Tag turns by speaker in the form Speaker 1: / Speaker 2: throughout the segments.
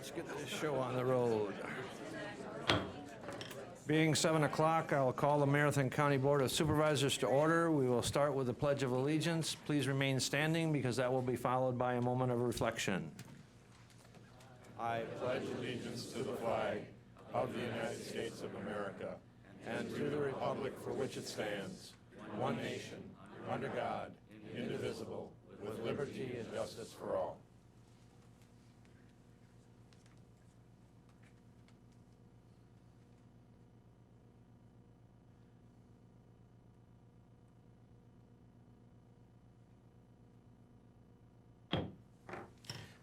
Speaker 1: Let's get this show on the road. Being 7 o'clock, I'll call the Marathon County Board of Supervisors to order. We will start with the Pledge of Allegiance. Please remain standing because that will be followed by a moment of reflection.
Speaker 2: I pledge allegiance to the flag of the United States of America and to the republic for which it stands, one nation, under God, indivisible, with liberty and justice for all.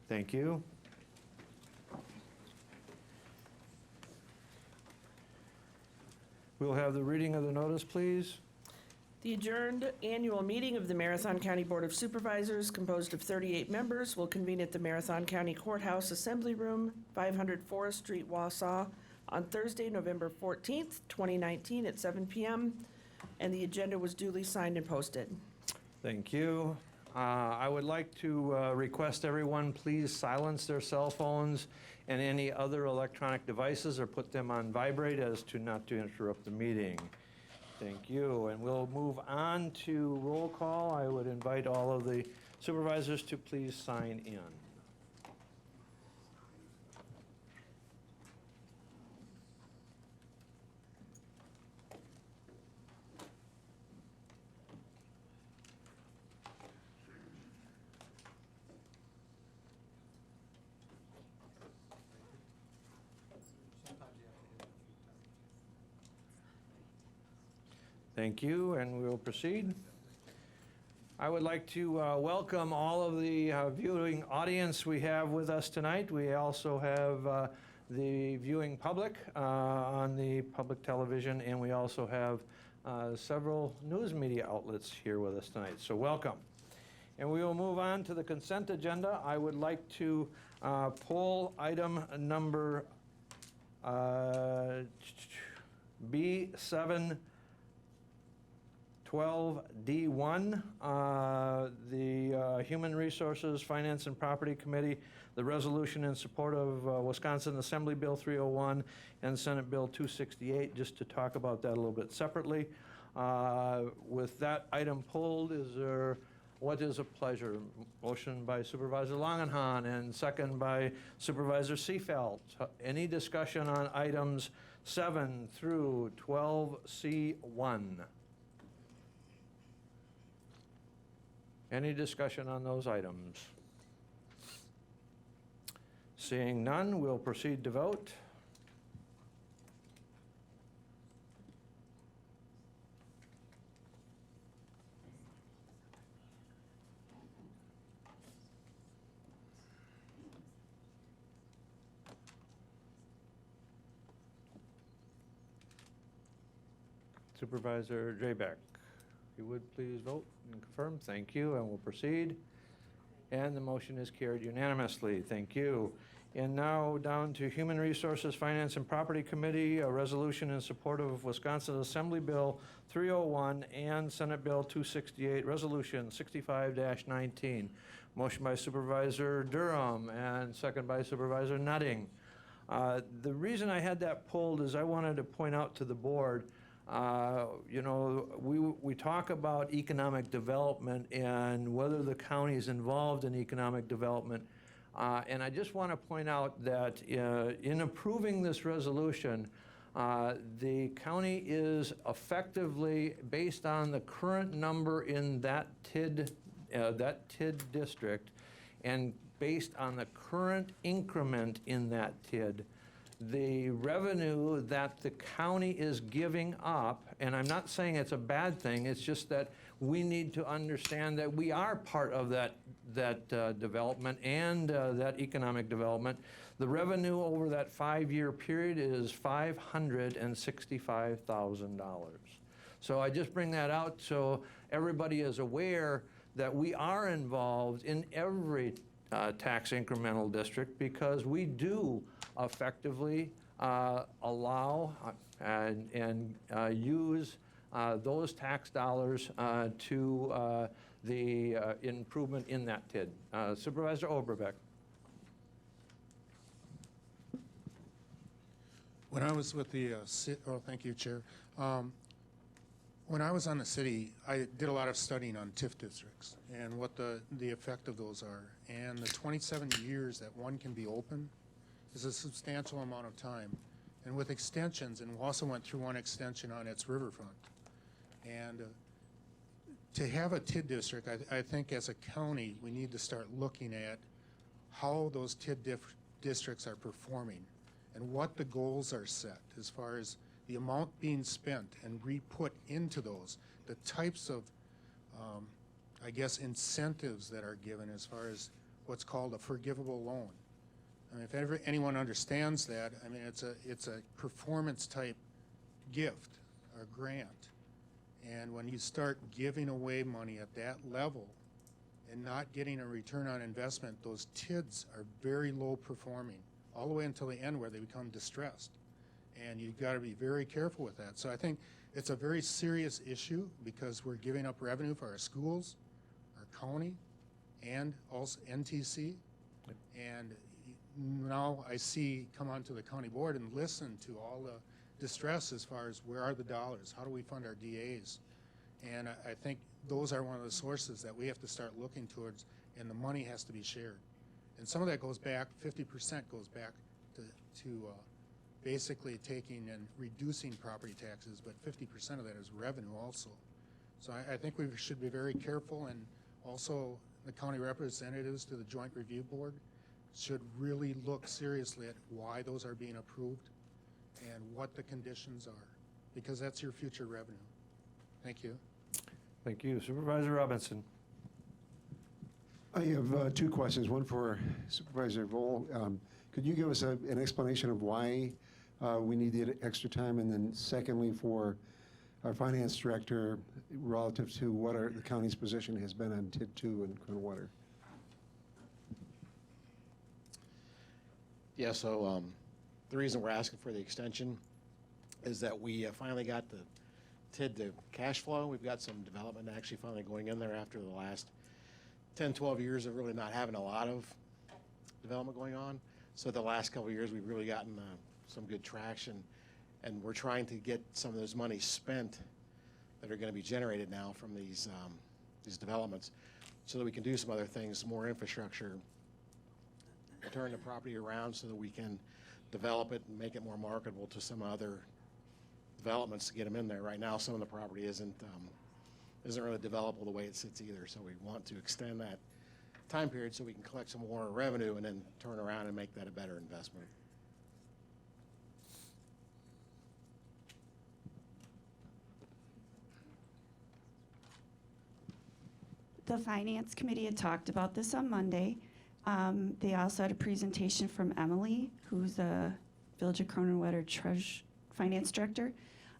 Speaker 1: Thank you. We'll have the reading of the notice, please.
Speaker 3: The adjourned annual meeting of the Marathon County Board of Supervisors, composed of 38 members, will convene at the Marathon County Courthouse Assembly Room, 500 Forest Street, Wausau, on Thursday, November 14th, 2019 at 7 p.m., and the agenda was duly signed and posted.
Speaker 1: Thank you. I would like to request everyone please silence their cell phones and any other electronic devices or put them on vibrate as to not to interrupt the meeting. Thank you. And we'll move on to roll call. I would invite all of the supervisors to please sign in. Thank you, and we'll proceed. I would like to welcome all of the viewing audience we have with us tonight. We also have the viewing public on the public television, and we also have several news media outlets here with us tonight, so welcome. And we will move on to the consent agenda. I would like to pull item number B7 12D1, the Human Resources, Finance, and Property Committee, the resolution in support of Wisconsin Assembly Bill 301 and Senate Bill 268, just to talk about that a little bit separately. With that item pulled, what is a pleasure? Motion by Supervisor Langenhahn and second by Supervisor Seefeld. Any discussion on items 7 through 12C1? Any discussion on those items? Seeing none, we'll proceed to vote. Supervisor Draybeck. If you would please vote and confirm. Thank you, and we'll proceed. And the motion is carried unanimously. Thank you. And now down to Human Resources, Finance, and Property Committee, a resolution in support of Wisconsin Assembly Bill 301 and Senate Bill 268, Resolution 65-19. Motion by Supervisor Durham and second by Supervisor Nutting. The reason I had that pulled is I wanted to point out to the board, we talk about economic development and whether the county is involved in economic development. And I just want to point out that in approving this resolution, the county is effectively, based on the current number in that TID district, and based on the current increment in that TID, the revenue that the county is giving up, and I'm not saying it's a bad thing, it's just that we need to understand that we are part of that development and that economic development. The revenue over that 5-year period is $565,000. So I just bring that out so everybody is aware that we are involved in every tax incremental district, because we do effectively allow and use those tax dollars to the improvement in that TID. Supervisor Oberbeck.
Speaker 4: When I was with the thank you, Chair. When I was on the city, I did a lot of studying on TIF districts and what the effect of those are. And the 27 years that one can be open is a substantial amount of time. And with extensions, and Wausau went through one extension on its riverfront. And to have a TID district, I think as a county, we need to start looking at how those TID districts are performing and what the goals are set as far as the amount being spent and re-put into those, the types of, I guess, incentives that are given as far as what's called a forgivable loan. I mean, if anyone understands that, I mean, it's a performance type gift or grant. And when you start giving away money at that level and not getting a return on investment, those TIDs are very low performing, all the way until the end where they become distressed. And you've got to be very careful with that. So I think it's a very serious issue because we're giving up revenue for our schools, our county, and also NTC. And now I see come onto the county board and listen to all the distress as far as where are the dollars, how do we fund our DAs? And I think those are one of the sources that we have to start looking towards, and the money has to be shared. And some of that goes back, 50% goes back to basically taking and reducing property taxes, but 50% of that is revenue also. So I think we should be very careful, and also the county representatives to the Joint Review Board should really look seriously at why those are being approved and what the conditions are, because that's your future revenue. Thank you.
Speaker 1: Thank you. Supervisor Robinson.
Speaker 5: I have two questions, one for Supervisor Vole. Could you give us an explanation of why we need the extra time? And then secondly, for our finance director, relative to what the county's position has been on TID 2 and Crown Water.
Speaker 6: Yeah, so the reason we're asking for the extension is that we finally got the TID to cash flow. We've got some development actually finally going in there after the last 10, 12 years of really not having a lot of development going on. So the last couple of years, we've really gotten some good traction, and we're trying to get some of those monies spent that are going to be generated now from these developments so that we can do some other things, more infrastructure, turn the property around so that we can develop it and make it more marketable to some other developments to get them in there. Right now, some of the property isn't really developable the way it sits either, so we want to extend that time period so we can collect some more revenue and then turn around and make that a better investment.
Speaker 7: The Finance Committee had talked about this on Monday. They also had a presentation from Emily, who's the Village of Croninwetter Finance Director.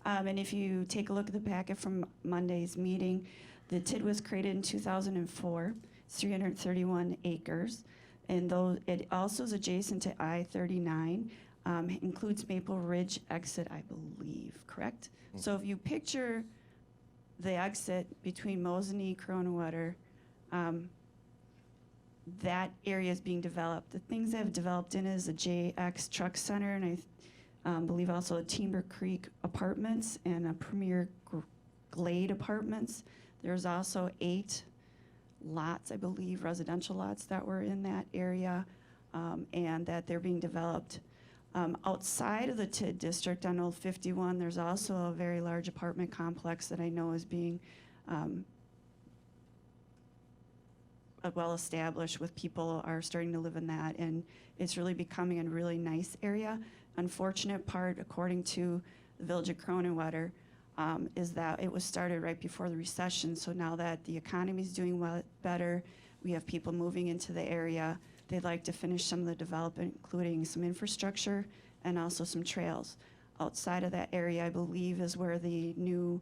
Speaker 7: And if you take a look at the packet from Monday's meeting, the TID was created in 2004. It's 331 acres. And though it also is adjacent to I-39, includes Maple Ridge exit, I believe, correct? Mm-hmm. So if you picture the exit between Mosinee, Croninwetter, that area is being developed. The things that have developed in it is a JX Truck Center, and I believe also a Timber Creek Apartments and a Premier Glade Apartments. There's also 8 lots, I believe, residential lots that were in that area, and that they're being developed. Outside of the TID district on Old 51, there's also a very large apartment complex that I know is being well established, with people are starting to live in that, and it's really becoming a really nice area. Unfortunate part, according to the Village of Croninwetter, is that it was started right before the recession. So now that the economy is doing better, we have people moving into the area. They'd like to finish some of the development, including some infrastructure and also some trails. Outside of that area, I believe, is where the new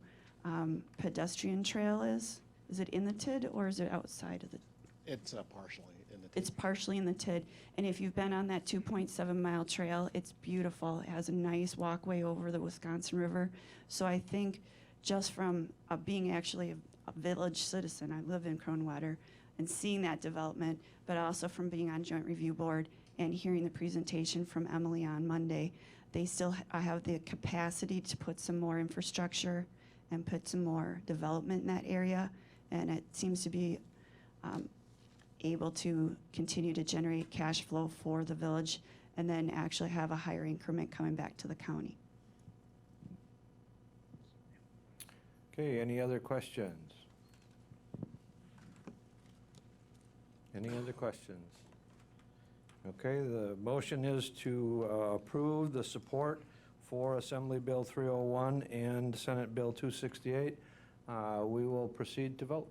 Speaker 7: pedestrian trail is. Is it in the TID or is it outside of the?
Speaker 6: It's partially in the TID.
Speaker 7: It's partially in the TID. And if you've been on that 2.7-mile trail, it's beautiful. It has a nice walkway over the Wisconsin River. So I think just from being actually a village citizen, I live in Croninwetter, and seeing that development, but also from being on Joint Review Board and hearing the presentation from Emily on Monday, they still have the capacity to put some more infrastructure and put some more development in that area. And it seems to be able to continue to generate cash flow for the village and then actually have a higher increment coming back to the county.
Speaker 1: Okay, any other questions? Any other questions? Okay, the motion is to approve the support for Assembly Bill 301 and Senate Bill 268. We will proceed to vote.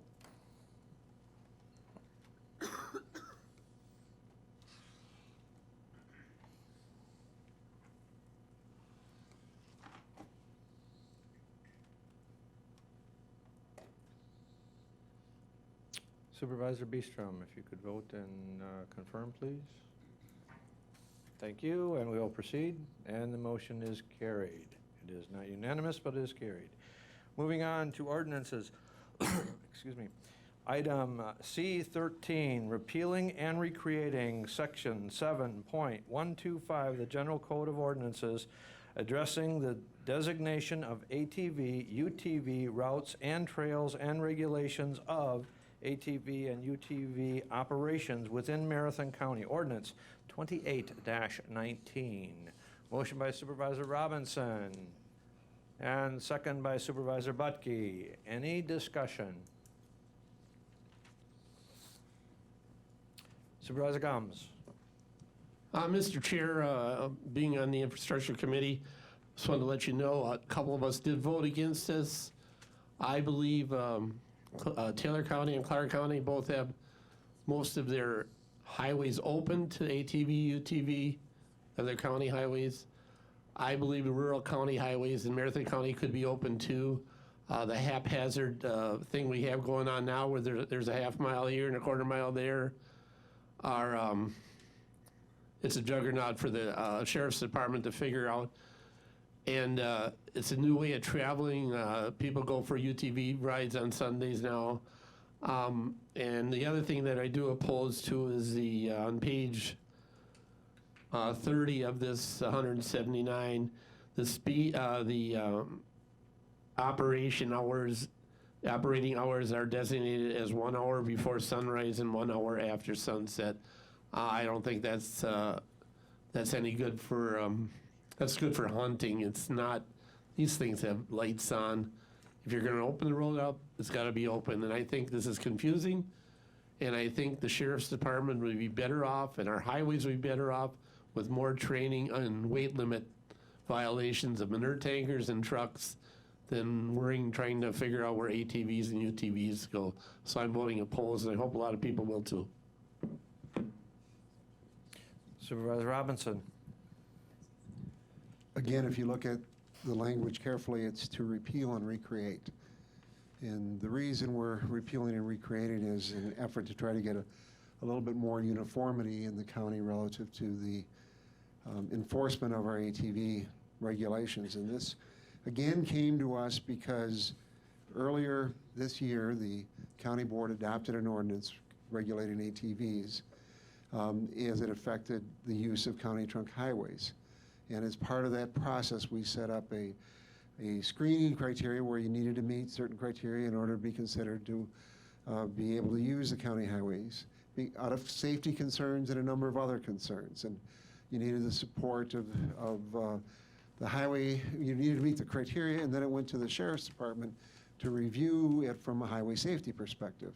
Speaker 1: Supervisor Beestrom, if you could vote and confirm, please. Thank you, and we will proceed, and the motion is carried. It is not unanimous, but it is carried. Moving on to ordinances. Excuse me. Item C13, repealing and recreating Section 7.125 of the General Code of Ordinances, addressing the designation of ATV, UTV routes and trails and regulations of ATV and UTV operations within Marathon County. Ordinance 28-19. Motion by Supervisor Robinson and second by Supervisor Butke. Any discussion? Supervisor Gomes.
Speaker 8: Mr. Chair, being on the Infrastructure Committee, just wanted to let you know a couple of us did vote against this. I believe Taylor County and Clark County both have most of their highways open to ATV, UTV, other county highways. I believe the rural county highways in Marathon County could be open too. The haphazard thing we have going on now where there's a half mile here and a quarter mile there are, it's a juggernaut for the Sheriff's Department to figure out. And it's a new way of traveling. People go for UTV rides on Sundays now. And the other thing that I do oppose to is the, on page 30 of this 179, the speed, operating hours are designated as 1 hour before sunrise and 1 hour after sunset. I don't think that's any good for, that's good for hunting. It's not, these things have lights on. If you're gonna open the road up, it's gotta be open. And I think this is confusing. And I think the Sheriff's Department would be better off and our highways would be better off with more training on weight limit violations of manure tankers and trucks than worrying, trying to figure out where ATVs and UTVs go. So I'm voting opposed, and I hope a lot of people will too.
Speaker 1: Supervisor Robinson.
Speaker 5: Again, if you look at the language carefully, it's to repeal and recreate. And the reason we're repealing and recreating is an effort to try to get a little bit more uniformity in the county relative to the enforcement of our ATV regulations. And this, again, came to us because earlier this year, the county board adopted an ordinance regulating ATVs as it affected the use of county trunk highways. And as part of that process, we set up a screening criteria where you needed to meet certain criteria in order to be considered to be able to use the county highways, out of safety concerns and a number of other concerns. And you needed the support of the highway, you needed to meet the criteria, and then it went to the Sheriff's Department to review it from a highway safety perspective.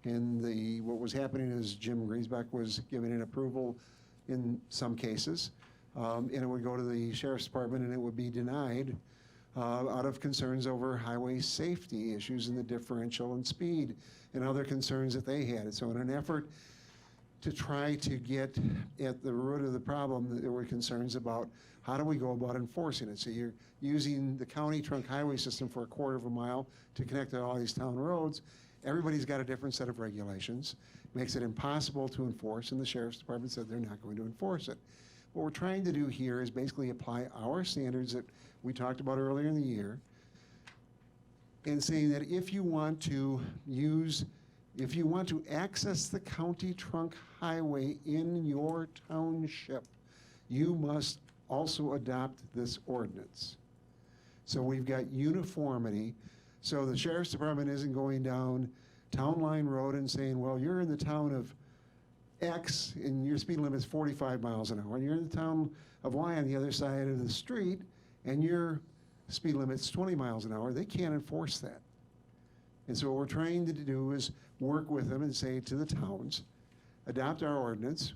Speaker 5: And what was happening is Jim Griesbach was giving an approval in some cases, and it would go to the Sheriff's Department and it would be denied out of concerns over highway safety issues and the differential and speed and other concerns that they had. And so in an effort to try to get at the root of the problem, there were concerns about how do we go about enforcing it. So you're using the county trunk highway system for a quarter of a mile to connect to all these town roads. Everybody's got a different set of regulations. Makes it impossible to enforce, and the Sheriff's Department said they're not going to enforce it. What we're trying to do here is basically apply our standards that we talked about earlier in the year, and saying that if you want to access the county trunk highway in your township, you must also adopt this ordinance. So we've got uniformity. So the sheriff's department isn't going down Town Line Road and saying, well, you're in the town of X and your speed limit is 45 miles an hour. And you're in the town of Y on the other side of the street and your speed limit's 20 miles an hour. They can't enforce that. And so what we're trying to do is work with them and say to the towns, adopt our ordinance.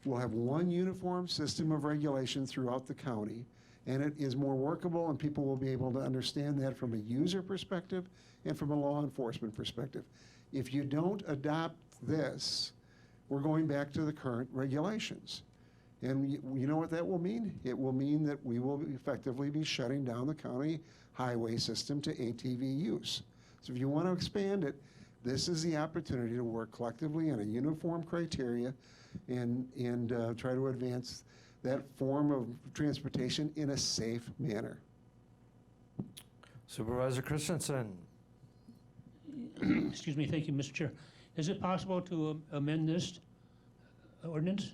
Speaker 5: We'll have one uniform system of regulation throughout the county, and it is more workable, and people will be able to understand that from a user perspective and from a law enforcement perspective. If you don't adopt this, we're going back to the current regulations. And you know what that will mean? It will mean that we will effectively be shutting down the county highway system to ATV use. So if you want to expand it, this is the opportunity to work collectively on a uniform criteria and try to advance that form of transportation in a safe manner.
Speaker 1: Supervisor Christensen.
Speaker 9: Excuse me, thank you, Mr. Chair. Is it possible to amend this ordinance?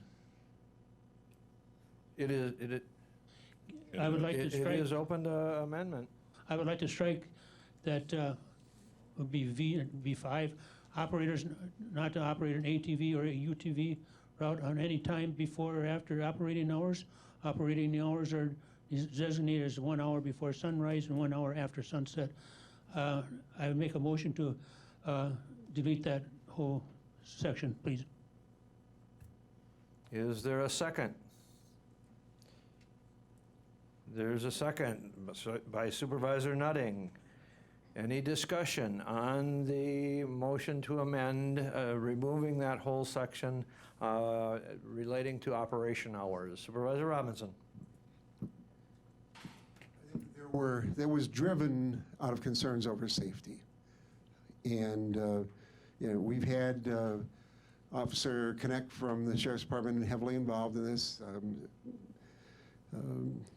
Speaker 1: It is,
Speaker 9: I would like to
Speaker 1: it
Speaker 9: strike,
Speaker 1: is open to amendment.
Speaker 9: I would like to strike that would be V5, operators not to operate an ATV or a UTV route on any time before or after operating hours. Operating hours is designated as 1 hour before sunrise and 1 hour after sunset. I would make a motion to delete that whole section, please.
Speaker 1: Is there a second? There's a second by Supervisor Nutting. Any discussion on the motion to amend, removing that whole section relating to operation hours? Supervisor Robinson.
Speaker 5: That was driven out of concerns over safety. And we've had Officer Connect from the Sheriff's Department heavily involved in this.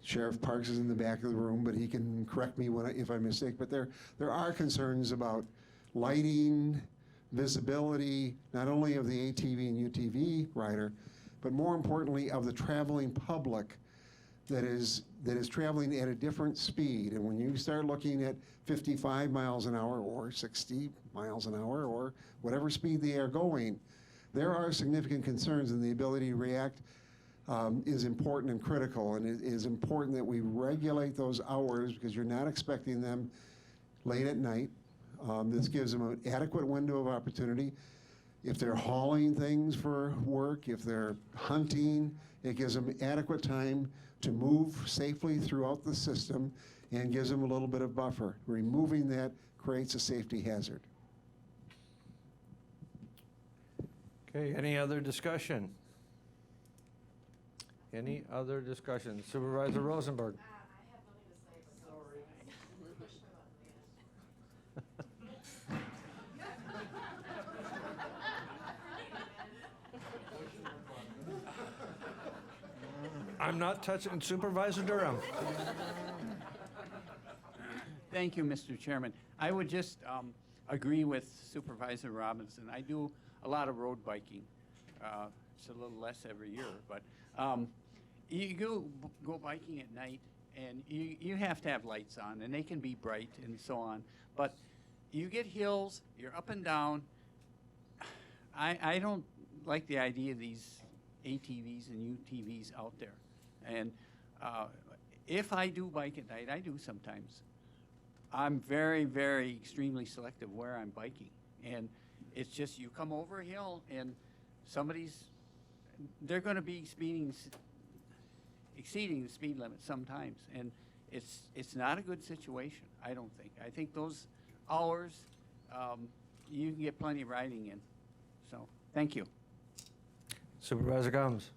Speaker 5: Sheriff Parks is in the back of the room, but he can correct me if I mistake. But there are concerns about lighting, visibility, not only of the ATV and UTV rider, but more importantly of the traveling public that is traveling at a different speed. And when you start looking at 55 miles an hour or 60 miles an hour or whatever speed they are going, there are significant concerns, and the ability to react is important and critical, and it is important that we regulate those hours because you're not expecting them late at night. This gives them an adequate window of opportunity. If they're hauling things for work, if they're hunting, it gives them adequate time to move safely throughout the system and gives them a little bit of buffer. Removing that creates a safety hazard.
Speaker 1: Okay, any other discussion? Any other discussion? Supervisor Rosenberg.
Speaker 10: I have nothing to say, but push my button.
Speaker 1: I'm not touching Supervisor Durham.
Speaker 11: Thank you, Mr. Chairman. I would just agree with Supervisor Robinson. I do a lot of road biking. It's a little less every year, but you go biking at night, and you have to have lights on, and they can be bright and so on. But you get hills, you're up and down. I don't like the idea of these ATVs and UTVs out there. And if I do bike at night, I do sometimes, I'm very, very extremely selective where I'm biking. And it's just you come over a hill and they're going to be exceeding the speed limit sometimes. And it's not a good situation, I don't think. I think those hours, you can get plenty of riding in. So, thank you.
Speaker 1: Supervisor Gomes.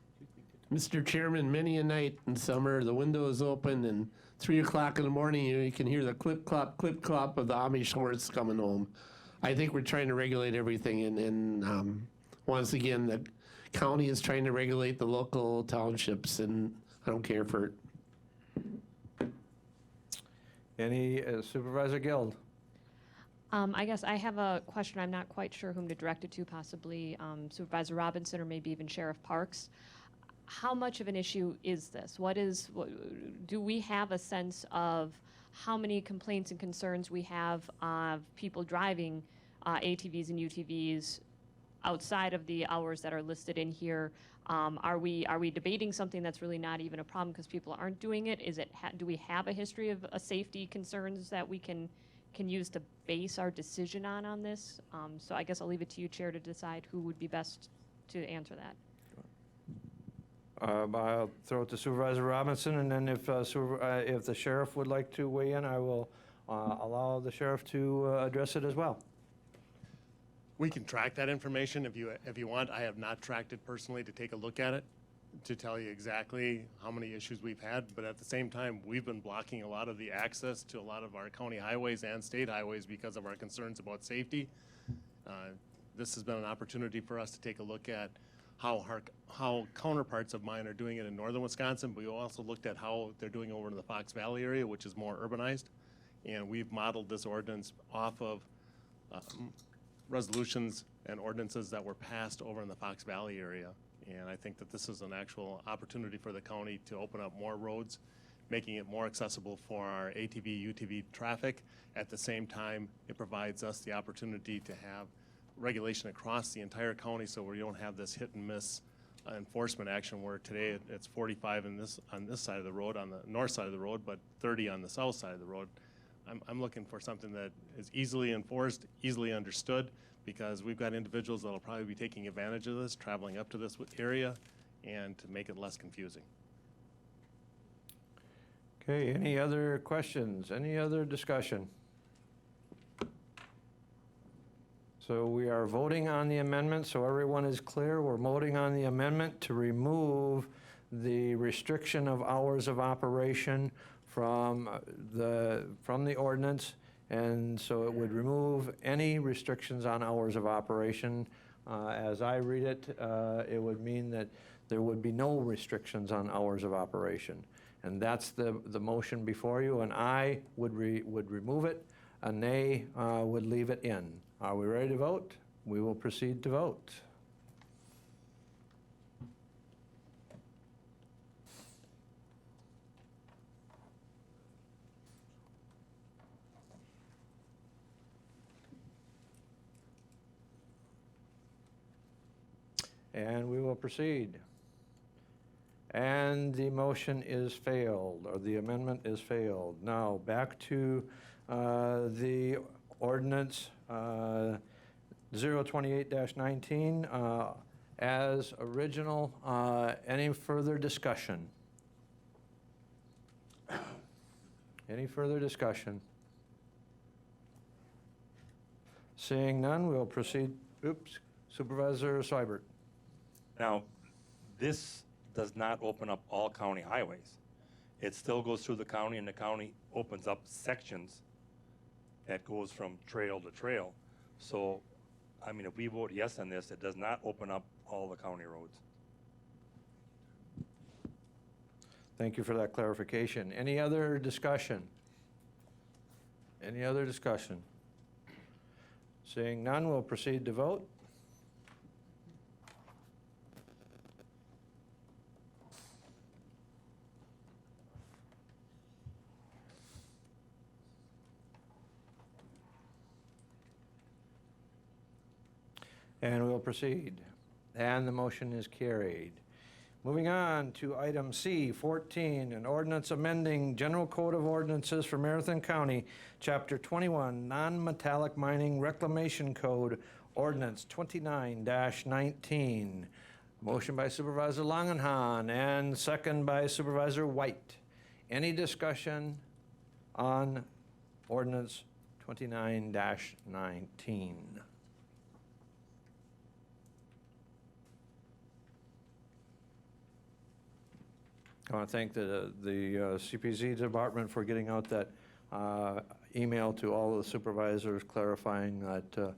Speaker 8: Mr. Chairman, many a night in summer, the window is open, and 3 o'clock in the morning, you can hear the clip-clop of the Amish horse coming home. I think we're trying to regulate everything, and once again, the county is trying to regulate the local townships, and I don't care for it.
Speaker 1: Any Supervisor Guild?
Speaker 12: I guess I have a question. I'm not quite sure whom to direct it to, possibly Supervisor Robinson or maybe even Sheriff Parks. how much of an issue is this? Do we have a sense of how many complaints and concerns we have of people driving ATVs and UTVs outside of the hours that are listed in here? Are we debating something that's really not even a problem because people aren't doing it? Do we have a history of safety concerns that we can use to base our decision on this? So I guess I'll leave it to you, Chair, to decide who would be best to answer that.
Speaker 1: I'll throw it to Supervisor Robinson, and then if the sheriff would like to weigh in, I will allow the sheriff to address it as well.
Speaker 13: We can track that information if you want. I have not tracked it personally to take a look at it, to tell you exactly how many issues we've had, but at the same time, we've been blocking a lot of the access to a lot of our county highways and state highways because of our concerns about safety. This has been an opportunity for us to take a look at how counterparts of mine are doing it in northern Wisconsin, but we also looked at how they're doing over in the Fox Valley area, which is more urbanized. And we've modeled this ordinance off of resolutions and ordinances that were passed over in the Fox Valley area. And I think that this is an actual opportunity for the county to open up more roads, making it more accessible for our ATV, UTV traffic. At the same time, it provides us the opportunity to have regulation across the entire county so we don't have this hit and miss enforcement action where today it's 45 on this side of the road, on the north side of the road, but 30 on the south side of the road. I'm looking for something that is easily enforced, easily understood, because we've got individuals that will probably be taking advantage of this, traveling up to this area, and to make it less confusing.
Speaker 1: Okay, any other questions? Any other discussion? So we are voting on the amendment, so everyone is clear. We're voting on the amendment to remove the restriction of hours of operation from the ordinance, and so it would remove any restrictions on hours of operation. As I read it, it would mean that there would be no restrictions on hours of operation. And that's the motion before you, and I would remove it, a nay would leave it in. Are we ready to vote? We will proceed to vote. And we will proceed. And the motion is failed, or the amendment is failed. Now, back to the ordinance 028-19 as original. Any further discussion? Any further discussion? Seeing none, we'll proceed. Oops, Supervisor Seibert.
Speaker 14: Now, this does not open up all county highways. It still goes through the county, and the county opens up sections that goes from trail to trail. So, I mean, if we vote yes on this, it does not open up all the county roads.
Speaker 1: Thank you for that clarification. Any other discussion? Any other discussion? Seeing none, we'll proceed to vote. And we'll proceed. And the motion is carried. Moving on to item C, 14, an ordinance amending General Code of Ordinances for Marathon County, Chapter 21, Non-Metallic Mining Reclamation Code, Ordinance 29-19. Motion by Supervisor Langenhahn and second by Supervisor White. Any discussion on Ordinance 29-19? I want to thank the CPZ department for getting out that email to all the supervisors clarifying that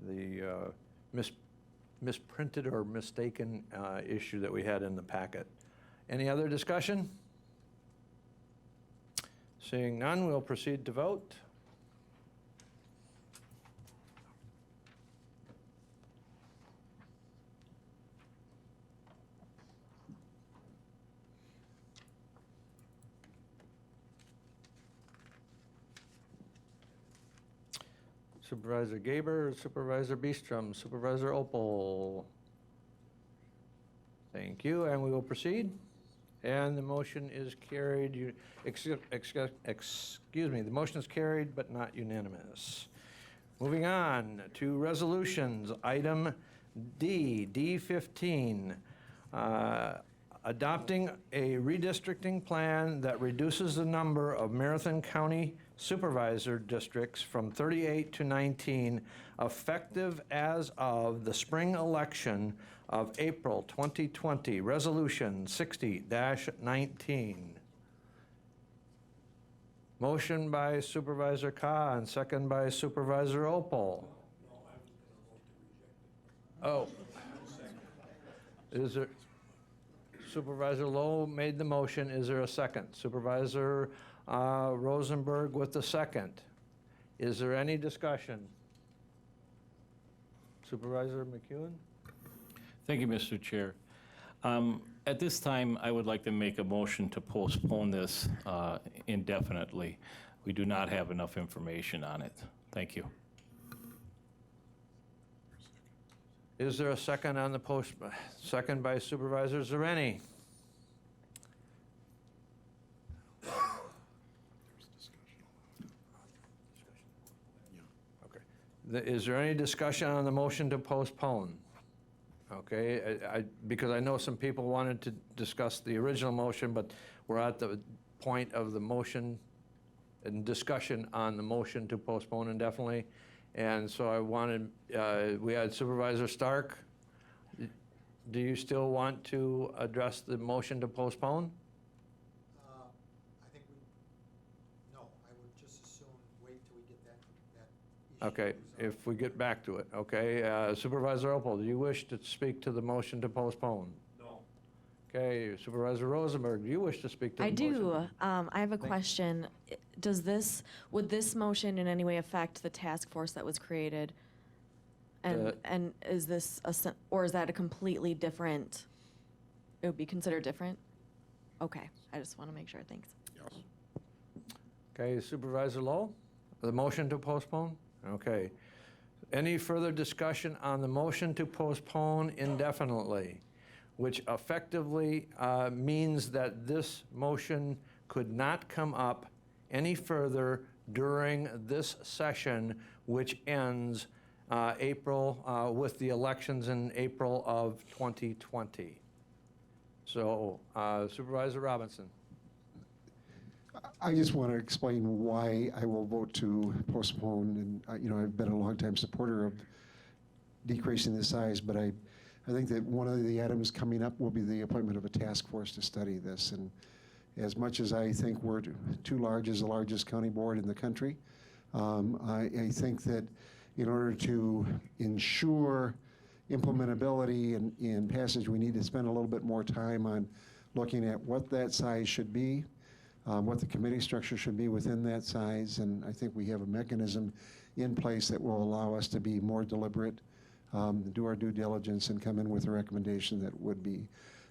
Speaker 1: the misprinted or mistaken issue that we had in the packet. Any other discussion? Seeing none, we'll proceed to vote. Supervisor Gaber, Supervisor Beestrom, Supervisor Opal. Thank you, and we will proceed. And the motion is carried, excuse me, the motion is carried but not unanimous. Moving on to resolutions, item D15. Adopting a redistricting plan that reduces the number of Marathon County Supervisor districts from 38 to 19, effective as of the spring election of April 2020, Resolution 60-19. Motion by Supervisor Khan, and second by Supervisor Opal. Oh. Is there, Supervisor Lowe made the motion. Is there a second? Supervisor Rosenberg with the second. Is there any discussion? Supervisor McEwen?
Speaker 15: Thank you, Mr. Chair. At this time, I would like to make a motion to postpone this indefinitely. We do not have enough information on it. Thank you.
Speaker 1: Is there a second on the second by Supervisor Zereni? Okay. Is there any discussion on the motion to postpone? Okay, because I know some people wanted to discuss the original motion, but we're at the point of the motion and discussion on the motion to postpone indefinitely. And so I wanted, we had Supervisor Stark. Do you still want to address the motion to postpone?
Speaker 16: I think no, I would just as soon wait till we get that issue.
Speaker 1: Okay, if we get back to it, okay. Supervisor Opal, do you wish to speak to the motion to postpone?
Speaker 2: No.
Speaker 1: Okay, Supervisor Rosenberg, do you wish to speak to the
Speaker 10: I
Speaker 1: motion?
Speaker 10: do. I have a question. Would this motion in any way affect the task force that was created? And is this, or is that a completely different, it would be considered different? Okay, I just want to make sure, thanks.
Speaker 1: Okay, Supervisor Lowe, the motion to postpone? Okay. Any further discussion on the motion to postpone indefinitely, which effectively means that this motion could not come up any further during this session, which ends April, with the elections in April of 2020. So, Supervisor Robinson.
Speaker 5: I just want to explain why I will vote to postpone. And, I've been a longtime supporter of decreasing the size, but I think that one of the items coming up will be the appointment of a task force to study this. And as much as I think we're too large as the largest county board in the country, I think that in order to ensure implementability and passage, we need to spend a little bit more time on looking at what that size should be, what the committee structure should be within that size, and I think we have a mechanism in place that will allow us to be more deliberate, do our due diligence, and come in with a recommendation that would be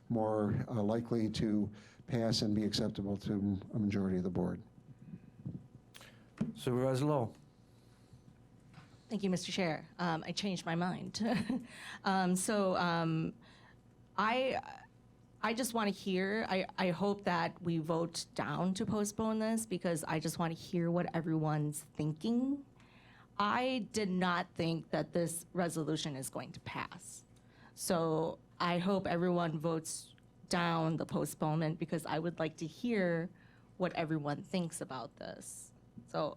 Speaker 5: more likely to pass and be acceptable to a majority of the board.
Speaker 1: Supervisor Lowe.
Speaker 17: Thank you, Mr. Chair. I changed my mind. I just want to hear, I hope that we vote down to postpone this because I just want to hear what everyone's thinking. I did not think that this resolution is going to pass. So I hope everyone votes down the postponement because I would like to hear what everyone thinks about this. So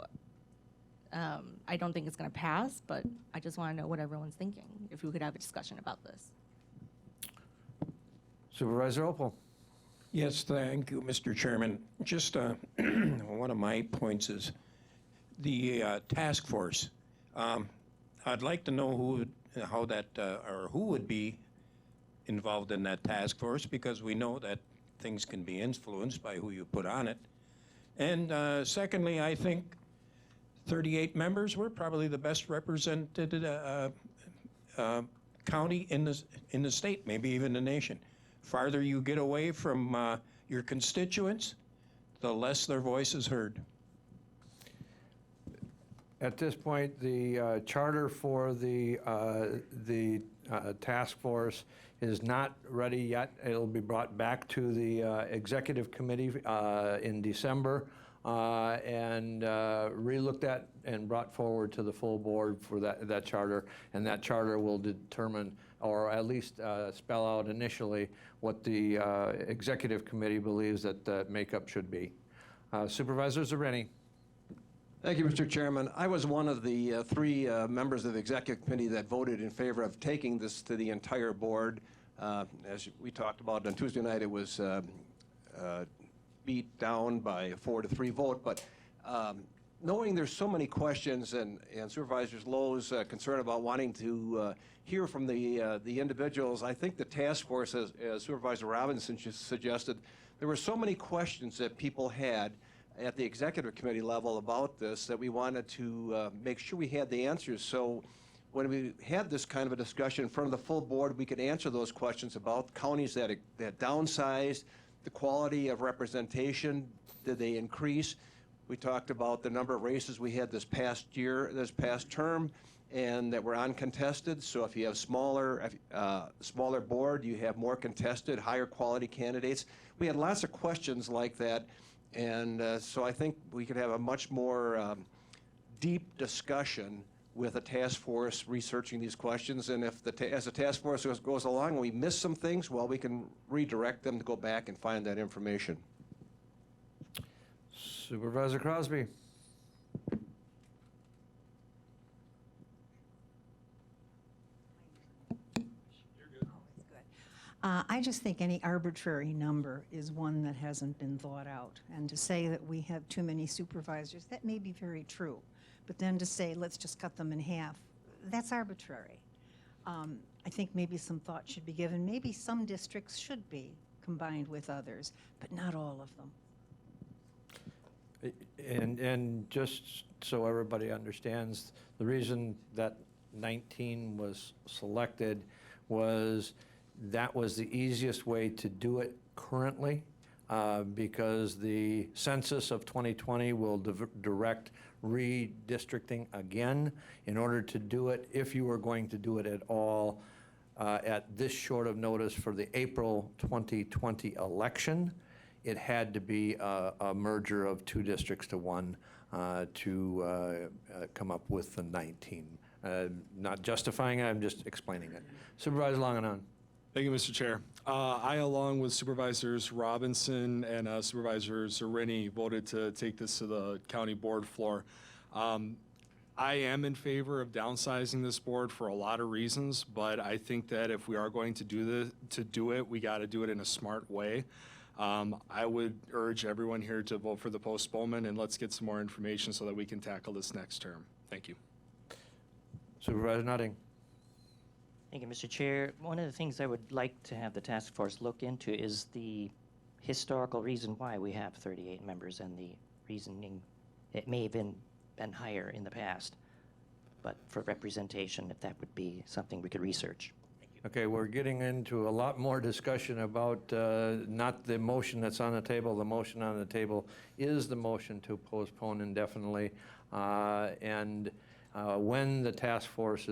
Speaker 17: I don't think it's going to pass, but I just want to know what everyone's thinking, if we could have a discussion about this.
Speaker 1: Supervisor Opal.
Speaker 18: Yes, thank you, Mr. Chairman. Just one of my points is the task force. I'd like to know who would be involved in that task force, because we know that things can be influenced by who you put on it. And secondly, I think 38 members, we're probably the best represented county in the state, maybe even the nation. Farther you get away from your constituents, the less their voice is heard.
Speaker 1: At this point, the charter for the task force is not ready yet. It'll be brought back to the executive committee in December and re-looked at and brought forward to the full board for that charter. And that charter will determine, or at least spell out initially, what the executive committee believes that the makeup should be. Supervisor Zareni.
Speaker 18: Thank you, Mr. Chairman. I was one of the three members of the Executive Committee that voted in favor of taking this to the entire board. As we talked about on Tuesday night, it was beat down by a 4-3 vote. But knowing there's so many questions and Supervisor Lowe's concern about wanting to hear from the individuals, I think the task force, as Supervisor Robinson just suggested, there were so many questions that people had at the executive committee level about this that we wanted to make sure we had the answers. So when we had this kind of a discussion in front of the full board, we could answer those questions about counties that downsized, the quality of representation, did they increase? We talked about the number of races we had this past term, and that were uncontested. So if you have smaller board, you have more contested, higher quality candidates. We had lots of questions like that. And so I think we could have a much more deep discussion with a task force researching these questions. And if as the task force goes along and we miss some things, well, we can redirect them to go back and find that information.
Speaker 1: Supervisor Crosby.
Speaker 19: I just think any arbitrary number is one that hasn't been thought out. And to say that we have too many supervisors, that may be very true. But then to say, let's just cut them in half, that's arbitrary. I think maybe some thought should be given. Maybe some districts should be combined with others, but not all of them.
Speaker 1: And just so everybody understands, the reason that 19 was selected was that was the easiest way to do it currently, because the census of 2020 will direct redistricting again. In order to do it, if you were going to do it at all, at this short of notice for the April 2020 election, it had to be a merger of two districts to one to come up with the 19. Not justifying it, I'm just explaining it. Supervisor Longenon.
Speaker 20: Thank you, Mr. Chair. I, along with Supervisors Robinson and Supervisor Zareni, voted to take this to the county board floor. I am in favor of downsizing this board for a lot of reasons, but I think that if we are going to do it, we got to do it in a smart way. I would urge everyone here to vote for the postponement, and let's get some more information so that we can tackle this next term. Thank you.
Speaker 1: Supervisor Nutting.
Speaker 21: Thank you, Mr. Chair. One of the things I would like to have the task force look into is the historical reason why we have 38 members and the reasoning. It may have been higher in the past, but for representation, if that would be something we could research.
Speaker 1: Okay, we're getting into a lot more discussion about not the motion that's on the table. The motion on the table is the motion to postpone indefinitely. When the task force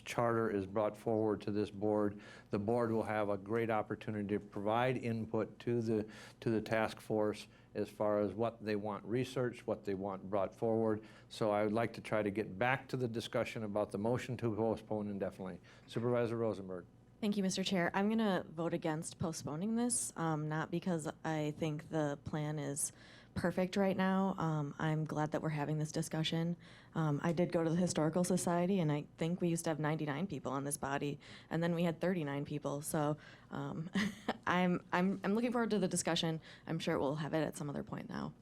Speaker 1: charter is brought forward to this board, the board will have a great opportunity to provide input to the task force as far as what they want researched, what they want brought forward. So I would like to try to get back to the discussion about the motion to postpone indefinitely. Supervisor Rosenberg.
Speaker 10: Thank you, Mr. Chair. I'm going to vote against postponing this, not because I think the plan is perfect right now. I'm glad that we're having this discussion. I did go to the Historical Society, and I think we used to have 99 people on this body, and then we had 39 people. So I'm looking forward to the discussion. I'm sure we'll have it at some other point now.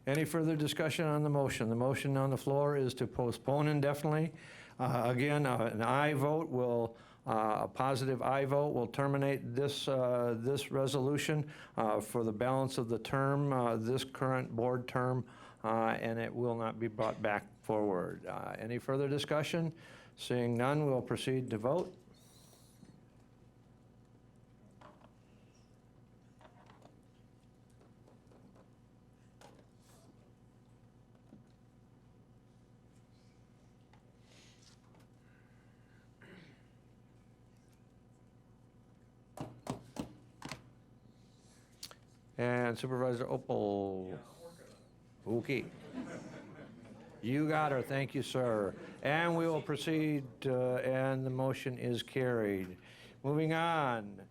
Speaker 1: Any further discussion on the motion? The motion on the floor is to postpone indefinitely. Again, an aye vote will. A positive aye vote will terminate this resolution for the balance of the term, this current board term, and it will not be brought back forward. Any further discussion? Seeing none, we'll proceed to vote. And Supervisor Opal? Okay. You got her, thank you, sir. And we will proceed, and the motion is carried. Moving on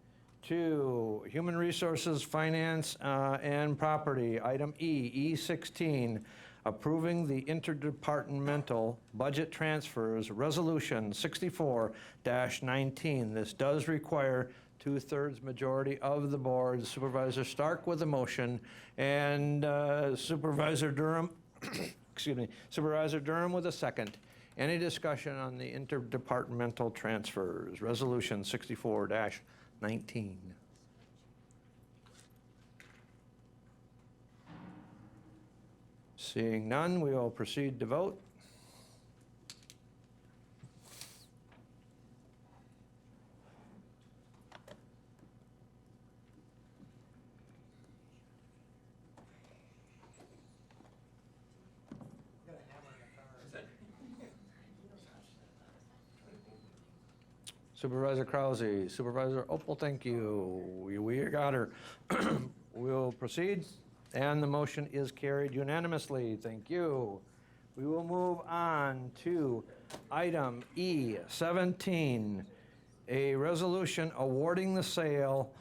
Speaker 1: to Human Resources, Finance, and Property. Item E, E16, approving the interdepartmental budget transfers, Resolution 64-19. This does require 2/3 majority of the board. Supervisor Stark with the motion, and Supervisor Durham, excuse me, Supervisor Durham with a second. Any discussion on the interdepartmental transfers, Resolution 64-19? Seeing none, we will proceed to vote. Supervisor Krause, Supervisor Opal, thank you. We got her. We'll proceed, and the motion is carried unanimously. Thank you. We will move on to item E17, a resolution awarding the sale,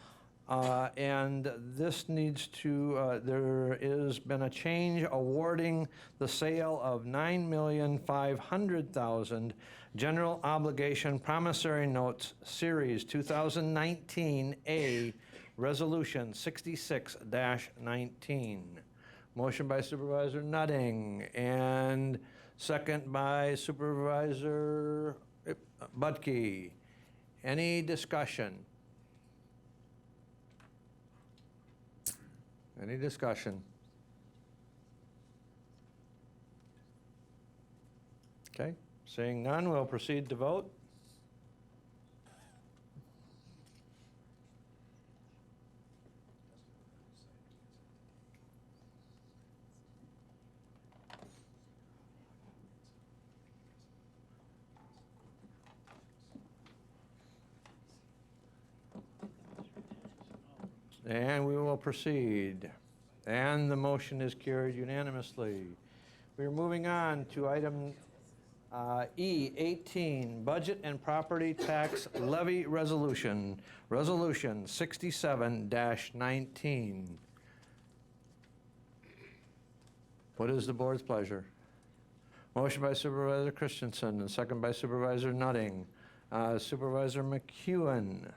Speaker 1: and this needs to, there has been a change awarding the sale of $9,500,000 General Obligation Promissory Notes Series 2019A, Resolution 66-19. Motion by Supervisor Nutting and second by Supervisor Budke. Any discussion? Any discussion? Okay. Seeing none, we'll proceed to vote. And we will proceed. And the motion is carried unanimously. We're moving on to item E18, Budget and Property Tax Levy Resolution, Resolution 67-19. What is the board's pleasure? Motion by Supervisor Christensen and second by Supervisor Nutting. Supervisor McEwen.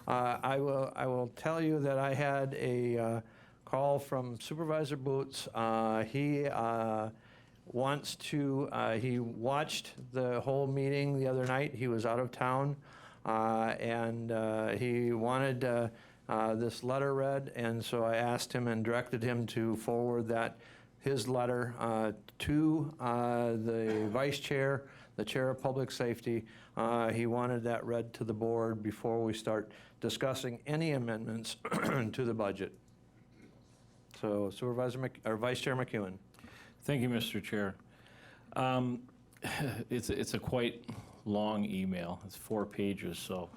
Speaker 1: I will tell you that I had a call from Supervisor Boots. He wants to, he watched the whole meeting the other night. He was out of town, and he wanted this letter read, and so I asked him and directed him to forward his letter to the Vice Chair, the Chair of Public Safety. He wanted that read to the board before we start discussing any amendments to the budget. So Vice Chair McEwen.
Speaker 15: Thank you, Mr. Chair. It's a quite long email. It's 4 pages, so.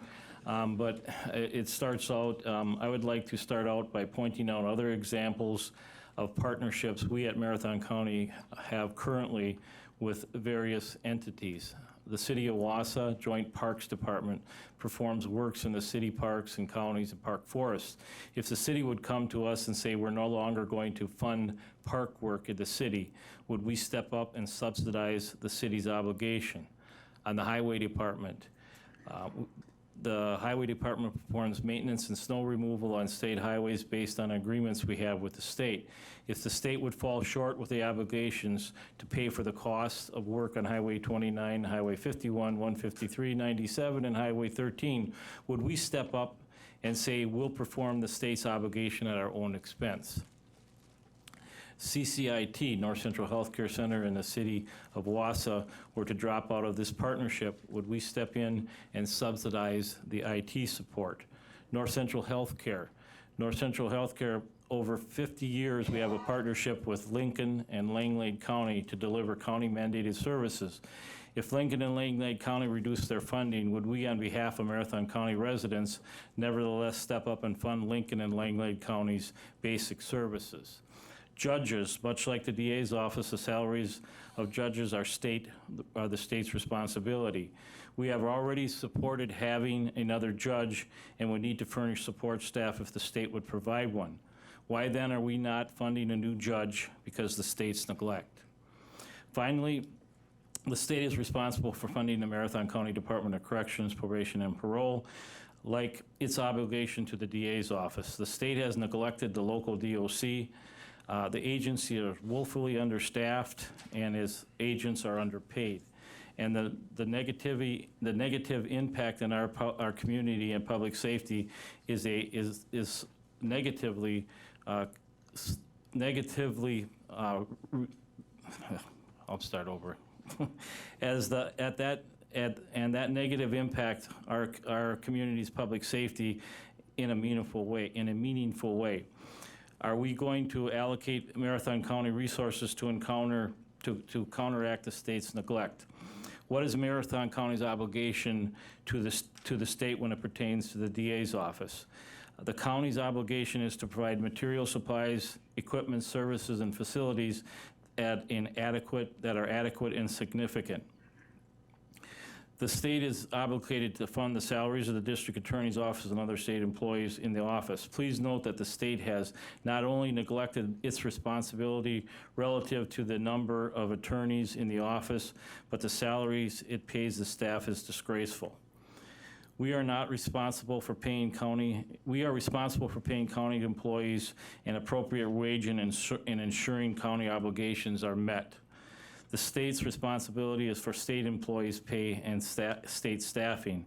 Speaker 15: But it starts out, I would like to start out by pointing out other examples of partnerships we at Marathon County have currently with various entities. The City of Wausau Joint Parks Department performs works in the city parks and counties and park forests. If the city would come to us and say we're no longer going to fund park work in the city, would we step up and subsidize the city's obligation? On the Highway Department, the Highway Department performs maintenance and snow removal on state highways based on agreements we have with the state. If the state would fall short with the obligations to pay for the costs of work on Highway 29, Highway 51, 153, 97, and Highway 13, would we step up and say we'll perform the state's obligation at our own expense? CCIT, North Central Healthcare Center, and the City of Wausau were to drop out of this partnership, would we step in and subsidize the IT support? North Central Healthcare. North Central Healthcare, over 50 years, we have a partnership with Lincoln and Langlade County to deliver county mandated services. If Lincoln and Langlade County reduced their funding, would we, on behalf of Marathon County residents, nevertheless step up and fund Lincoln and Langlade County's basic services? Judges, much like the DA's office, the salaries of judges are the state's responsibility. We have already supported having another judge and would need to furnish support staff if the state would provide one. Why then are we not funding a new judge? Because the state's neglect. Finally, the state is responsible for funding the Marathon County Department of Corrections, Probation, and Parole, like its obligation to the DA's office. The state has neglected the local DOC. The agency is woefully understaffed, and its agents are underpaid. And the negative impact on our community and public safety is negatively I'll start over. That negative impact our community's public safety in a meaningful way. Are we going to allocate Marathon County resources to counteract the state's neglect? What is Marathon County's obligation to the state when it pertains to the DA's office? The county's obligation is to provide material supplies, equipment, services, and facilities that are adequate and significant. The state is obligated to fund the salaries of the district attorney's office and other state employees in the office. Please note that the state has not only neglected its responsibility relative to the number of attorneys in the office, but the salaries it pays the staff is disgraceful. We are responsible for paying county employees an appropriate wage and ensuring county obligations are met. The state's responsibility is for state employees' pay and state staffing.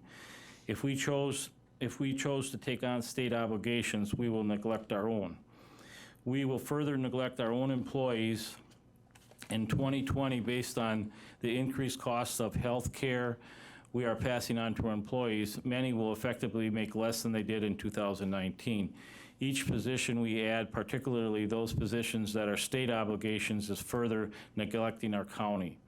Speaker 15: If we chose to take on state obligations, we will neglect our own. We will further neglect our own employees in 2020 based on the increased costs of health care we are passing on to our employees. Many will effectively make less than they did in 2019. Each position we add, particularly those positions that are state obligations, is further neglecting our county.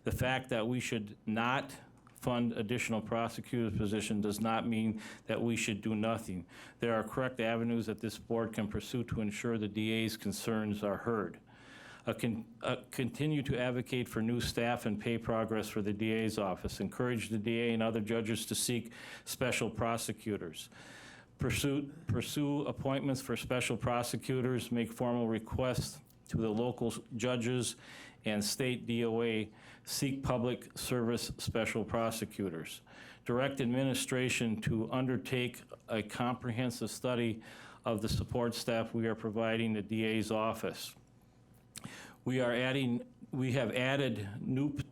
Speaker 15: The fact that we should not fund additional prosecutor positions does not mean that we should do nothing. There are correct avenues that this board can pursue to ensure the DA's concerns are heard. Continue to advocate for new staff and pay progress for the DA's office. Encourage the DA and other judges to seek special prosecutors. Pursue appointments for special prosecutors. Make formal requests to the local judges and state DOA. Seek public service special prosecutors. Direct administration to undertake a comprehensive study of the support staff we are providing the DA's office. We have added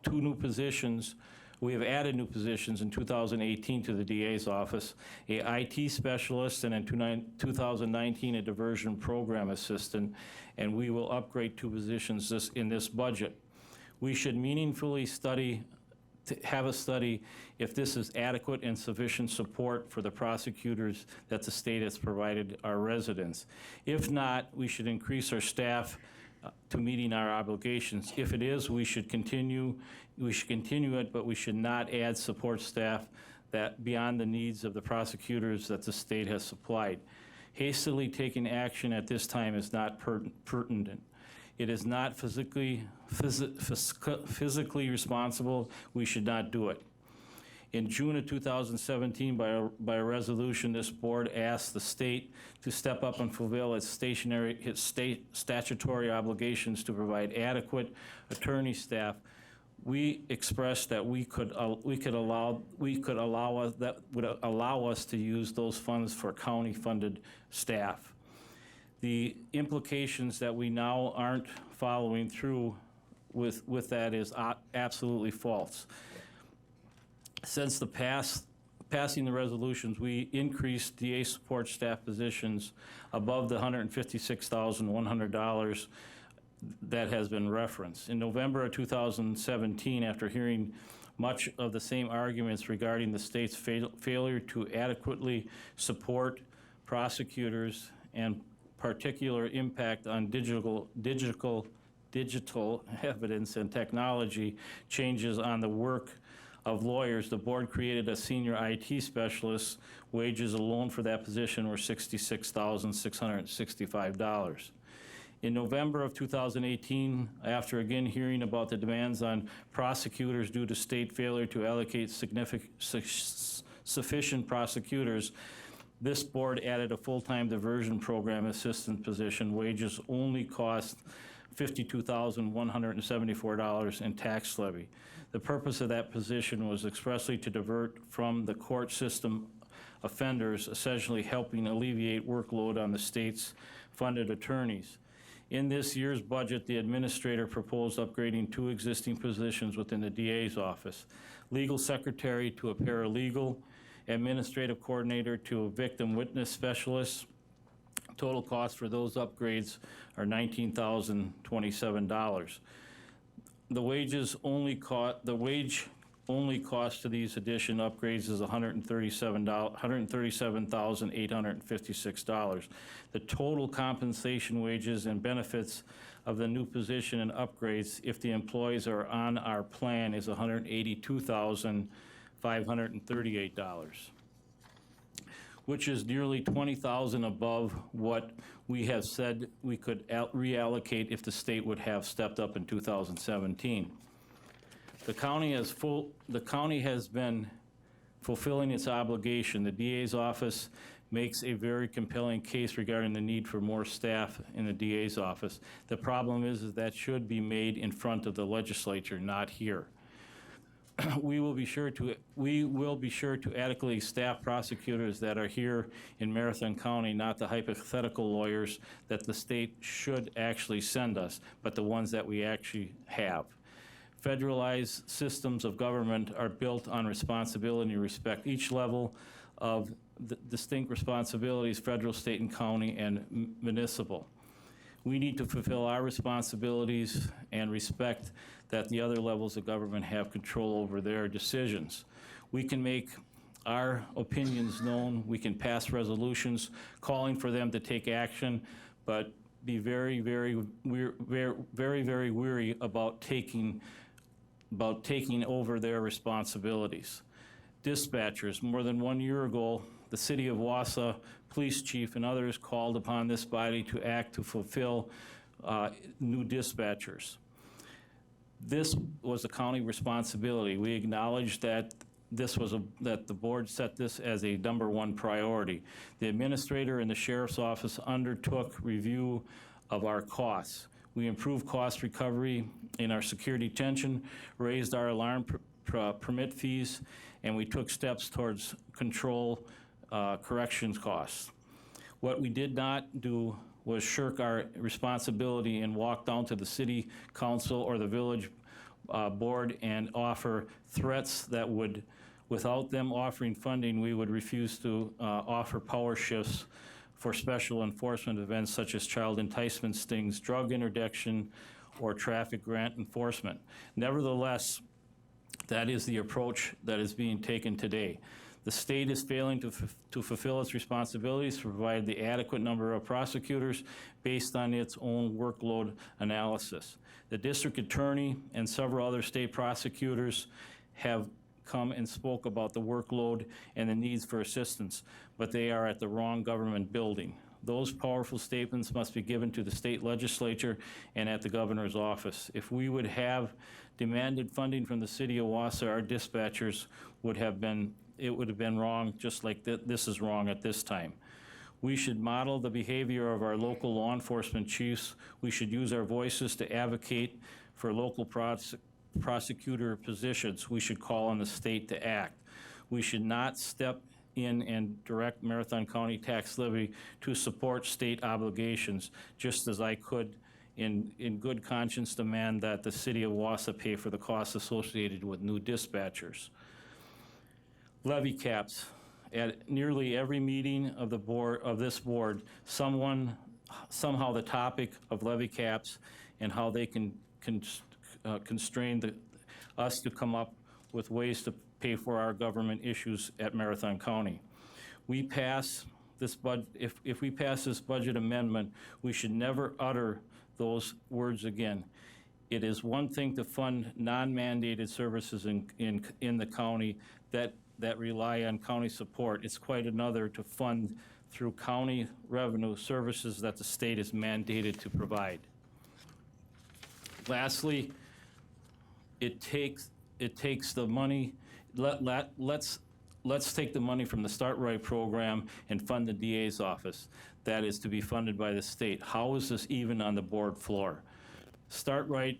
Speaker 15: two new positions. We have added new positions in 2018 to the DA's office, a IT specialist, and in 2019, a diversion program assistant, and we will upgrade 2 positions in this budget. We should meaningfully have a study if this is adequate and sufficient support for the prosecutors that the state has provided our residents. If not, we should increase our staff to meeting our obligations. If it is, we should continue it, but we should not add support staff that beyond the needs of the prosecutors that the state has supplied. Hastily taking action at this time is not pertinent. It is not physically responsible. We should not do it. In June of 2017, by a resolution, this board asked the state to step up and fulfill its statutory obligations to provide adequate attorney staff. We expressed that would allow us to use those funds for county-funded staff. The implications that we now aren't following through with that is absolutely false. Since the passing the resolutions, we increased DA support staff positions above the $156,100 that has been referenced. In November of 2017, after hearing much of the same arguments regarding the state's failure to adequately support prosecutors and particular impact on digital digital evidence and technology changes on the work of lawyers, the board created a senior IT specialist. Wages alone for that position were $66,665. In November of 2018, after again hearing about the demands on prosecutors due to state failure to allocate sufficient prosecutors, this board added a full-time diversion program assistant position. Wages only cost $52,174 in tax levy. The purpose of that position was expressly to divert from the court system offenders, essentially helping alleviate workload on the state's funded attorneys. In this year's budget, the administrator proposed upgrading 2 existing positions within the DA's office. Legal secretary to a paralegal, administrative coordinator to a victim witness specialist. Total cost for those upgrades are $19,027. The wage only cost to these addition upgrades is $137,856. The total compensation, wages, and benefits of the new position and upgrades, if the employees are on our plan, is $182,538, which is nearly $20,000 above what we have said we could reallocate if the state would have stepped up in 2017. The county has been fulfilling its obligation. The DA's office makes a very compelling case regarding the need for more staff in the DA's office. The problem is that should be made in front of the legislature, not here. We will be sure to adequately staff prosecutors that are here in Marathon County, not the hypothetical lawyers that the state should actually send us, but the ones that we actually have. Federalized systems of government are built on responsibility and respect. Each level of the distinct responsibilities, federal, state, and county, and municipal. We need to fulfill our responsibilities and respect that the other levels of government have control over their decisions. We can make our opinions known. We can pass resolutions calling for them to take action, but be very, very weary about taking over their responsibilities. Dispatchers, more than 1 year ago, the city of Wausau police chief and others called upon this body to act to fulfill new dispatchers. This was a county responsibility. We acknowledge that that the board set this as a #1 priority. The administrator and the sheriff's office undertook review of our costs. We improved cost recovery in our security detention, raised our alarm permit fees, and we took steps towards control corrections costs. What we did not do was shirk our responsibility and walk down to the city council or the village board and offer threats that would, without them offering funding, we would refuse to offer power shifts for special enforcement events such as child enticement stings, drug interdiction, or traffic grant enforcement. Nevertheless, that is the approach that is being taken today. The state is failing to fulfill its responsibilities to provide the adequate number of prosecutors based on its own workload analysis. The district attorney and several other state prosecutors have come and spoke about the workload and the needs for assistance, but they are at the wrong government building. Those powerful statements must be given to the state legislature and at the governor's office. If we would have demanded funding from the city of Wausau, our dispatchers would have been wrong, just like this is wrong at this time. We should model the behavior of our local law enforcement chiefs. We should use our voices to advocate for local prosecutor positions. We should call on the state to act. We should not step in and direct Marathon County tax levy to support state obligations, just as I could in good conscience demand that the city of Wausau pay for the costs associated with new dispatchers. Levy caps. At nearly every meeting of the board, of this board, somehow the topic of levy caps and how they can constrain us to come up with ways to pay for our government issues at Marathon County. We pass this if we pass this budget amendment, we should never utter those words again. It is one thing to fund non-mandated services in the county that rely on county support. It's quite another to fund through county revenue services that the state is mandated to provide. Lastly, it takes the money, let's take the money from the Start Right program and fund the DA's office. That is to be funded by the state. How is this even on the board floor? Start Right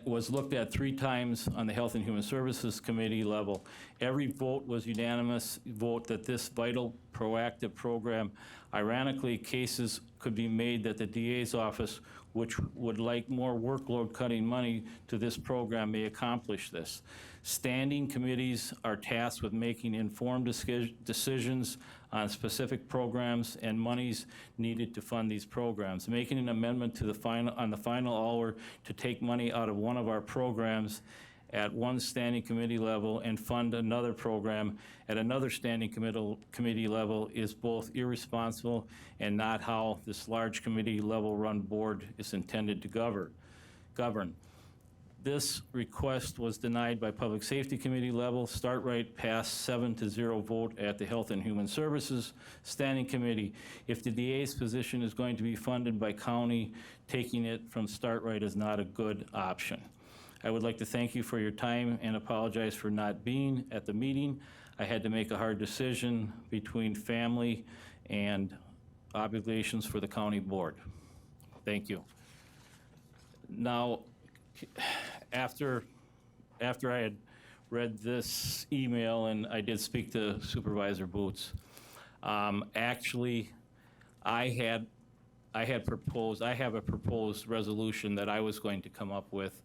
Speaker 15: was looked at 3 times on the Health and Human Services Committee level. Every vote was unanimous vote that this vital proactive program, ironically, cases could be made that the DA's office, which would like more workload cutting money to this program, may accomplish this. Standing committees are tasked with making informed decisions on specific programs and monies needed to fund these programs. Making an amendment to on the final hour to take money out of one of our programs at one standing committee level and fund another program at another standing committee level is both irresponsible and not how this large committee level run board is intended to govern. This request was denied by Public Safety Committee level. Start Right passed 7-0 vote at the Health and Human Services Standing Committee. If the DA's position is going to be funded by county, taking it from Start Right is not a good option. I would like to thank you for your time and apologize for not being at the meeting. I had to make a hard decision between family and obligations for the county board. Thank you. Now, after I had read this email, and I did speak to Supervisor Boots, actually, I have a proposed resolution that I was going to come up with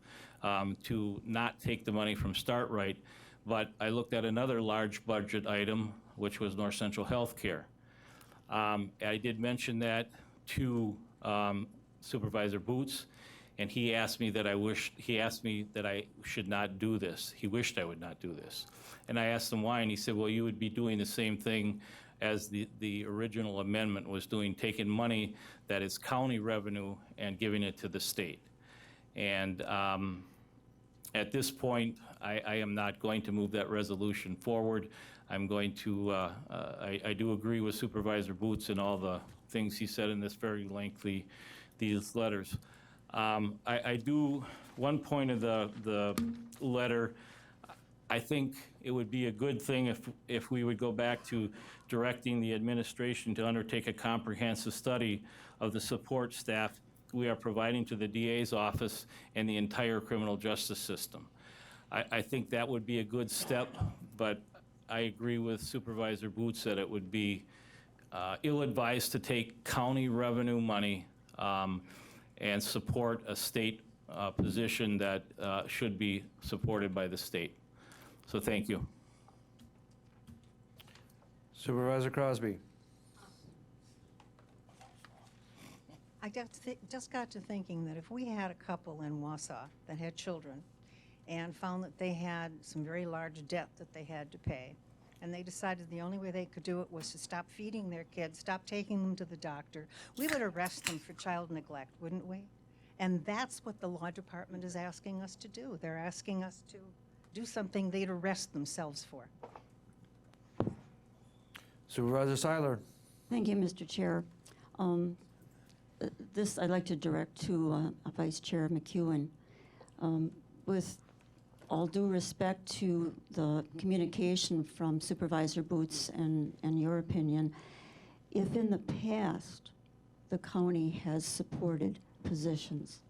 Speaker 15: to not take the money from Start Right, but I looked at another large budget item, which was North Central Healthcare. I did mention that to Supervisor Boots, and he asked me that I should not do this. He wished I would not do this. And I asked him why, and he said, well, you would be doing the same thing as the original amendment was doing, taking money that is county revenue and giving it to the state. And at this point, I am not going to move that resolution forward. I'm going to, I do agree with Supervisor Boots and all the things he said in this very lengthy, these letters. I do, one point of the letter, I think it would be a good thing if we would go back to directing the administration to undertake a comprehensive study of the support staff we are providing to the DA's office and the entire criminal justice system. I think that would be a good step, but I agree with Supervisor Boots that it would be ill-advised to take county revenue money and support a state position that should be supported by the state. So thank you.
Speaker 1: Supervisor Crosby.
Speaker 19: I just got to thinking that if we had a couple in Wausau that had children and found that they had some very large debt that they had to pay, and they decided the only way they could do it was to stop feeding their kids, stop taking them to the doctor, we would arrest them for child neglect, wouldn't we? And that's what the law department is asking us to do. They're asking us to do something they'd arrest themselves for.
Speaker 1: Supervisor Seiler.
Speaker 3: Thank you, Mr. Chair. This I'd like to direct to Vice Chair McEwen. With all due respect to the communication from Supervisor Boots and your opinion, if in the past the county has supported positions,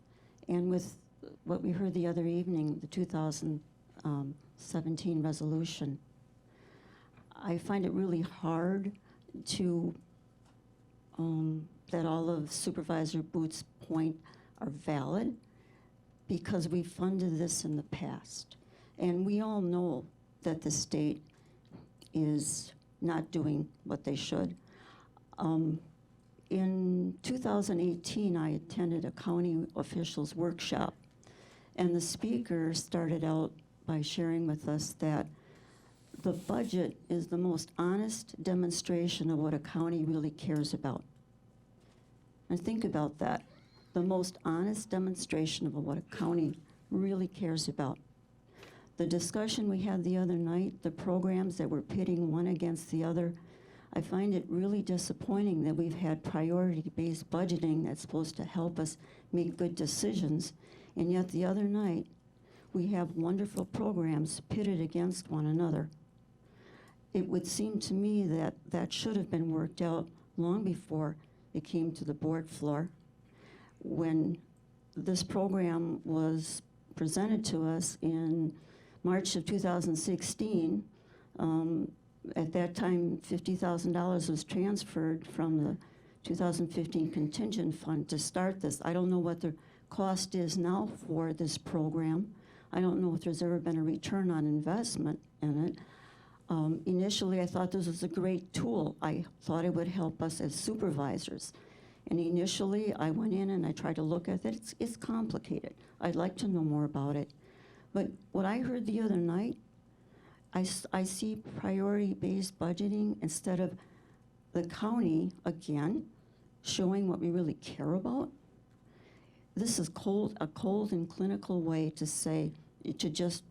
Speaker 3: and with what we heard the other evening, the 2017 resolution, I find it really hard to that all of Supervisor Boots' point are valid, because we funded this in the past. And we all know that the state is not doing what they should. In 2018, I attended a county officials workshop, and the speaker started out by sharing with us that the budget is the most honest demonstration of what a county really cares about. And think about that. the most honest demonstration of what a county really cares about. The discussion we had the other night, the programs that were pitting one against the other, I find it really disappointing that we've had priority-based budgeting that's supposed to help us make good decisions, and yet the other night, we have wonderful programs pitted against one another. It would seem to me that that should have been worked out long before it came to the board floor. When this program was presented to us in March of 2016, at that time, $50,000 was transferred from the 2015 contingent fund to start this. I don't know what the cost is now for this program. I don't know if there's ever been a return on investment in it. Initially, I thought this was a great tool. I thought it would help us as supervisors. And initially, I went in and I tried to look at it. It's complicated. I'd like to know more about it. But what I heard the other night, I see priority-based budgeting instead of the county, again, showing what we really care about. This is a cold and clinical way to say, to just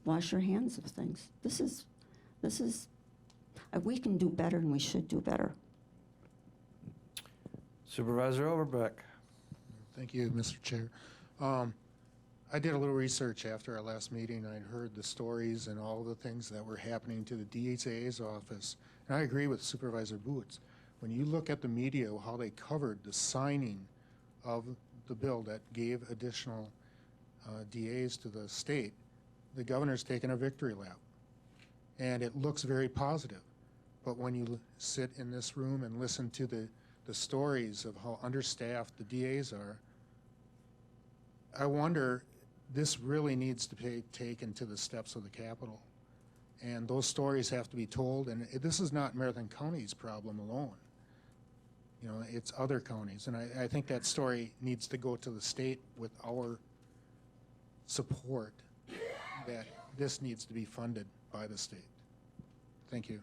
Speaker 3: wash your hands of things. This is, we can do better and we should do better.
Speaker 1: Supervisor Overbeck.
Speaker 4: Thank you, Mr. Chair. I did a little research after our last meeting. I heard the stories and all the things that were happening to the DHA's office. And I agree with Supervisor Boots. When you look at the media, how they covered the signing of the bill that gave additional DAs to the state, the governor's taken a victory lap. And it looks very positive. But when you sit in this room and listen to the stories of how understaffed the DAs are, I wonder, this really needs to be taken to the steps of the Capitol. And those stories have to be told, and this is not Marathon County's problem alone. You know, it's other counties, and I think that story needs to go to the state with our support that this needs to be funded by the state. Thank you.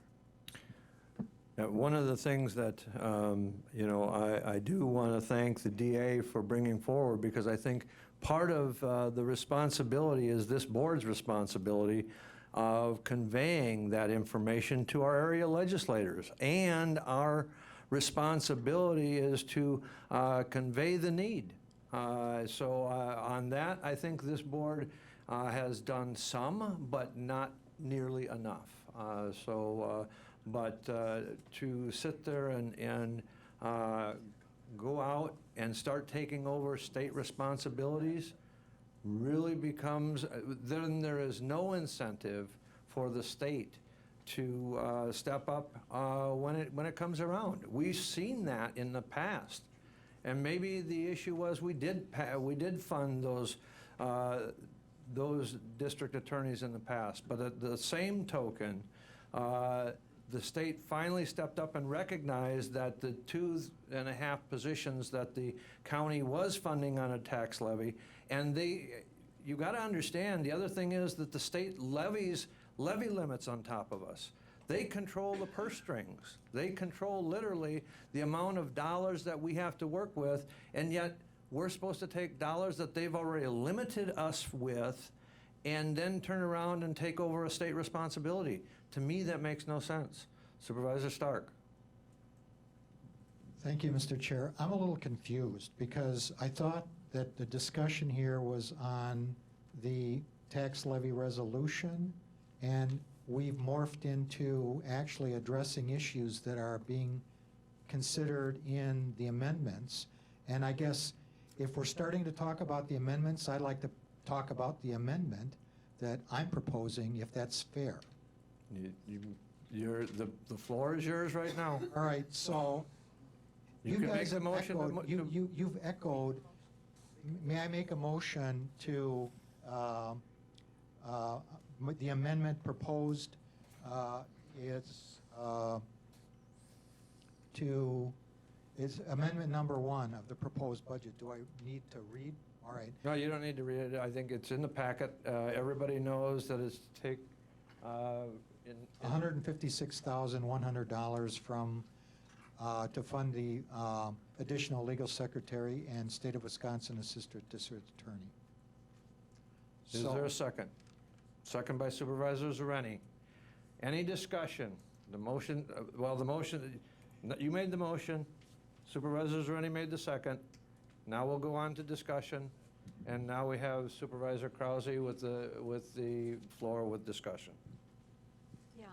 Speaker 1: One of the things that, I do want to thank the DA for bringing forward, because I think part of the responsibility is this board's responsibility of conveying that information to our area legislators. And our responsibility is to convey the need. So on that, I think this board has done some, but not nearly enough. But to sit there and go out and start taking over state responsibilities really becomes, then there is no incentive for the state to step up when it comes around. We've seen that in the past. And maybe the issue was we did fund those district attorneys in the past. But at the same token, the state finally stepped up and recognized that the 2.5 positions that the county was funding on a tax levy, and you got to understand, the other thing is that the state levies levy limits on top of us. They control the purse strings. They control literally the amount of dollars that we have to work with, and yet we're supposed to take dollars that they've already limited us with and then turn around and take over a state responsibility. To me, that makes no sense. Supervisor Stark.
Speaker 16: Thank you, Mr. Chair. I'm a little confused because I thought that the discussion here was on the tax levy resolution, and we've morphed into actually addressing issues that are being considered in the amendments. And I guess if we're starting to talk about the amendments, I'd like to talk about the amendment that I'm proposing, if that's fair.
Speaker 1: The floor is yours right now.
Speaker 16: All right, so
Speaker 1: You can make a motion.
Speaker 16: You've echoed. May I make a motion to the amendment proposed is amendment number 1 of the proposed budget. Do I need to read? All right.
Speaker 1: No, you don't need to read it. I think it's in the packet. Everybody knows that it's $156,100
Speaker 16: from to fund the additional legal secretary, and State of Wisconsin Assistant District Attorney.
Speaker 1: Is there a second? Second by Supervisor Zareni. Any discussion? The motion, you made the motion, Supervisor Zareni made the second. Now we'll go on to discussion, and now we have Supervisor Krause with the floor with discussion.
Speaker 6: Yeah,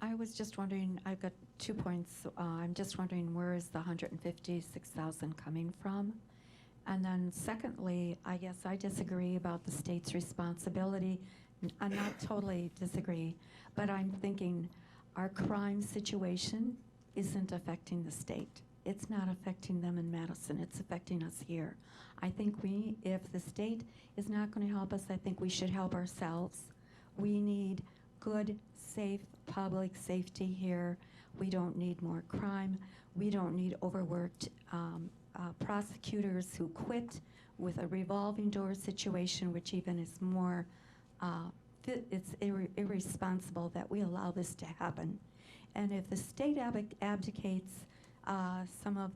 Speaker 6: I was just wondering, I've got 2 points. I'm just wondering, where is the $156,000 coming from? And then secondly, I guess I disagree about the state's responsibility. I'm not totally disagree, but I'm thinking our crime situation isn't affecting the state. It's not affecting them in Madison, it's affecting us here. I think if the state is not going to help us, I think we should help ourselves. We need good, safe public safety here. We don't need more crime. We don't need overworked prosecutors who quit with a revolving door situation, which even is more, it's irresponsible that we allow this to happen. And if the state abdicates some of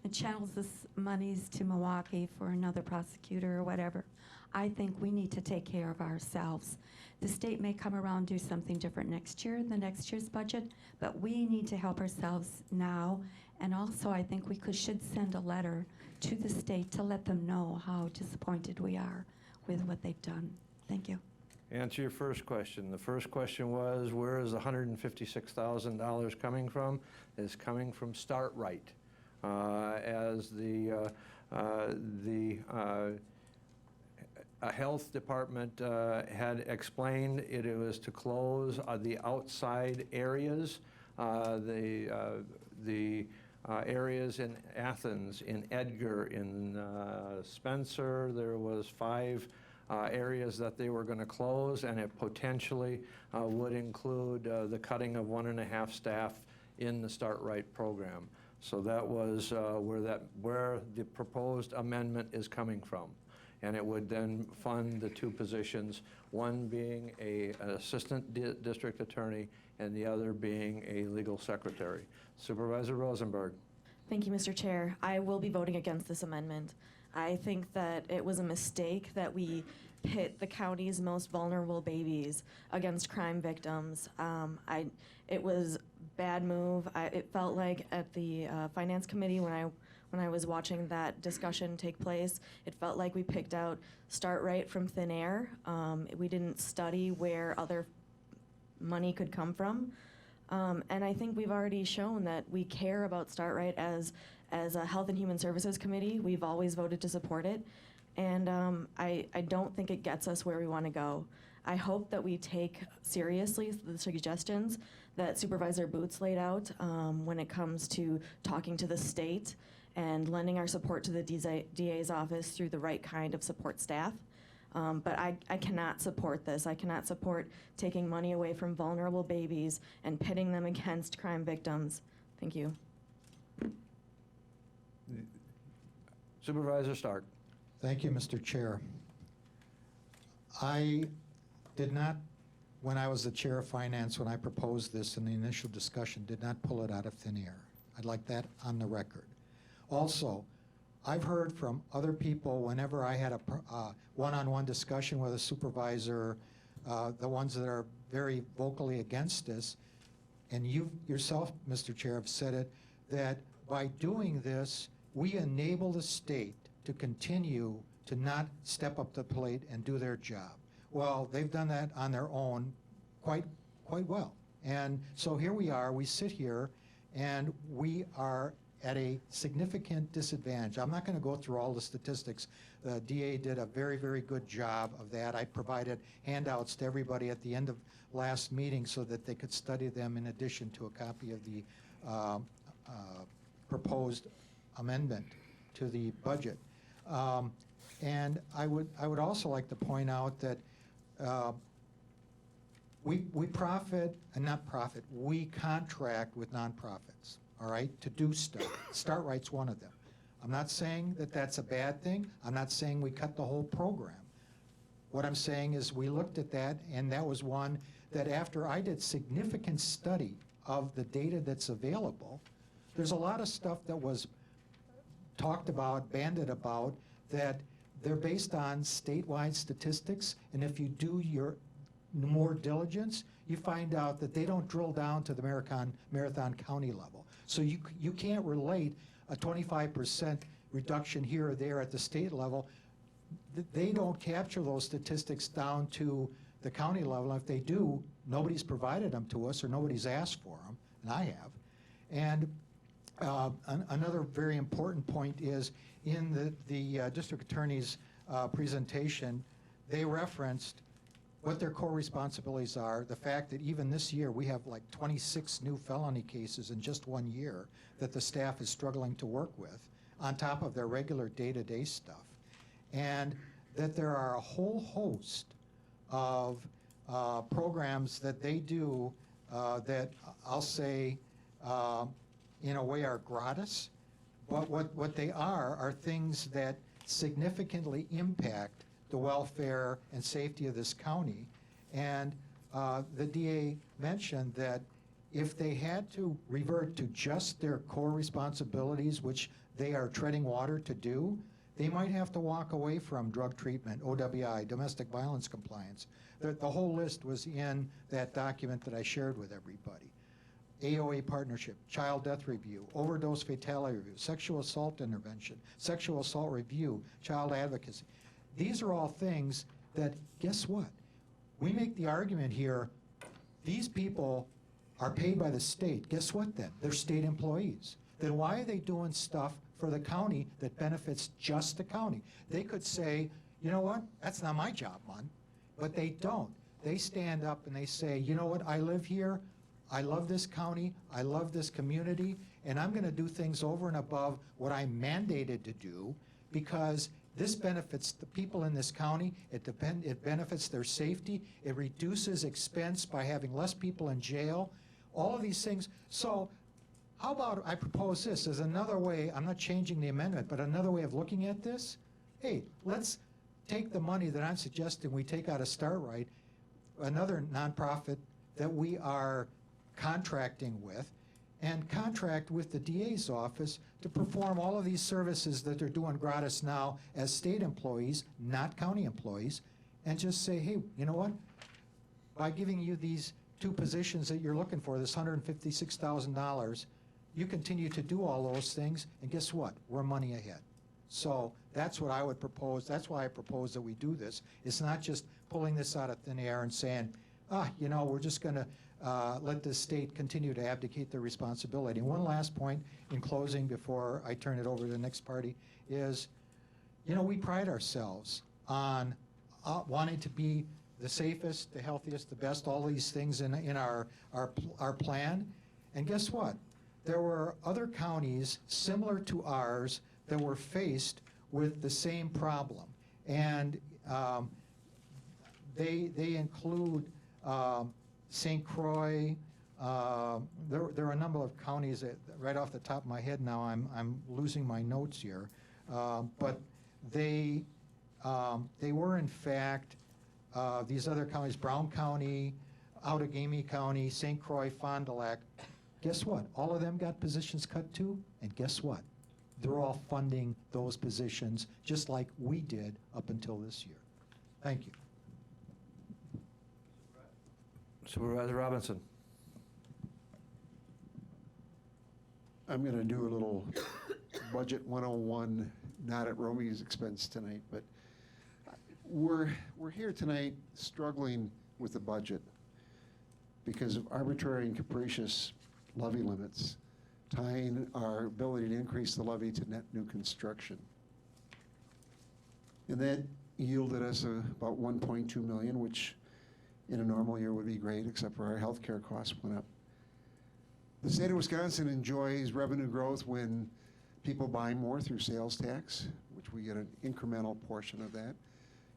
Speaker 6: and channels this monies to Milwaukee for another prosecutor or whatever, I think we need to take care of ourselves. The state may come around, do something different next year, in the next year's budget, but we need to help ourselves now. And also, I think we should send a letter to the state to let them know how disappointed we are with what they've done. Thank you.
Speaker 1: Answer your first question. The first question was, where is the $156,000 coming from? It's coming from Start Right. As the health department had explained, it was to close the outside areas, the areas in Athens, in Edgar, in Spencer. There was 5 areas that they were going to close, and it potentially would include the cutting of 1.5 staff in the Start Right program. So that was where the proposed amendment is coming from. And it would then fund the 2 positions, one being an assistant district attorney and the other being a legal secretary. Supervisor Rosenberg.
Speaker 10: Thank you, Mr. Chair. I will be voting against this amendment. I think that it was a mistake that we pit the county's most vulnerable babies against crime victims. It was bad move. It felt like at the Finance Committee when I was watching that discussion take place, it felt like we picked out Start Right from thin air. We didn't study where other money could come from. And I think we've already shown that we care about Start Right as a Health and Human Services Committee. We've always voted to support it. And I don't think it gets us where we want to go. I hope that we take seriously the suggestions that Supervisor Boots laid out when it comes to talking to the state and lending our support to the DA's office through the right kind of support staff. But I cannot support this. I cannot support taking money away from vulnerable babies and pitting them against crime victims. Thank you.
Speaker 1: Supervisor Stark.
Speaker 16: Thank you, Mr. Chair. I did not, when I was the chair of finance, when I proposed this in the initial discussion, did not pull it out of thin air. I'd like that on the record. Also, I've heard from other people whenever I had a one-on-one discussion with a supervisor, the ones that are very vocally against this, and you yourself, Mr. Chair, have said it, that by doing this, we enable the state to continue to not step up to the plate and do their job. Well, they've done that on their own quite well. And so here we are, we sit here, and we are at a significant disadvantage. I'm not going to go through all the statistics. The DA did a very, very good job of that. I provided handouts to everybody at the end of last meeting so that they could study them in addition to a copy of the proposed amendment to the budget. And I would also like to point out that we profit, and not profit, we contract with nonprofits, all right, to do stuff. Start Right's one of them. I'm not saying that that's a bad thing. I'm not saying we cut the whole program. What I'm saying is we looked at that, and that was one that after I did significant study of the data that's available, there's a lot of stuff that was talked about, banded about, that they're based on statewide statistics, and if you do your more diligence, you find out that they don't drill down to the Marathon County level. So you can't relate a 25% reduction here or there at the state level. They don't capture those statistics down to the county level. If they do, nobody's provided them to us or nobody's asked for them, and I have. And another very important point is in the district attorney's presentation, they referenced what their core responsibilities are, the fact that even this year we have like 26 new felony cases in just 1 year that the staff is struggling to work with on top of their regular day-to-day stuff. And that there are a whole host of programs that they do that I'll say in a way are gratis, but what they are things that significantly impact the welfare and safety of this county. And the DA mentioned that if they had to revert to just their core responsibilities, which they are treading water to do, they might have to walk away from drug treatment, OWI, domestic violence compliance. The whole list was in that document that I shared with everybody. AOA partnership, child death review, overdose fatality review, sexual assault intervention, sexual assault review, child advocacy. These are all things that, guess what? We make the argument here, these people are paid by the state. Guess what then? They're state employees. Then why are they doing stuff for the county that benefits just the county? They could say, you know what, that's not my job, man. But they don't. They stand up and they say, you know what, I live here, I love this county, I love this community, and I'm gonna do things over and above what I'm mandated to do because this benefits the people in this county, it benefits their safety, it reduces expense by having less people in jail, all of these things. So how about I propose this as another way, I'm not changing the amendment, but another way of looking at this? Hey, let's take the money that I'm suggesting we take out of Start Right, another nonprofit that we are contracting with, and contract with the DA's office to perform all of these services that they're doing gratis now as state employees, not county employees, and just say, hey, you know what? By giving you these two positions that you're looking for, this $156,000, you continue to do all those things, and guess what? We're money ahead. So that's what I would propose. That's why I propose that we do this. It's not just pulling this out of thin air and saying, you know, we're just going to let the state continue to abdicate their responsibility. And one last point in closing before I turn it over to the next party is, you know, we pride ourselves on wanting to be the safest, the healthiest, the best, all these things in our plan. And guess what? There were other counties similar to ours that were faced with the same problem. And they include St. Croix. There are a number of counties that, right off the top of my head now, I'm losing my notes here. But they were in fact these other counties, Brown County, Outagamie County, St. Croix, Fond du Lac. Guess what? All of them got positions cut too, and guess what? They're all funding those positions just like we did up until this year. Thank you.
Speaker 1: Supervisor Robinson.
Speaker 5: I'm going to do a little budget 101, not at Romy's expense tonight, but we're here tonight struggling with the budget because of arbitrary and capricious levy limits, tying our ability to increase the levy to net new construction. And that yielded us about 1.2 million, which in a normal year would be great, except for our healthcare costs went up. The state of Wisconsin enjoys revenue growth when people buy more through sales tax, which we get an incremental portion of that.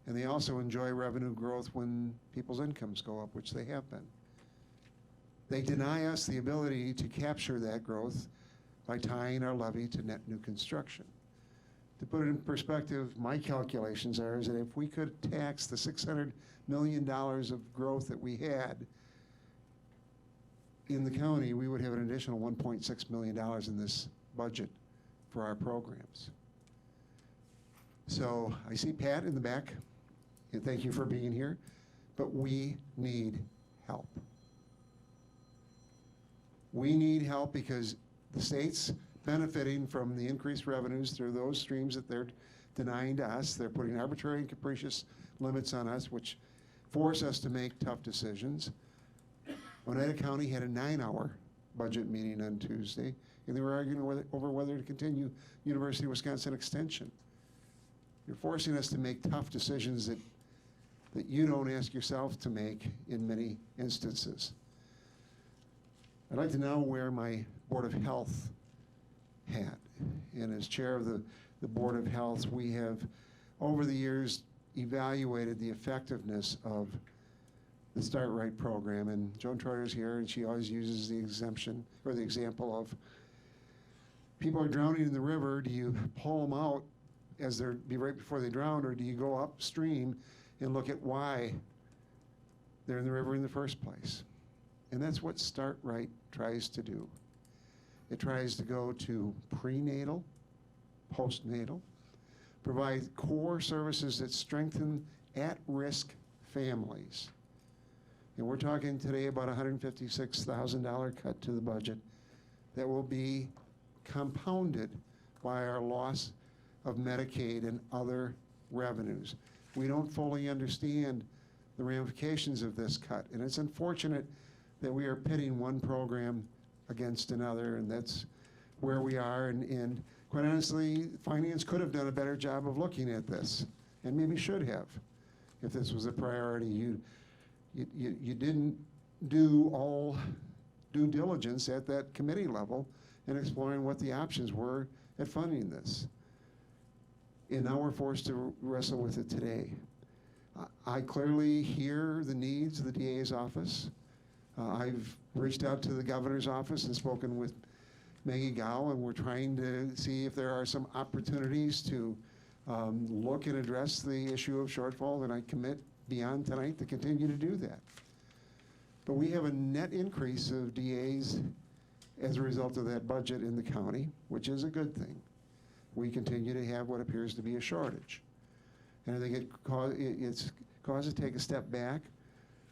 Speaker 5: And they also enjoy revenue growth when people's incomes go up, which they have been. They deny us the ability to capture that growth by tying our levy to net new construction. To put it in perspective, my calculations are is that if we could tax the $600 million of growth that we had in the county, we would have an additional $1.6 million in this budget for our programs. So I see Pat in the back, and thank you for being here, but we need help. We need help because the state's benefiting from the increased revenues through those streams that they're denying to us. They're putting arbitrary and capricious limits on us, which force us to make tough decisions. Oneida County had a 9-hour budget meeting on Tuesday, and they were arguing over whether to continue University of Wisconsin extension. You're forcing us to make tough decisions that you don't ask yourself to make in many instances. I'd like to now wear my Board of Health hat. And as chair of the Board of Health, we have, over the years, evaluated the effectiveness of the Start Right program. And Joan Troyer's here, and she always uses the exemption, or the example of people are drowning in the river. Do you pull them out as they're right before they drown, or do you go upstream and look at why they're in the river in the first place? And that's what Start Right tries to do. It tries to go to prenatal, postnatal, provide core services that strengthen at-risk families. And we're talking today about a $156,000 cut to the budget that will be compounded by our loss of Medicaid and other revenues. We don't fully understand the ramifications of this cut, and it's unfortunate that we are pitting one program against another, and that's where we are. And quite honestly, finance could have done a better job of looking at this, and maybe should have, if this was a priority. You didn't do all due diligence at that committee level in exploring what the options were at funding this. And now we're forced to wrestle with it today. I clearly hear the needs of the DA's office. I've reached out to the governor's office and spoken with Maggie Gow, and we're trying to see if there are some opportunities to look and address the issue of shortfall, and I commit beyond tonight to continue to do that. But we have a net increase of DAs as a result of that budget in the county, which is a good thing. We continue to have what appears to be a shortage. And I think it's cause to take a step back,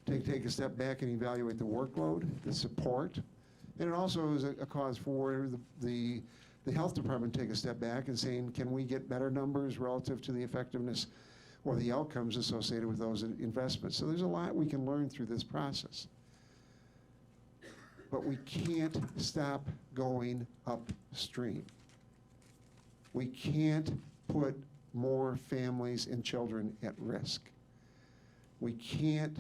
Speaker 5: take a step back and evaluate the workload, the support, and it also is a cause for the health department to take a step back and saying, can we get better numbers relative to the effectiveness or the outcomes associated with those investments? So there's a lot we can learn through this process. But we can't stop going upstream. We can't put more families and children at risk. We can't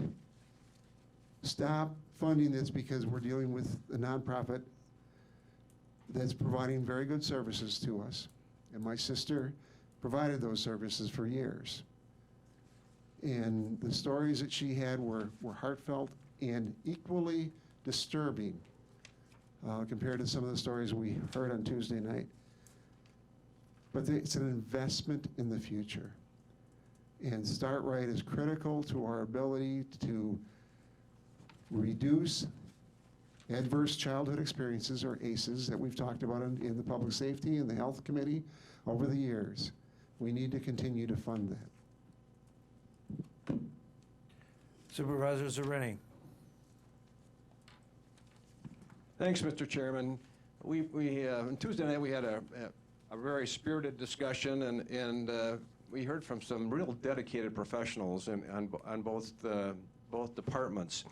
Speaker 5: stop funding this because we're dealing with a nonprofit that's providing very good services to us. And my sister provided those services for years. And the stories that she had were heartfelt and equally disturbing compared to some of the stories we heard on Tuesday night. But it's an investment in the future. And Start Right is critical to our ability to reduce adverse childhood experiences, or ACEs, that we've talked about in the Public Safety and the Health Committee over the years. We need to continue to fund that.
Speaker 1: Supervisor Zerini.
Speaker 18: Thanks, Mr. Chairman. On Tuesday night, we had a very spirited discussion, and we heard from some real dedicated professionals on both departments.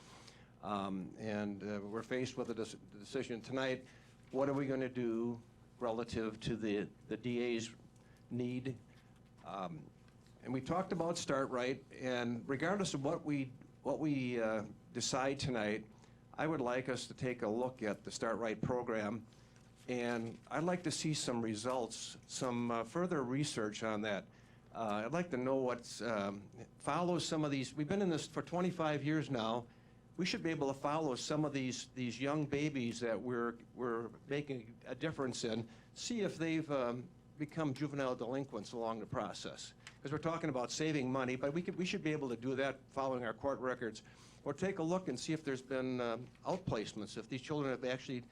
Speaker 18: We're faced with a decision tonight. What are we going to do relative to the DA's need? And we talked about Start Right, and regardless of what we decide tonight, I would like us to take a look at the Start Right program, and I'd like to see some results, some further research on that. I'd like to know what's follows some of these. We've been in this for 25 years now. We should be able to follow some of these young babies that we're making a difference in, see if they've become juvenile delinquents along the process. Because we're talking about saving money, but we should be able to do that following our court records. Or take a look and see if there's been outplacements, if these children have actually,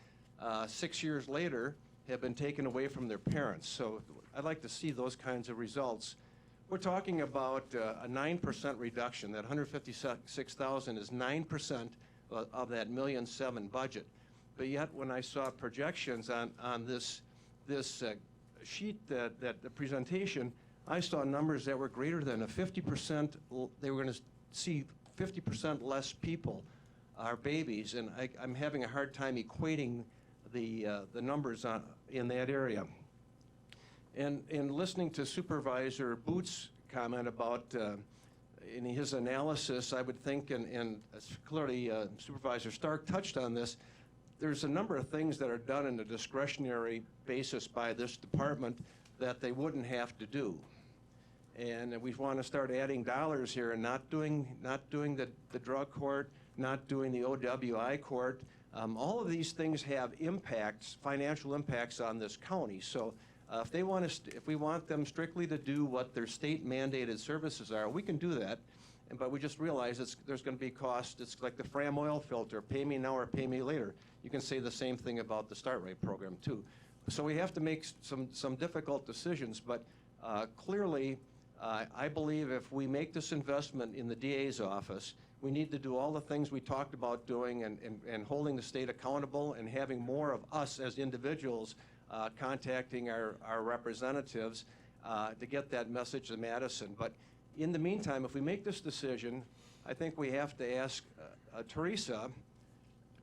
Speaker 18: 6 years later, have been taken away from their parents. So I'd like to see those kinds of results. we're talking about a 9% reduction. That 156,000 is 9% of that $1.7 million budget. But yet, when I saw projections on this sheet, that the presentation, I saw numbers that were greater than a 50%. They were going to see 50% less people, our babies, and I'm having a hard time equating the numbers in that area. And listening to Supervisor Boots' comment about in his analysis, I would think, and clearly Supervisor Stark touched on this, there's a number of things that are done on a discretionary basis by this department that they wouldn't have to do. And we want to start adding dollars here and not doing the drug court, not doing the OWI court. All of these things have impacts, financial impacts on this county. So if we want them strictly to do what their state mandated services are, we can do that. But we just realize there's going to be cost. It's like the Fram oil filter, pay me now or pay me later. You can say the same thing about the Start Right program too. So we have to make some difficult decisions, but clearly I believe if we make this investment in the DA's office, we need to do all the things we talked about doing and holding the state accountable and having more of us as individuals contacting our representatives to get that message to Madison. But in the meantime, if we make this decision, I think we have to ask Teresa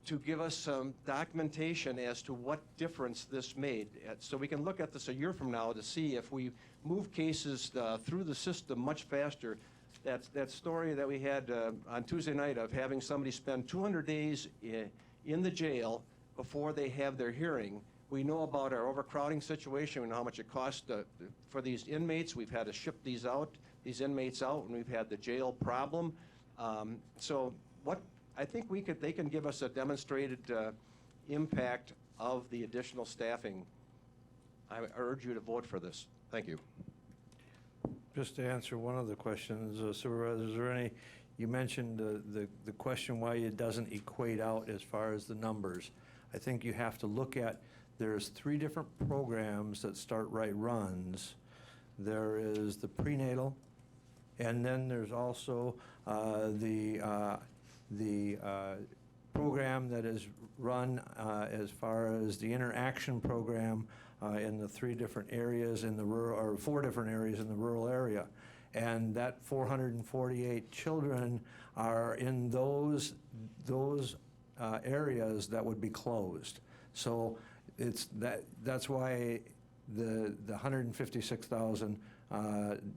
Speaker 18: to give us some documentation as to what difference this made. So we can look at this a year from now to see if we move cases through the system much faster. That story that we had on Tuesday night of having somebody spend 200 days in the jail before they have their hearing. We know about our overcrowding situation. We know how much it costs for these inmates. We've had to ship these inmates out, and we've had the jail problem. So what I think they can give us a demonstrated impact of the additional staffing. I urge you to vote for this. Thank you.
Speaker 1: Just to answer one of the questions, Supervisor, is there any, you mentioned the question why it doesn't equate out as far as the numbers. I think you have to look at, there's 3 different programs that Start Right runs. There is the prenatal, and then there's also the program that is run as far as the interaction program in the 3 different areas in the rural, or 4 different areas in the rural area. And that 448 children are in those areas that would be closed. So that's why the 156,000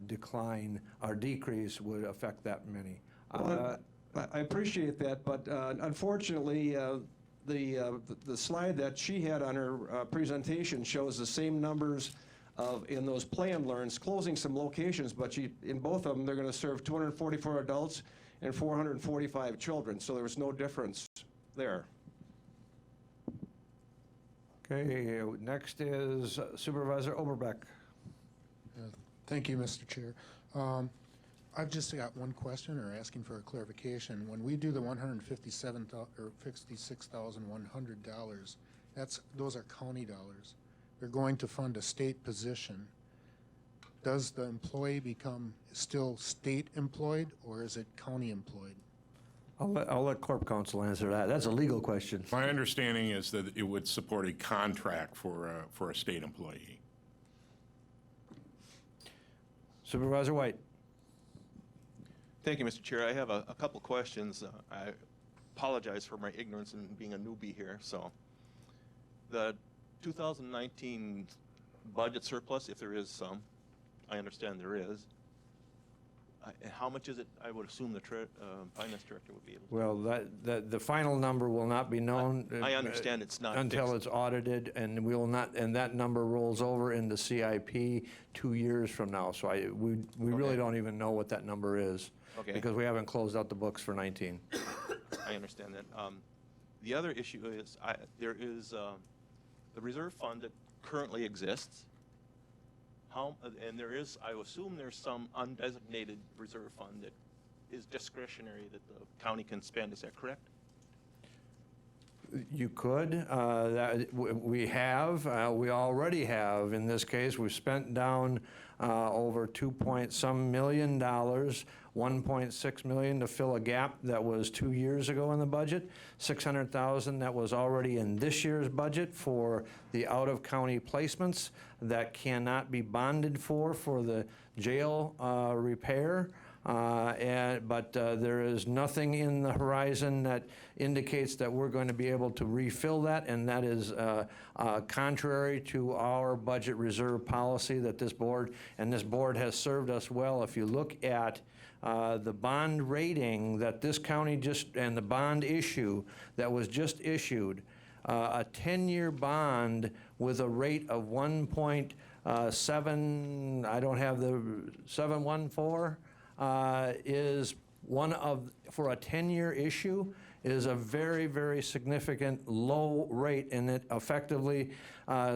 Speaker 1: decline or decrease would affect that many.
Speaker 18: I appreciate that, but unfortunately, the slide that she had on her presentation shows the same numbers in those play and learns, closing some locations, but in both of them, they're going to serve 244 adults and 445 children, so there was no difference there.
Speaker 1: Okay, next is Supervisor Oberbeck.
Speaker 4: Thank you, Mr. Chair. I've just got one question or asking for a clarification. When we do the $56,100, those are county dollars. They're going to fund a state position. Does the employee become still state employed, or is it county employed?
Speaker 1: I'll let Corp Counsel answer that. That's a legal question.
Speaker 7: My understanding is that it would support a contract for a state employee.
Speaker 1: Supervisor White.
Speaker 22: Thank you, Mr. Chair. I have a couple questions. I apologize for my ignorance in being a newbie here. So, the 2019 budget surplus, if there is some, I understand there is. How much is it? I would assume the finance director would be able to.
Speaker 1: Well, the final number will not be known.
Speaker 22: I understand it's not
Speaker 1: until
Speaker 22: fixed.
Speaker 1: it's audited, and we will not. And that number rolls over into CIP 2 years from now. So we really don't even know what that number is, because we haven't closed out the books for 19.
Speaker 22: I understand that. The other issue is there is the reserve fund that currently exists. And there is, I assume there's some undesignated reserve fund that is discretionary that the county can spend. Is that correct?
Speaker 1: You could. We already have, in this case, we've spent down over 2-point-some million dollars, 1.6 million to fill a gap that was 2 years ago in the budget, 600,000 that was already in this year's budget for the out-of-county placements that cannot be bonded for the jail repair. But there is nothing in the horizon that indicates that we're going to be able to refill that, and that is contrary to our budget reserve policy that this board has served us well. If you look at the bond rating that this county and the bond issue that was just issued, a 10-year bond with a rate of 1.7, I don't have the 714, is one of, for a 10-year issue, is a very, very significant low rate, and it effectively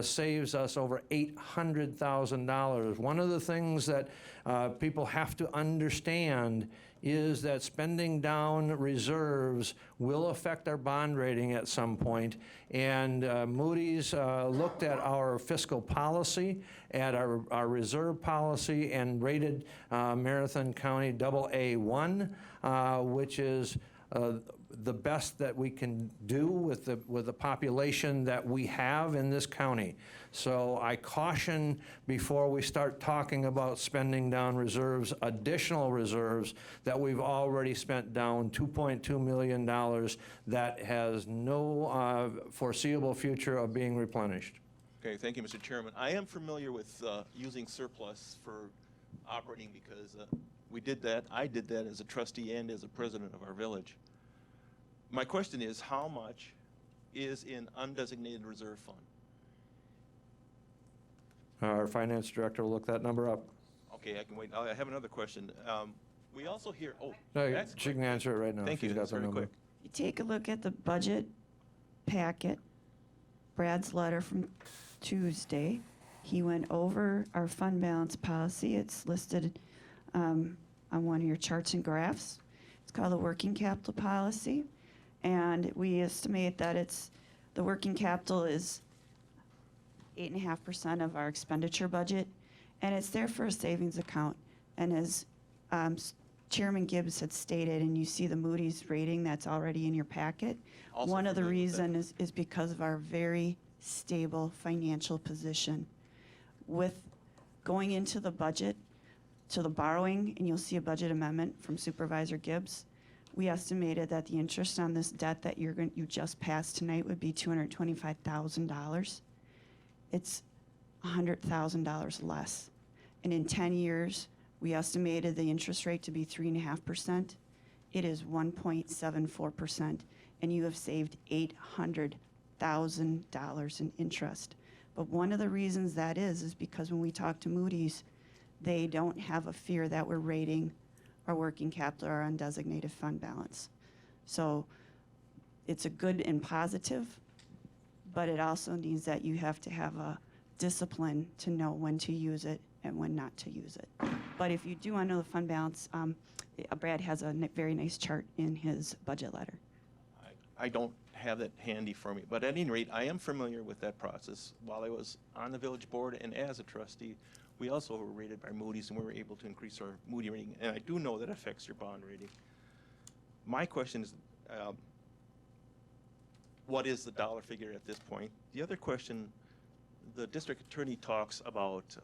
Speaker 1: saves us over $800,000. One of the things that people have to understand is that spending down reserves will affect our bond rating at some point. And Moody's looked at our fiscal policy, at our reserve policy, and rated Marathon County AA1, which is the best that we can do with the population that we have in this county. So I caution before we start talking about spending down reserves, additional reserves that we've already spent down, $2.2 million that has no foreseeable future of being replenished.
Speaker 22: Okay, thank you, Mr. Chairman. I am familiar with using surplus for operating because we did that. I did that as a trustee and as a president of our village. My question is, how much is in undesignated reserve fund?
Speaker 1: Our finance director will look that number up.
Speaker 22: Okay, I can wait. I have another question. We also hear,
Speaker 1: No,
Speaker 22: that's
Speaker 1: she can answer it right now.
Speaker 22: Thank
Speaker 1: She's
Speaker 22: you,
Speaker 1: got
Speaker 22: that's
Speaker 1: the
Speaker 22: very
Speaker 1: number.
Speaker 22: quick.
Speaker 9: You take a look at the budget packet, Brad's letter from Tuesday. He went over our fund balance policy. It's listed on one of your charts and graphs. It's called the working capital policy. And we estimate that the working capital is 8.5% of our expenditure budget, and it's there for a savings account. And as Chairman Gibbs had stated, and you see the Moody's rating that's already in your packet,
Speaker 22: Also
Speaker 9: one of the
Speaker 22: familiar with that.
Speaker 9: reasons is because of our very stable financial position. With going into the budget, to the borrowing, and you'll see a budget amendment from Supervisor Gibbs, we estimated that the interest on this debt that you just passed tonight would be $225,000. It's $100,000 less. And in 10 years, we estimated the interest rate to be 3.5%. It is 1.74%, and you have saved $800,000 in interest. But one of the reasons that is because when we talk to Moody's, they don't have a fear that we're rating our working capital or undesignated fund balance. So it's a good and positive, but it also means that you have to have a discipline to know when to use it and when not to use it. But if you do want to know the fund balance, Brad has a very nice chart in his budget letter.
Speaker 22: I don't have that handy for me, but at any rate, I am familiar with that process. While I was on the village board and as a trustee, we also were rated by Moody's, and we were able to increase our Moody rating, and I do know that affects your bond rating. My question is, what is the dollar figure at this point? The other question, the district attorney talks about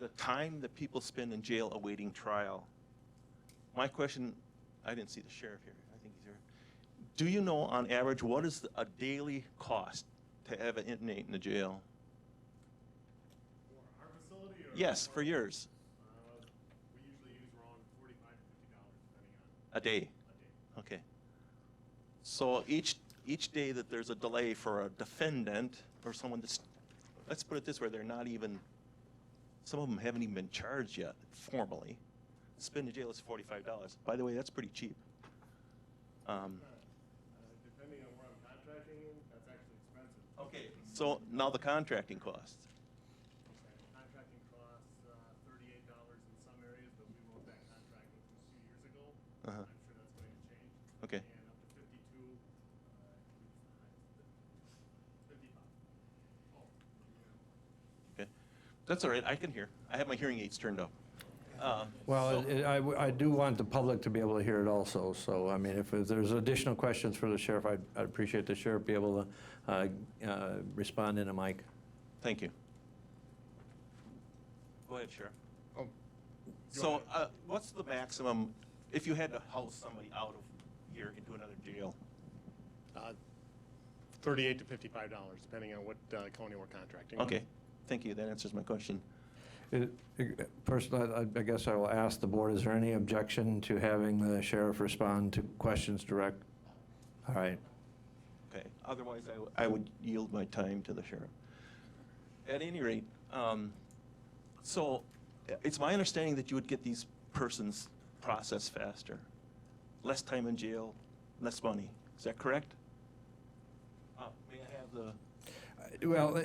Speaker 22: the time that people spend in jail awaiting trial. My question, I didn't see the sheriff here. I think he's here. Do you know, on average, what is a daily cost to have an inmate in the jail? Yes, for yours.
Speaker 13: We usually use around $45 to $50 depending on.
Speaker 22: A day? Okay. So each day that there's a delay for a defendant or someone that's, let's put it this way, they're not even, some of them haven't even been charged yet formally. Spend in jail is $45. By the way, that's pretty cheap.
Speaker 13: Depending on where I'm contracting in, that's actually expensive.
Speaker 22: Okay, so now the contracting costs.
Speaker 13: Contracting costs $38 in some areas, but we wrote that contract 2 years ago.
Speaker 22: Uh-huh.
Speaker 13: I'm sure that's going to change.
Speaker 22: Okay.
Speaker 13: And up to 52
Speaker 22: That's all right, I can hear. I have my hearing aids turned up.
Speaker 1: Well, I do want the public to be able to hear it also, so, I mean, if there's additional questions for the sheriff, I'd appreciate the sheriff be able to respond in a mic.
Speaker 22: Thank you. Go ahead, Sheriff.
Speaker 7: Oh,
Speaker 22: So what's the maximum, if you had to house somebody out of here into another jail?
Speaker 13: $38 to $55, depending on what county we're contracting. with.
Speaker 22: Okay, thank you, that answers my question.
Speaker 1: First, I guess I will ask the board, is there any objection to having the sheriff respond to questions direct? All right.
Speaker 22: Okay, otherwise I would yield my time to the sheriff. At any rate, so it's my understanding that you would get these persons processed faster. Less time in jail, less money. Is that correct? May I have the...
Speaker 1: Well,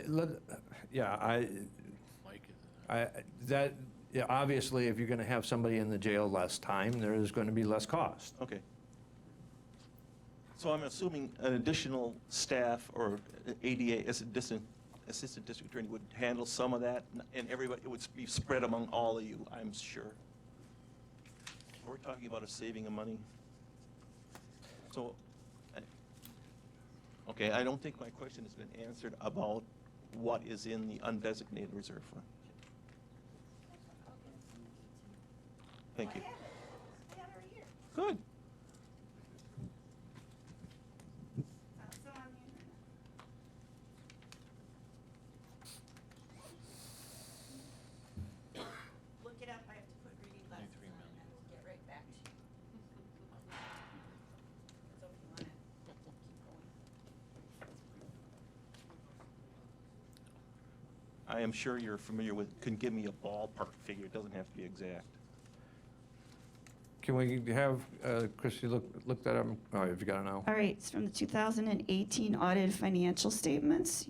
Speaker 1: yeah, yeah, obviously, if you're going to have somebody in the jail less time, there is going to be less cost.
Speaker 22: Okay. So I'm assuming an additional staff or ADA, assistant district attorney, would handle some of that, and everybody, it would be spread among all of you, I'm sure. We're talking about a saving of money. So, okay, I don't think my question has been answered about what is in the undesignated reserve fund. Thank you. Good.
Speaker 9: Look it up, I have to put reading glasses on and we'll get right back to you. So if you want to keep going.
Speaker 22: I am sure you're familiar with, can give me a ballpark figure, it doesn't have to be exact.
Speaker 1: Can we have Christie look that up? Oh, have you got it now?
Speaker 9: All right, it's from the 2018 audited financial statements.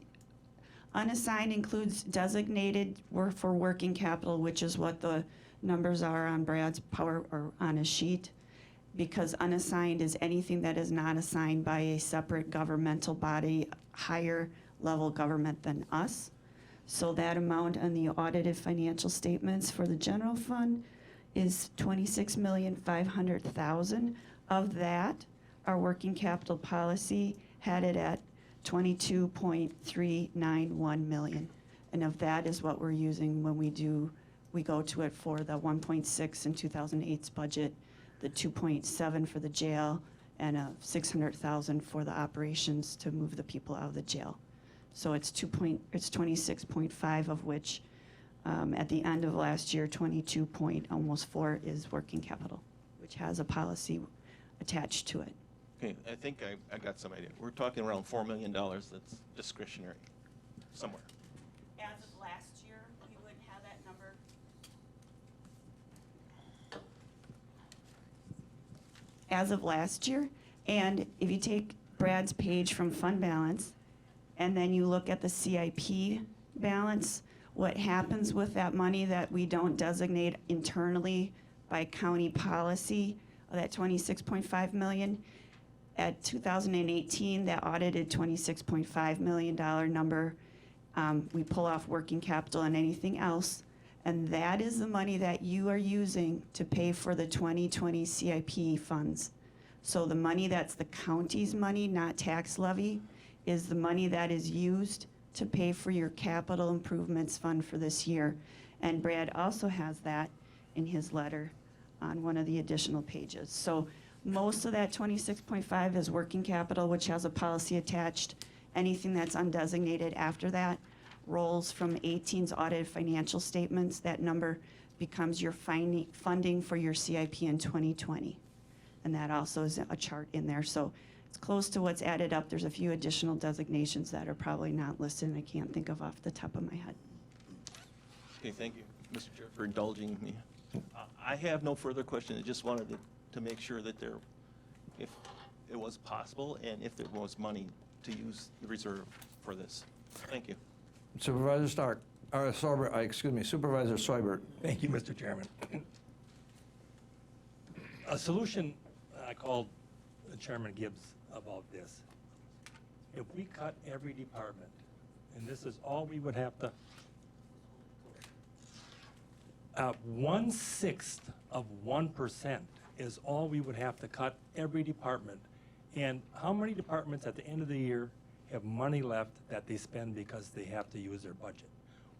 Speaker 9: Unassigned includes designated work for working capital, which is what the numbers are on Brad's power or on his sheet, because unassigned is anything that is not assigned by a separate governmental body, higher level government than us. So that amount on the audited financial statements for the general fund is $26,500,000. Of that, our working capital policy had it at $22.391 million. And of that is what we're using when we go to it for the 1.6 in 2008's budget, the 2.7 for the jail, and $600,000 for the operations to move the people out of the jail. So it's 26.5, of which at the end of last year, 22.4 is working capital, which has a policy attached to it.
Speaker 22: Okay, I think I got some idea. We're talking around $4 million that's discretionary somewhere.
Speaker 9: As of last year, we wouldn't have that number. As of last year, and if you take Brad's page from fund balance, and then you look at the CIP balance, what happens with that money that we don't designate internally by county policy, that $26.5 million, at 2018, that audited $26.5 million number, we pull off working capital and anything else, and that is the money that you are using to pay for the 2020 CIP funds. So the money that's the county's money, not tax levy, is the money that is used to pay for your capital improvements fund for this year. And Brad also has that in his letter on one of the additional pages. So most of that 26.5 is working capital, which has a policy attached. Anything that's undesignated after that rolls from 18's audited financial statements. That number becomes your funding for your CIP in 2020. And that also is a chart in there. So it's close to what's added up. There's a few additional designations that are probably not listed and I can't think of off the top of my head.
Speaker 22: Okay, thank you, Mr. Chair, for indulging me. I have no further questions. I just wanted to make sure that if it was possible and if there was money to use the reserve for this. Thank you.
Speaker 1: Supervisor Stark, or Supervisor Seibert.
Speaker 14: Thank you, Mr. Chairman. A solution, I called Chairman Gibbs about this. If we cut every department, and this is all we would have to, 1/6 of 1% is all we would have to cut every department. And how many departments at the end of the year have money left that they spend because they have to use their budget?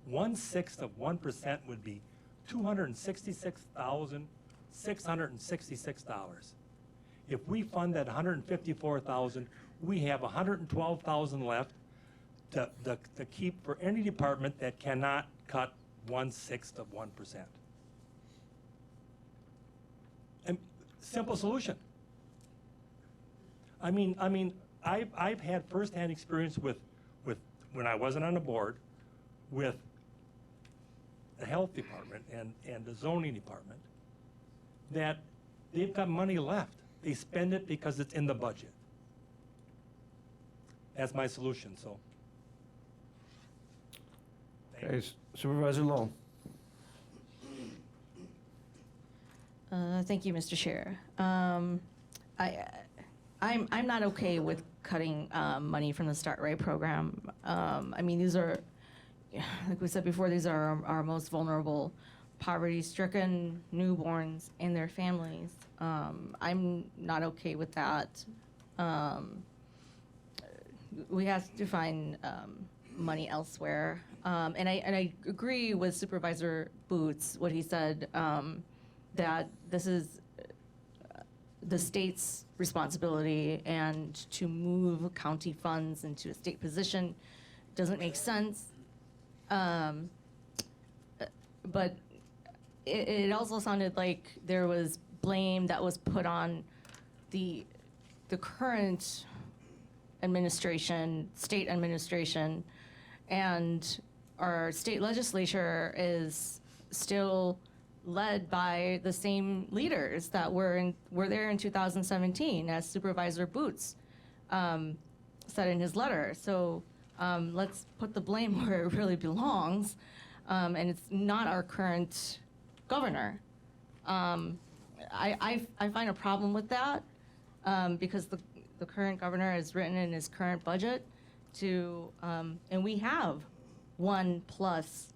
Speaker 14: 1/6 of 1% would be $266,666. If we fund that $154,000, we have $112,000 left to keep for any department that cannot cut 1/6 of 1%. And simple solution. I mean, I've had firsthand experience with when I wasn't on the board, with the health department and the zoning department, that they've got money left. They spend it because it's in the budget. That's my solution, so.
Speaker 1: Okay, Supervisor Lowe.
Speaker 17: Thank you, Mr. Chair. I'm not okay with cutting money from the Start Right program. I mean, these are, like we said before, these are our most vulnerable, poverty-stricken newborns and their families. I'm not okay with that. We have to find money elsewhere. And I agree with Supervisor Boots, what he said, that this is the state's responsibility, and to move county funds into a state position doesn't make sense. But it also sounded like there was blame that was put on the current administration, state administration, and our state legislature is still led by the same leaders that were there in 2017, as Supervisor Boots said in his letter. So let's put the blame where it really belongs, and it's not our current governor. I find a problem with that because the current governor has written in his current budget to, and we have 1+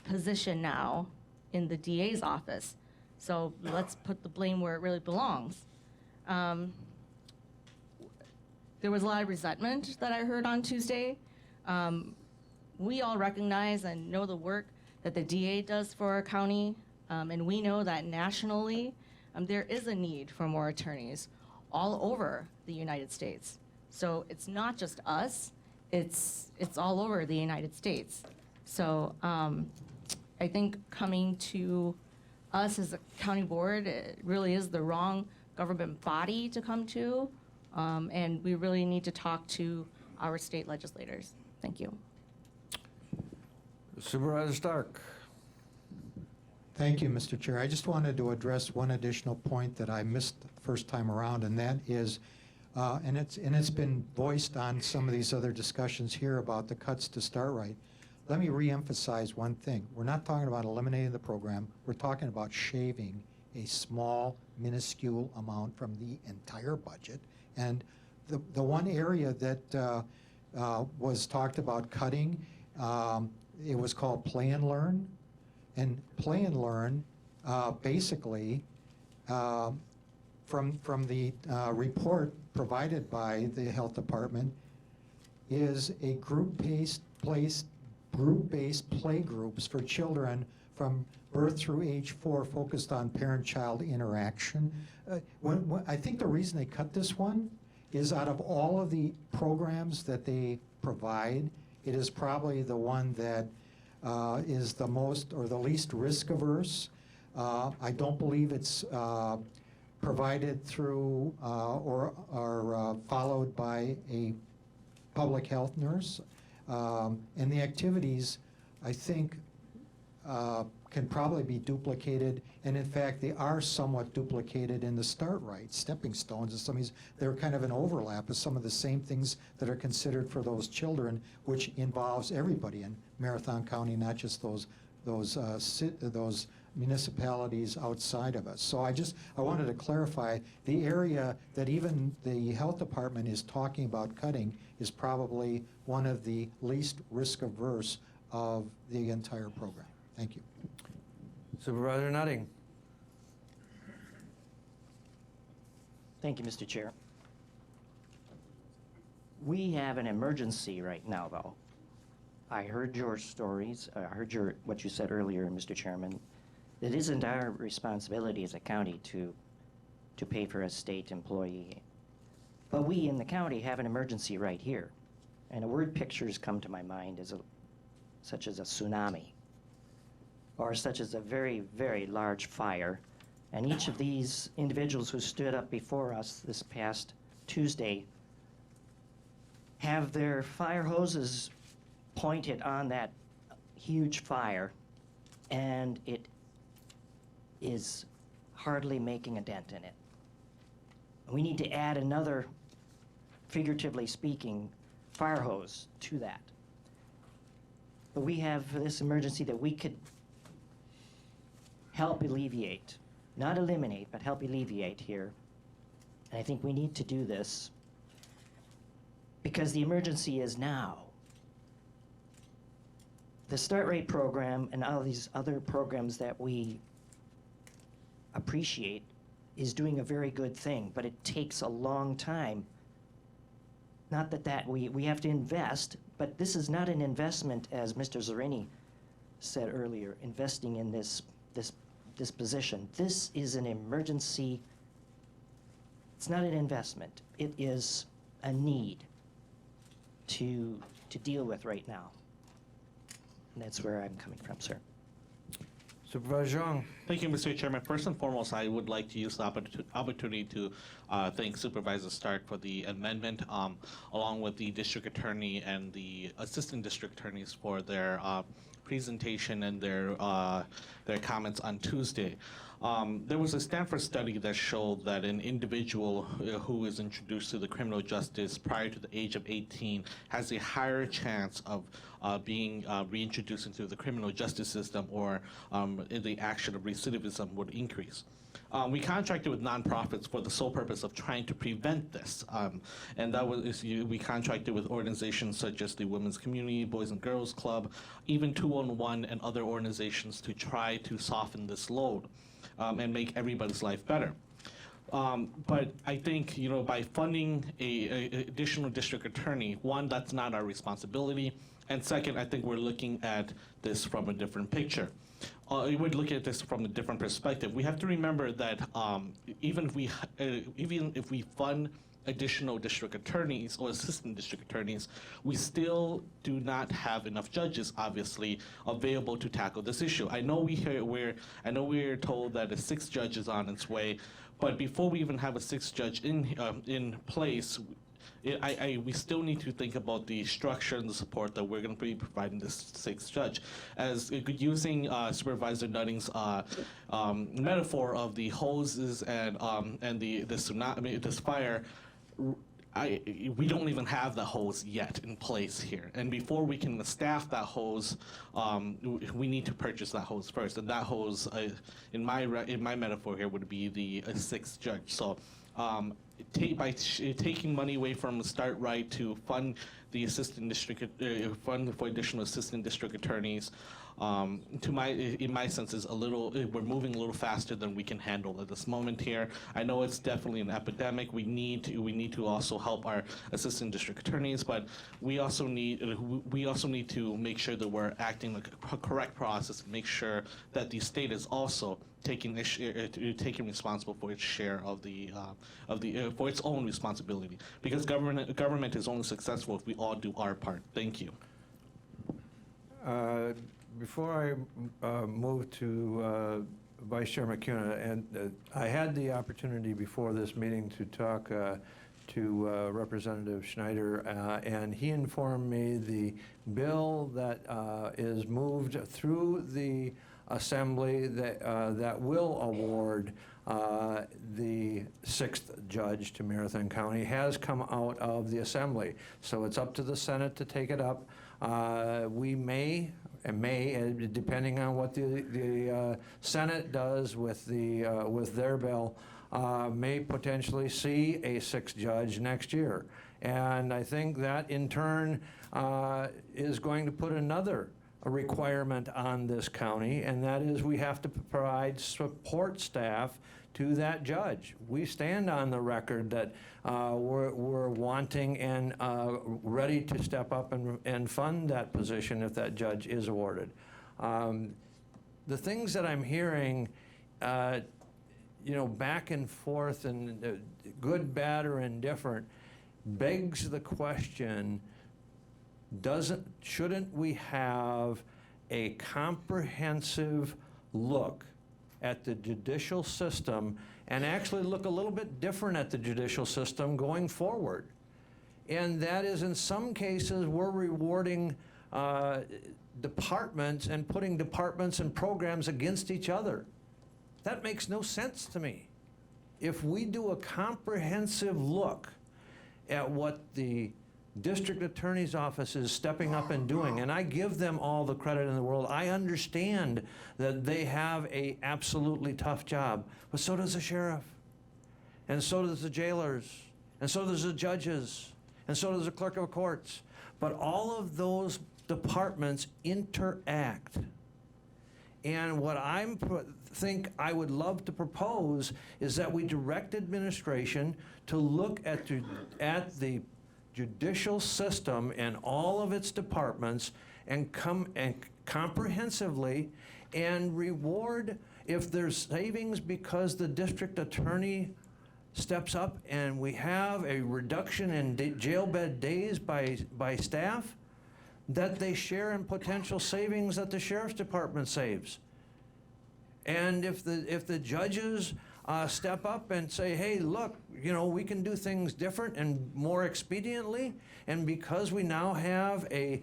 Speaker 17: position now in the DA's office. So let's put the blame where it really belongs. There was a lot of resentment that I heard on Tuesday. We all recognize and know the work that the DA does for our county, and we know that nationally there is a need for more attorneys all over the United States. So it's not just us, it's all over the United States. So I think coming to us as a county board, it really is the wrong government body to come to, and we really need to talk to our state legislators. Thank you.
Speaker 1: Supervisor Stark.
Speaker 16: Thank you, Mr. Chair. I just wanted to address one additional point that I missed the first time around, and that is, and it's been voiced on some of these other discussions here about the cuts to Start Right. Let me reemphasize one thing. We're not talking about eliminating the program. We're talking about shaving a small, minuscule amount from the entire budget. And the one area that was talked about cutting, it was called Play and Learn. And Play and Learn, basically, from the report provided by the health department, is a group-based play groups for children from birth through age 4, focused on parent-child interaction. I think the reason they cut this one is, out of all of the programs that they provide, it is probably the one that is the most or the least risk averse. I don't believe it's provided through or followed by a public health nurse. And the activities, I think, can probably be duplicated, and in fact, they are somewhat duplicated in the Start Right, stepping stones, and some of these, they're kind of an overlap of some of the same things that are considered for those children, which involves everybody in Marathon County, not just those municipalities outside of us. So I wanted to clarify, the area that even the health department is talking about cutting is probably one of the least risk averse of the entire program. Thank you.
Speaker 1: Supervisor Nutting.
Speaker 21: Thank you, Mr. Chair. We have an emergency right now, though. I heard your stories. I heard what you said earlier, Mr. Chairman. It isn't our responsibility as a county to pay for a state employee. But we in the county have an emergency right here. And the word pictures come to my mind such as a tsunami, or such as a very, very large fire. And each of these individuals who stood up before us this past Tuesday have their fire hoses pointed on that huge fire, and it is hardly making a dent in it. We need to add another, figuratively speaking, fire hose to that. But we have this emergency that we could help alleviate, not eliminate, but help alleviate here. And I think we need to do this because the emergency is now. The Start Rate program and all these other programs that we appreciate is doing a very good thing, but it takes a long time. Not that we have to invest, but this is not an investment, as Mr. Zerini said earlier, investing in this position. This is an emergency. It's not an investment. It is a need to deal with right now. And that's where I'm coming from, sir.
Speaker 1: Supervisor Zhang.
Speaker 8: Thank you, Mr. Chairman. First and foremost, I would like to use the opportunity to thank Supervisor Stark for the amendment, along with the district attorney and the assistant district attorneys for their presentation and their comments on Tuesday. There was a Stanford study that showed that an individual who is introduced to the criminal justice prior to the age of 18 has a higher chance of being reintroduced into the criminal justice system, or the action of recidivism would increase. We contracted with nonprofits for the sole purpose of trying to prevent this, and that was we contracted with organizations such as the Women's Community, Boys and Girls Club, even 211 and other organizations to try to soften this load and make everybody's life better. But I think, by funding a additional district attorney, one, that's not our responsibility, and second, I think we're looking at this from a different picture. We would look at this from a different perspective. We have to remember that even if we fund additional district attorneys or assistant district attorneys, we still do not have enough judges, obviously, available to tackle this issue. I know we're told that a sixth judge is on its way, but before we even have a sixth judge in place, we still need to think about the structure and the support that we're going to be providing this sixth judge. As using Supervisor Nutting's metaphor of the hoses and the tsunami, this fire, we don't even have the hose yet in place here. And before we can staff that hose, we need to purchase that hose first. And that hose, in my metaphor here, would be the sixth judge. So by taking money away from the Start Right to fund the assistant district, fund for additional assistant district attorneys, in my sense, is we're moving a little faster than we can handle at this moment here. I know it's definitely an epidemic. We need to also help our assistant district attorneys, but we also need to make sure that we're acting like a correct process and make sure that the state is also taking responsible for its share for its own responsibility, because government is only successful if we all do our part. Thank you.
Speaker 1: Before I move to Vice Chair McCuna, and I had the opportunity before this meeting to talk to Representative Schneider, and he informed me the bill that is moved through the Assembly that will award the sixth judge to Marathon County has come out of the Assembly. So it's up to the Senate to take it up. We may, depending on what the Senate does with their bill, may potentially see a sixth judge next year. And I think that in turn is going to put another a requirement on this county, and that is we have to provide support staff to that judge. We stand on the record that we're wanting and ready to step up and fund that position if that judge is awarded. The things that I'm hearing, back and forth and good, bad, or indifferent, begs the question, shouldn't we have a comprehensive look at the judicial system and actually look a little bit different at the judicial system going forward? And that is, in some cases, we're rewarding departments and putting departments and programs against each other. That makes no sense to me. If we do a comprehensive look at what the district attorney's office is stepping up and doing, and I give them all the credit in the world. I understand that they have a absolutely tough job, but so does the sheriff, and so does the jailers, and so does the judges, and so does the clerk of courts. But all of those departments interact. And what I think I would love to propose is that we direct administration to look at the judicial system and all of its departments and comprehensively and reward if there's savings because the district attorney steps up and we have a reduction in jail bed days by staff, that they share in potential savings that the sheriff's department saves. And if the judges step up and say, hey, look, we can do things different and more expediently, and because we now have a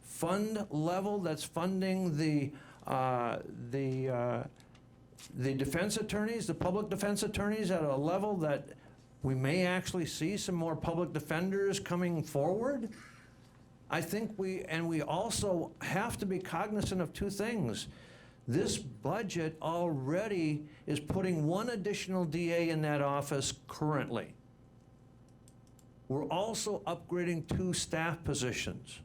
Speaker 1: fund level that's funding the defense attorneys, the public defense attorneys at a level that we may actually see some more public defenders coming forward, I think we also have to be cognizant of two things. This budget already is putting one additional DA in that office currently. We're also upgrading 2 staff positions.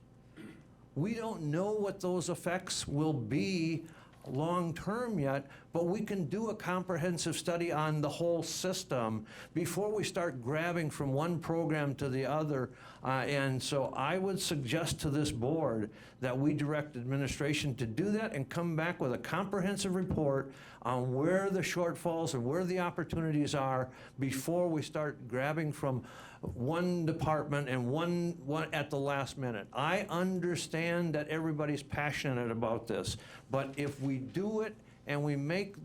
Speaker 1: We don't know what those effects will be long-term yet, but we can do a comprehensive study on the whole system before we start grabbing from one program to the other. And so I would suggest to this board that we direct administration to do that and come back with a comprehensive report on where the shortfalls and where the opportunities are before we start grabbing from one department and one at the last minute. I understand that everybody's passionate about this, but if we do it and we make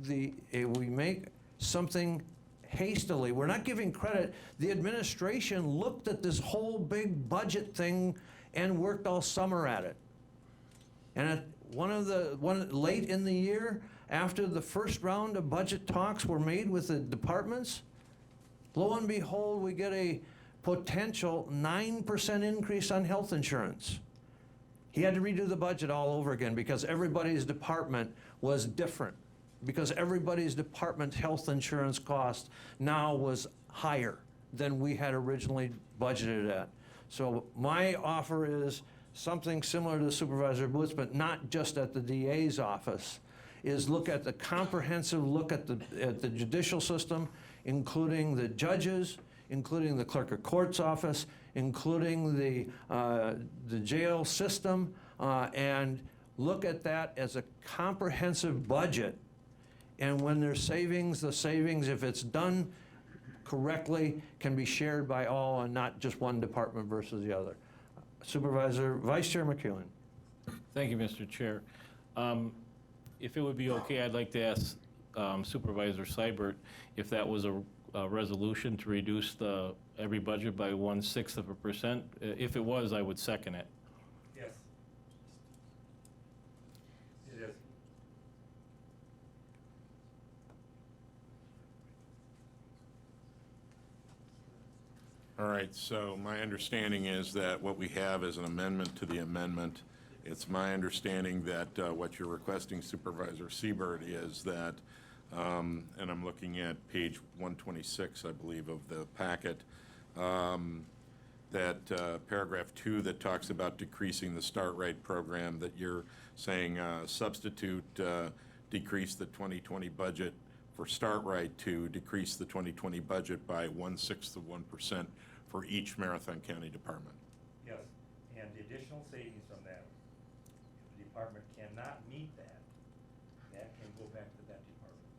Speaker 1: something hastily, we're not giving credit. The administration looked at this whole big budget thing and worked all summer at it. And at late in the year, after the first round of budget talks were made with the departments, lo and behold, we get a potential 9% increase on health insurance. He had to redo the budget all over again because everybody's department was different, because everybody's department health insurance cost now was higher than we had originally budgeted at. So my offer is something similar to Supervisor Booth's, but not just at the DA's office, is look at the comprehensive look at the judicial system, including the judges, including the clerk of court's office, including the jail system, and look at that as a comprehensive budget. And when there's savings, the savings, if it's done correctly, can be shared by all and not just one department versus the other. Vice Chair McEwen.
Speaker 15: Thank you, Mr. Chair. If it would be okay, I'd like to ask Supervisor Seibert if that was a resolution to reduce every budget by 1/6%. If it was, I would second it.
Speaker 14: Yes. It is.
Speaker 7: All right, so my understanding is that what we have is an amendment to the amendment. It's my understanding that what you're requesting, Supervisor Seibert, is that, and I'm looking at page 126, I believe, of the packet, paragraph 2 that talks about decreasing the Start Right program, that you're saying substitute decrease the 2020 budget for Start Right to decrease the 2020 budget by 1/6 of 1% for each Marathon County department.
Speaker 14: Yes, and the additional savings from that, if the department cannot meet that, that can go back to that department.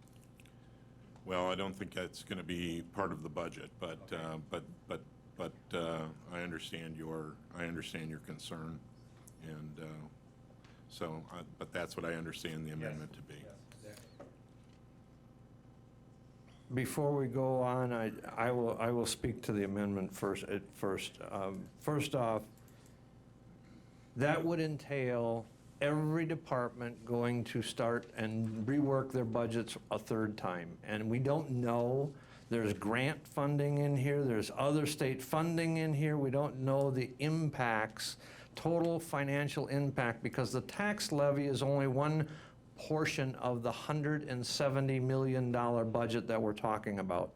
Speaker 7: Well, I don't think that's going to be part of the budget, but I understand your concern, and but that's what I understand the amendment to be.
Speaker 14: Yes, exactly.
Speaker 1: Before we go on, I will speak to the amendment first. First off, that would entail every department going to start and rework their budgets a third time. And we don't know. There's grant funding in here. There's other state funding in here. We don't know the impacts, total financial impact, because the tax levy is only one portion of the $170 million budget that we're talking about.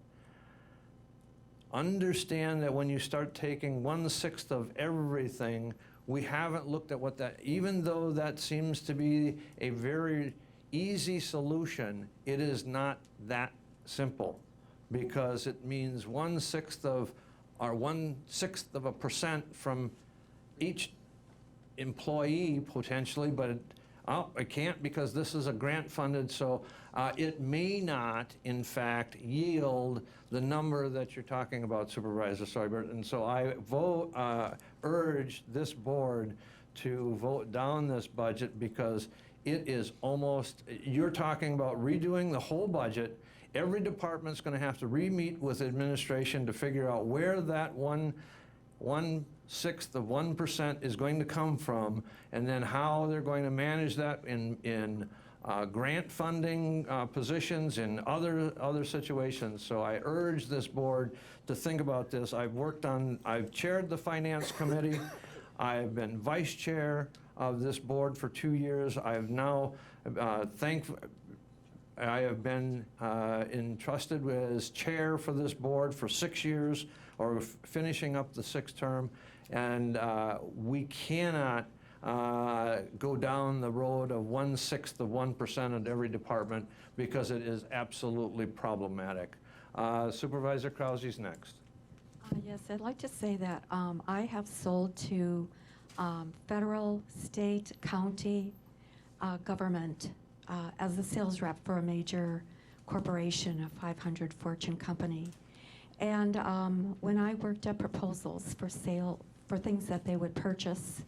Speaker 1: Understand that when you start taking 1/6 of everything, we haven't looked at what that, even though that seems to be a very easy solution, it is not that simple, because it means 1/6 of, or 1/6 of a percent from each employee potentially, but it can't, because this is a grant funded, so it may not, in fact, yield the number that you're talking about, Supervisor Seibert. And so I urge this board to vote down this budget, because it is almost, you're talking about redoing the whole budget. Every department's going to have to re-meet with administration to figure out where that 1/6 of 1% is going to come from, and then how they're going to manage that in grant funding positions in other situations. So I urge this board to think about this. I've chaired the Finance Committee. I've been vice chair of this board for 2 years. I have now I have been entrusted as chair for this board for 6 years, or finishing up the 6th term, and we cannot go down the road of 1/6 of 1% of every department, because it is absolutely problematic. Supervisor Krause's next.
Speaker 6: Yes, I'd like to say that I have sold to federal, state, county government as a sales rep for a major corporation, a 500 Fortune company. And when I worked at proposals for sale, for things that they would purchase,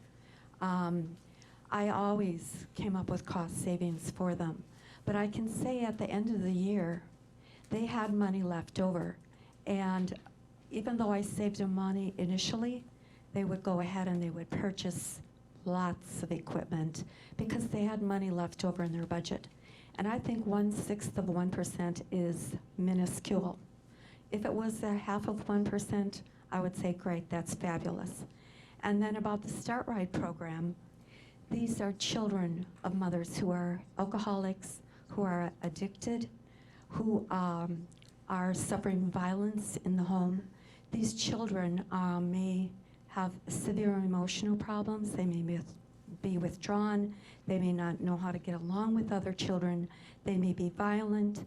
Speaker 6: I always came up with cost savings for them. But I can say at the end of the year, they had money left over. And even though I saved them money initially, they would go ahead and they would purchase lots of equipment because they had money left over in their budget. And I think 1/6 of 1% is minuscule. If it was 1/2 of 1%, I would say, great, that's fabulous. And then about the Start Right program, these are children of mothers who are alcoholics, who are addicted, who are suffering violence in the home. These children may have severe emotional problems. They may be withdrawn. They may not know how to get along with other children. They may be violent.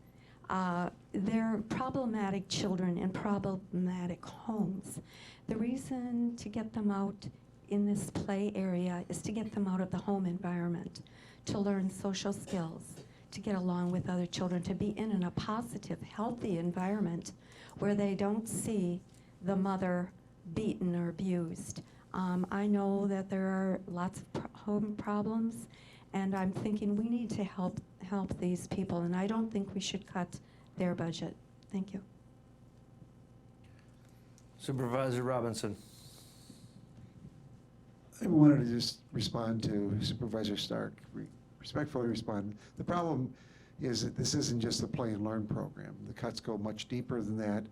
Speaker 6: They're problematic children in problematic homes. The reason to get them out in this play area is to get them out of the home environment, to learn social skills, to get along with other children, to be in a positive, healthy environment where they don't see the mother beaten or abused. I know that there are lots of home problems, and I'm thinking we need to help these people, and I don't think we should cut their budget. Thank you.
Speaker 1: Supervisor Robinson.
Speaker 5: I wanted to just respond to Supervisor Stark, respectfully respond. The problem is that this isn't just a play and learn program. The cuts go much deeper than that.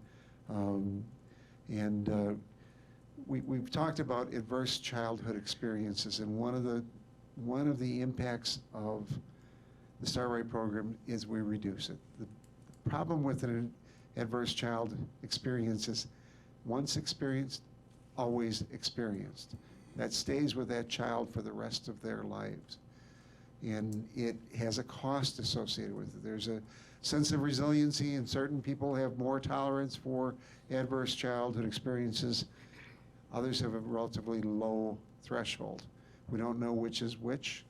Speaker 5: We've talked about adverse childhood experiences, and one of the impacts of the Start Right program is we reduce it. The problem with an adverse child experience is, once experienced, always experienced. That stays with that child for the rest of their lives. And it has a cost associated with it. There's a sense of resiliency, and certain people have more tolerance for adverse childhood experiences. Others have a relatively low threshold. We don't know which is which.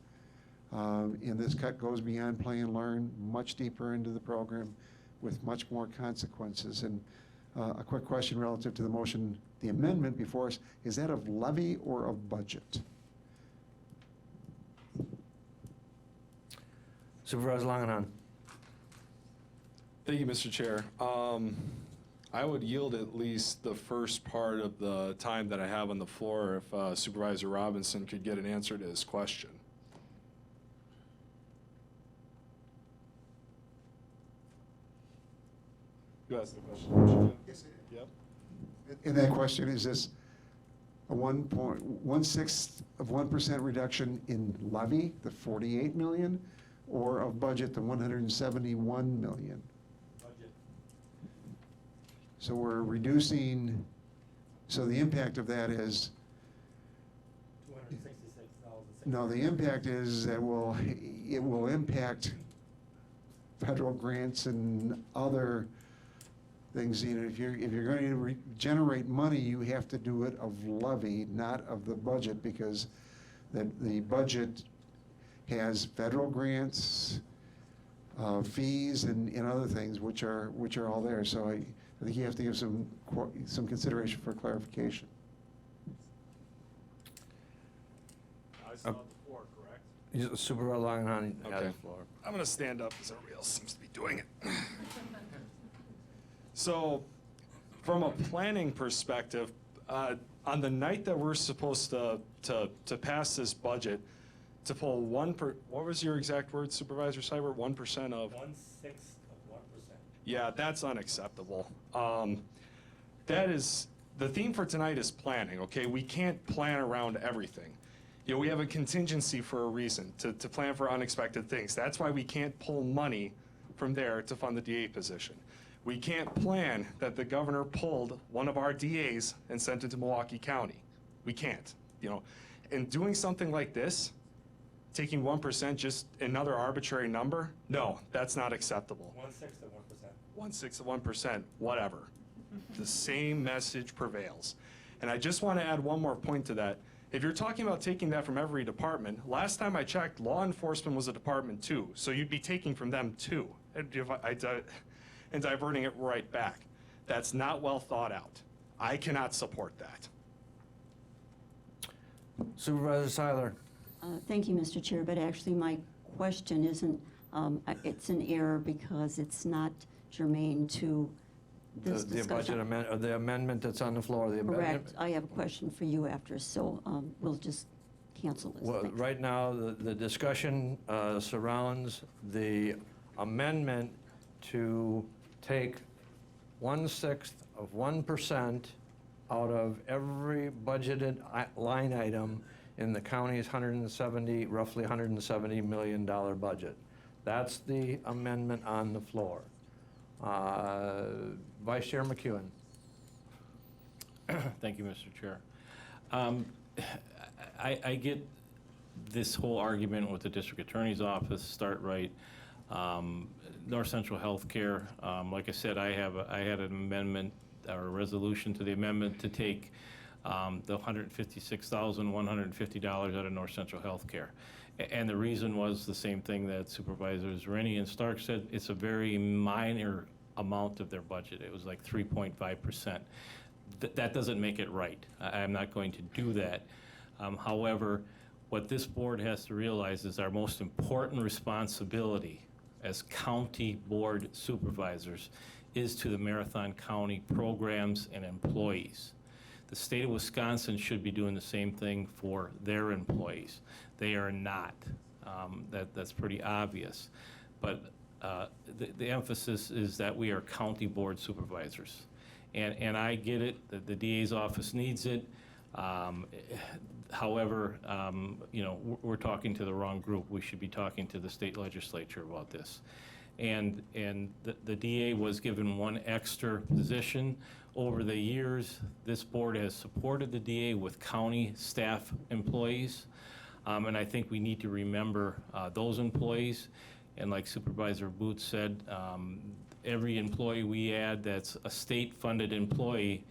Speaker 5: And this cut goes beyond play and learn, much deeper into the program with much more consequences. And a quick question relative to the motion, the amendment before us, is that of levy or of budget?
Speaker 1: Supervisor Langenhan.
Speaker 20: Thank you, Mr. Chair. I would yield at least the first part of the time that I have on the floor if Supervisor Robinson could get an answer to his question. You asked the question.
Speaker 5: Yes, I did.
Speaker 20: Yep.
Speaker 5: And that question is this, a 1/6 of 1% reduction in levy, the 48 million, or of budget, the 171 million?
Speaker 14: Budget.
Speaker 5: So we're reducing, so the impact of that is,
Speaker 14: 266,000.
Speaker 5: no, the impact is that it will impact federal grants and other things. You know, if you're going to generate money, you have to do it of levy, not of the budget, because the budget has federal grants, fees, and other things which are all there. So I think you have to give some consideration for clarification.
Speaker 20: I still have the floor, correct?
Speaker 1: Supervisor Langenhan has the floor.
Speaker 20: I'm going to stand up as everybody else seems to be doing it. So, from a planning perspective, on the night that we're supposed to pass this budget, to pull what was your exact word, Supervisor Seibert? 1% of?
Speaker 14: 1/6 of 1%.
Speaker 20: Yeah, that's unacceptable. That is, the theme for tonight is planning, okay? We can't plan around everything. You know, we have a contingency for a reason, to plan for unexpected things. That's why we can't pull money from there to fund the DA position. We can't plan that the governor pulled one of our DAs and sent it to Milwaukee County. We can't, you know. And doing something like this, taking 1%, just another arbitrary number, no, that's not acceptable.
Speaker 14: 1/6 of 1%.
Speaker 20: 1/6 of 1%, whatever. The same message prevails. And I just want to add one more point to that. If you're talking about taking that from every department, last time I checked, law enforcement was a department too, so you'd be taking from them too. And diverting it right back. That's not well thought out. I cannot support that.
Speaker 1: Supervisor Seiler.
Speaker 3: Thank you, Mr. Chair, but actually my question isn't, it's an error because it's not germane to this
Speaker 1: The
Speaker 3: discussion.
Speaker 1: budget amendment, the amendment that's on the floor. The
Speaker 3: Correct. I have a question for you after, so we'll just cancel this.
Speaker 1: Well,
Speaker 3: Thanks.
Speaker 1: right now, the discussion surrounds the amendment to take 1/6 of 1% out of every budgeted line item in the county's roughly $170 million budget. That's the amendment on the floor. Vice Chair McEwen.
Speaker 15: Thank you, Mr. Chair. I get this whole argument with the district attorney's office, start right. North Central Healthcare, like I said, I had an amendment or a resolution to the amendment to take the $156,150 out of North Central Healthcare. And the reason was the same thing that Supervisors Rennie and Stark said. It's a very minor amount of their budget. It was like 3.5%. That doesn't make it right. I'm not going to do that. However, what this board has to realize is our most important responsibility as county board supervisors is to the Marathon County programs and employees. The state of Wisconsin should be doing the same thing for their employees. They are not. That's pretty obvious. But the emphasis is that we are county board supervisors. And I get it, that the DA's office needs it. However, you know, we're talking to the wrong group. We should be talking to the state legislature about this. and the DA was given one extra position. Over the years, this board has supported the DA with county staff employees, and I think we need to remember those employees. And like Supervisor Booth said, every employee we add that's a state-funded employee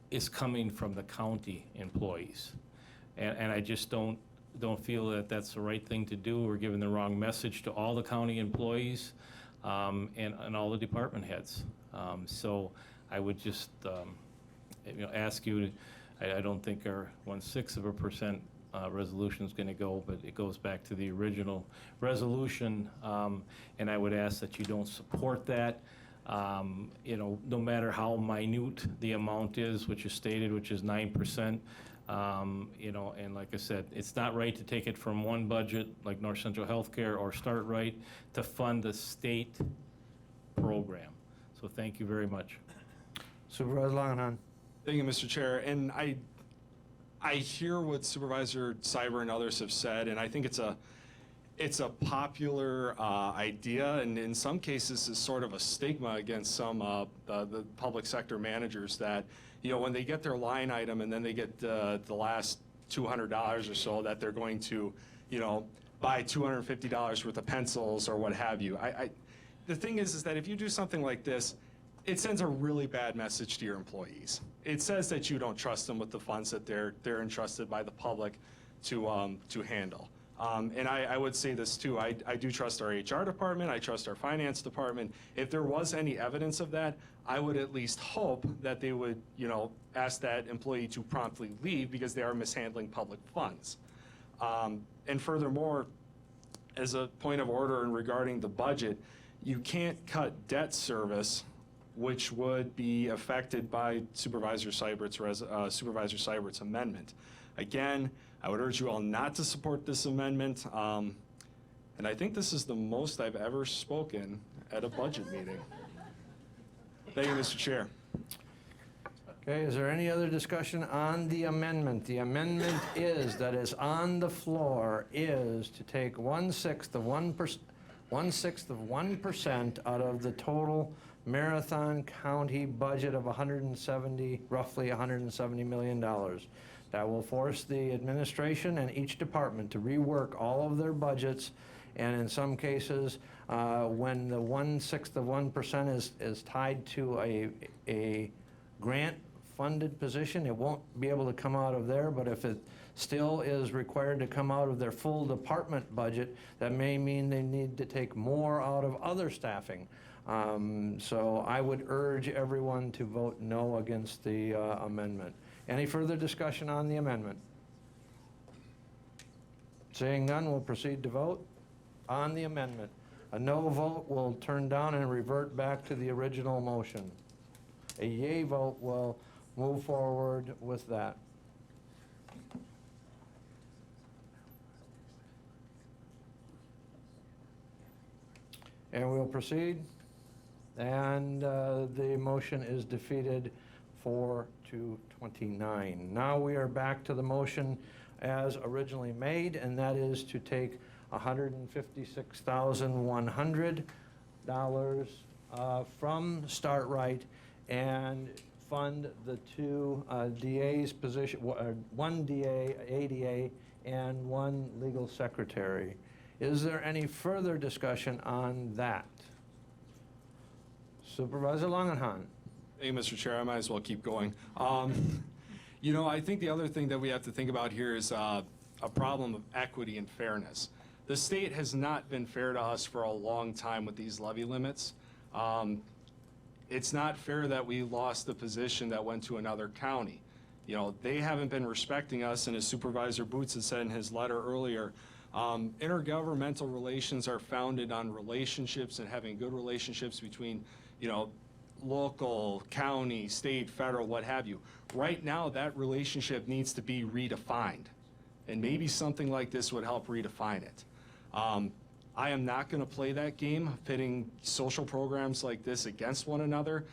Speaker 15: is coming from the county employees. And I just don't feel that that's the right thing to do. We're giving the wrong message to all the county employees and all the department heads. So I would just ask you, I don't think our 1/6% resolution is going to go, but it goes back to the original resolution, and I would ask that you don't support that. No matter how minute the amount is, which is stated, which is 9%, and like I said, it's not right to take it from one budget, like North Central Healthcare or Start Right, to fund a state program. So thank you very much.
Speaker 1: Supervisor Langenhan.
Speaker 20: Thank you, Mr. Chair. And I hear what Supervisor Cyber and others have said, and I think it's a popular idea, and in some cases is sort of a stigma against some the public sector managers that, when they get their line item and then they get the last $200 or so, that they're going to, buy $250 worth of pencils or what have you. The thing is that if you do something like this, it sends a really bad message to your employees. It says that you don't trust them with the funds that they're entrusted by the public to handle. And I would say this too, I do trust our HR department, I trust our finance department. If there was any evidence of that, I would at least hope that they would, ask that employee to promptly leave because they are mishandling public funds. And furthermore, as a point of order and regarding the budget, you can't cut debt service, which would be affected by Supervisor Seibert's amendment. Again, I would urge you all not to support this amendment, and I think this is the most I've ever spoken at a budget meeting. Thank you, Mr. Chair.
Speaker 1: Okay, is there any other discussion on the amendment? The amendment that is on the floor is to take 1/6 of 1% out of the total Marathon County budget of roughly $170 million. That will force the administration and each department to rework all of their budgets, and in some cases, when the 1/6 of 1% is tied to a grant-funded position, it won't be able to come out of there, but if it still is required to come out of their full department budget, that may mean they need to take more out of other staffing. So I would urge everyone to vote no against the amendment. Any further discussion on the amendment? Seeing none, we'll proceed to vote on the amendment. A no vote will turn down and revert back to the original motion. A yea vote will move forward with that. And we'll proceed. And the motion is defeated 4-29. Now we are back to the motion as originally made, and that is to take $156,100 from Start Right and fund the two DA's position, one DA, ADA, and one legal secretary. Is there any further discussion on that? Supervisor Langenhan.
Speaker 20: Hey, Mr. Chair, I might as well keep going. I think the other thing that we have to think about here is a problem of equity and fairness. The state has not been fair to us for a long time with these levy limits. It's not fair that we lost the position that went to another county. They haven't been respecting us, and as Supervisor Boots has said in his letter earlier, intergovernmental relations are founded on relationships and having good relationships between, local, county, state, federal, what have you. Right now, that relationship needs to be redefined, and maybe something like this would help redefine it. I am not going to play that game, pitting social programs like this against one another.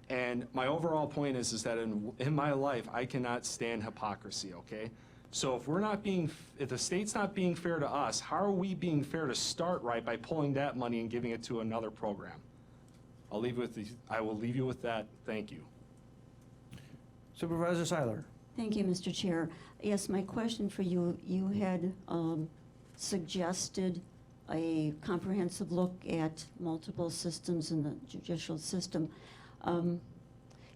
Speaker 20: And my overall point is that in my life, I cannot stand hypocrisy, okay? So if the state's not being fair to us, how are we being fair to start right by pulling that money and giving it to another program? I will leave you with that. Thank you.
Speaker 1: Supervisor Seiler.
Speaker 3: Thank you, Mr. Chair. Yes, my question for you, you had suggested a comprehensive look at multiple systems in the judicial system.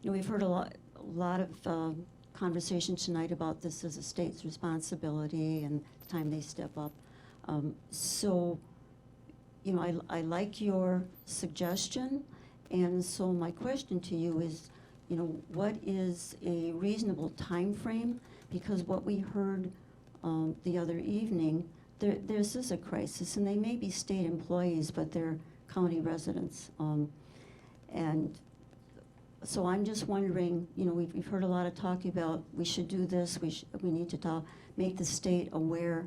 Speaker 3: We've heard a lot of conversation tonight about this as a state's responsibility and the time they step up. I like your suggestion, and so my question to you is, what is a reasonable time frame? Because what we heard the other evening, this is a crisis, and they may be state employees, but they're county residents. And so I'm just wondering, we've heard a lot of talk about we should do this, we need to make the state aware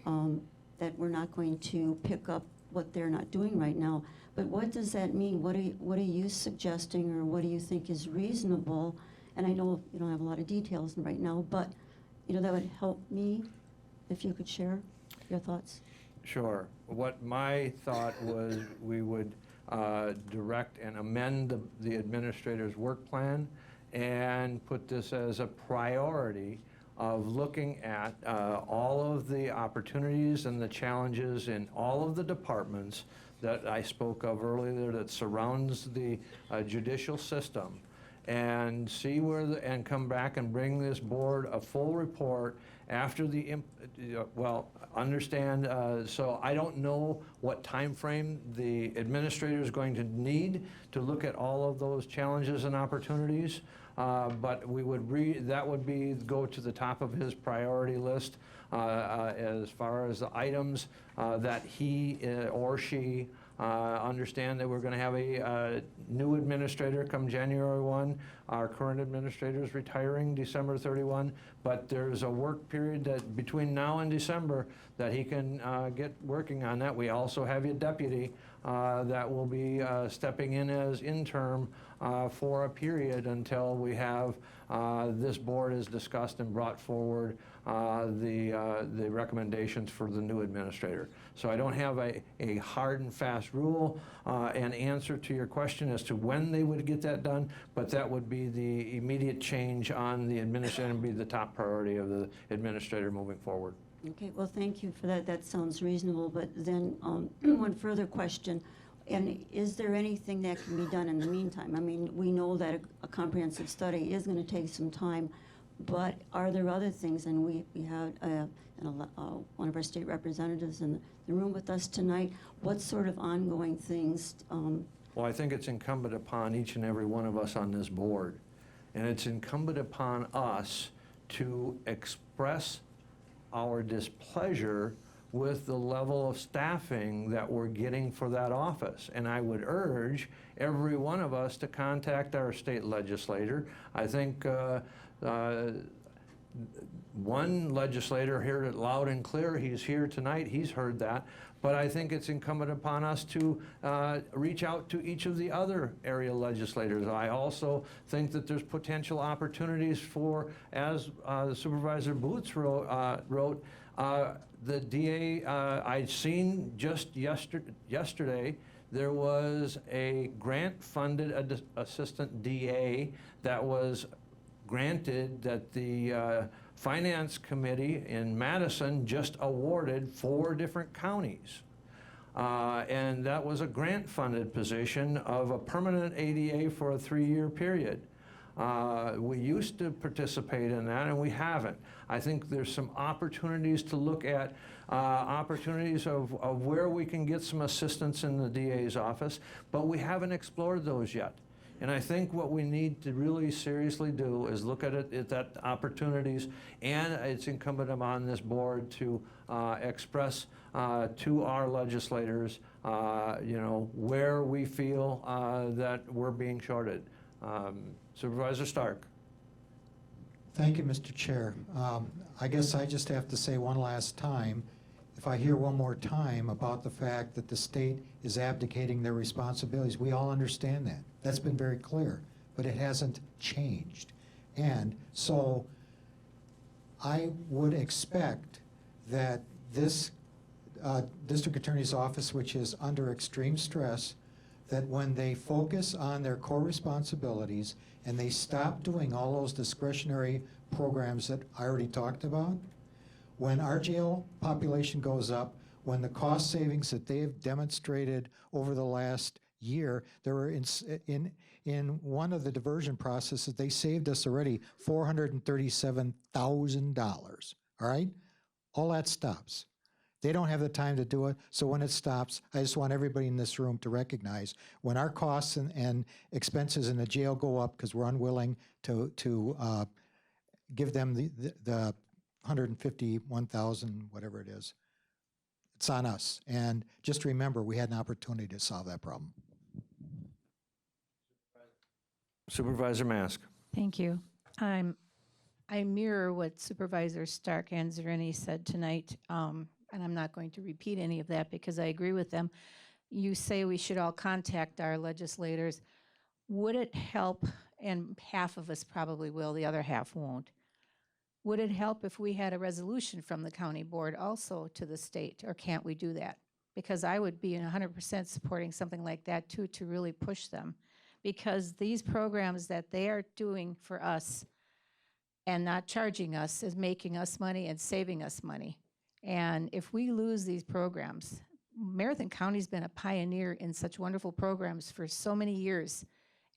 Speaker 3: that we're not going to pick up what they're not doing right now. But what does that mean? What are you suggesting, or what do you think is reasonable? And I know you don't have a lot of details right now, but that would help me if you could share your thoughts.
Speaker 1: Sure. What my thought was, we would direct and amend the administrator's work plan and put this as a priority of looking at all of the opportunities and the challenges in all of the departments that I spoke of earlier that surrounds the judicial system, and see and come back and bring this board a full report after understand, so I don't know what time frame the administrator is going to need to look at all of those challenges and opportunities, but that would go to the top of his priority list as far as the items that he or she understand that we're going to have a new administrator come January 1. Our current administrator is retiring December 31, but there's a work period that between now and December that he can get working on that. We also have a deputy that will be stepping in as interim for a period until we have this board has discussed and brought forward the recommendations for the new administrator. So I don't have a hard and fast rule and answer to your question as to when they would get that done, but that would be the immediate change on the administrator and be the top priority of the administrator moving forward.
Speaker 3: Okay, well, thank you for that. That sounds reasonable, but then one further question. And is there anything that can be done in the meantime? I mean, we know that a comprehensive study is going to take some time, but are there other things? And we had one of our state representatives in the room with us tonight. What sort of ongoing things?
Speaker 1: Well, I think it's incumbent upon each and every one of us on this board, and it's incumbent upon us to express our displeasure with the level of staffing that we're getting for that office. And I would urge every one of us to contact our state legislator. I think one legislator heard it loud and clear. He's here tonight. He's heard that. But I think it's incumbent upon us to reach out to each of the other area legislators. I also think that there's potential opportunities for, as Supervisor Boots wrote, the DA, I'd seen just yesterday, there was a grant-funded assistant DA that was granted that the Finance Committee in Madison just awarded 4 different counties. And that was a grant-funded position of a permanent ADA for a 3-year period. We used to participate in that, and we haven't. I think there's some opportunities to look at opportunities of where we can get some assistance in the DA's office, but we haven't explored those yet. And I think what we need to really seriously do is look at it, at that opportunities, and it's incumbent upon this board to express to our legislators, where we feel that we're being shorted. Supervisor Stark.
Speaker 16: Thank you, Mr. Chair. I guess I just have to say one last time, if I hear one more time about the fact that the state is abdicating their responsibilities, we all understand that. That's been very clear, but it hasn't changed. And so I would expect that this district attorney's office, which is under extreme stress, that when they focus on their core responsibilities and they stop doing all those discretionary programs that I already talked about, when our jail population goes up, when the cost savings that they have demonstrated over the last year, there were in one of the diversion processes, they saved us already $437,000, all right? All that stops. They don't have the time to do it, so when it stops, I just want everybody in this room to recognize when our costs and expenses in the jail go up because we're unwilling to give them the 151,000, whatever it is, it's on us. And just remember, we had an opportunity to solve that problem.
Speaker 1: Supervisor Mask.
Speaker 11: Thank you. I mirror what Supervisor Stark and Zerini said tonight, and I'm not going to repeat any of that because I agree with them. You say we should all contact our legislators. Would it help, and half of us probably will, the other half won't, would it help if we had a resolution from the county board also to the state, or can't we do that? Because I would be 100% supporting something like that too, to really push them. Because these programs that they are doing for us and not charging us is making us money and saving us money. And if we lose these programs, Marathon County's been a pioneer in such wonderful programs for so many years.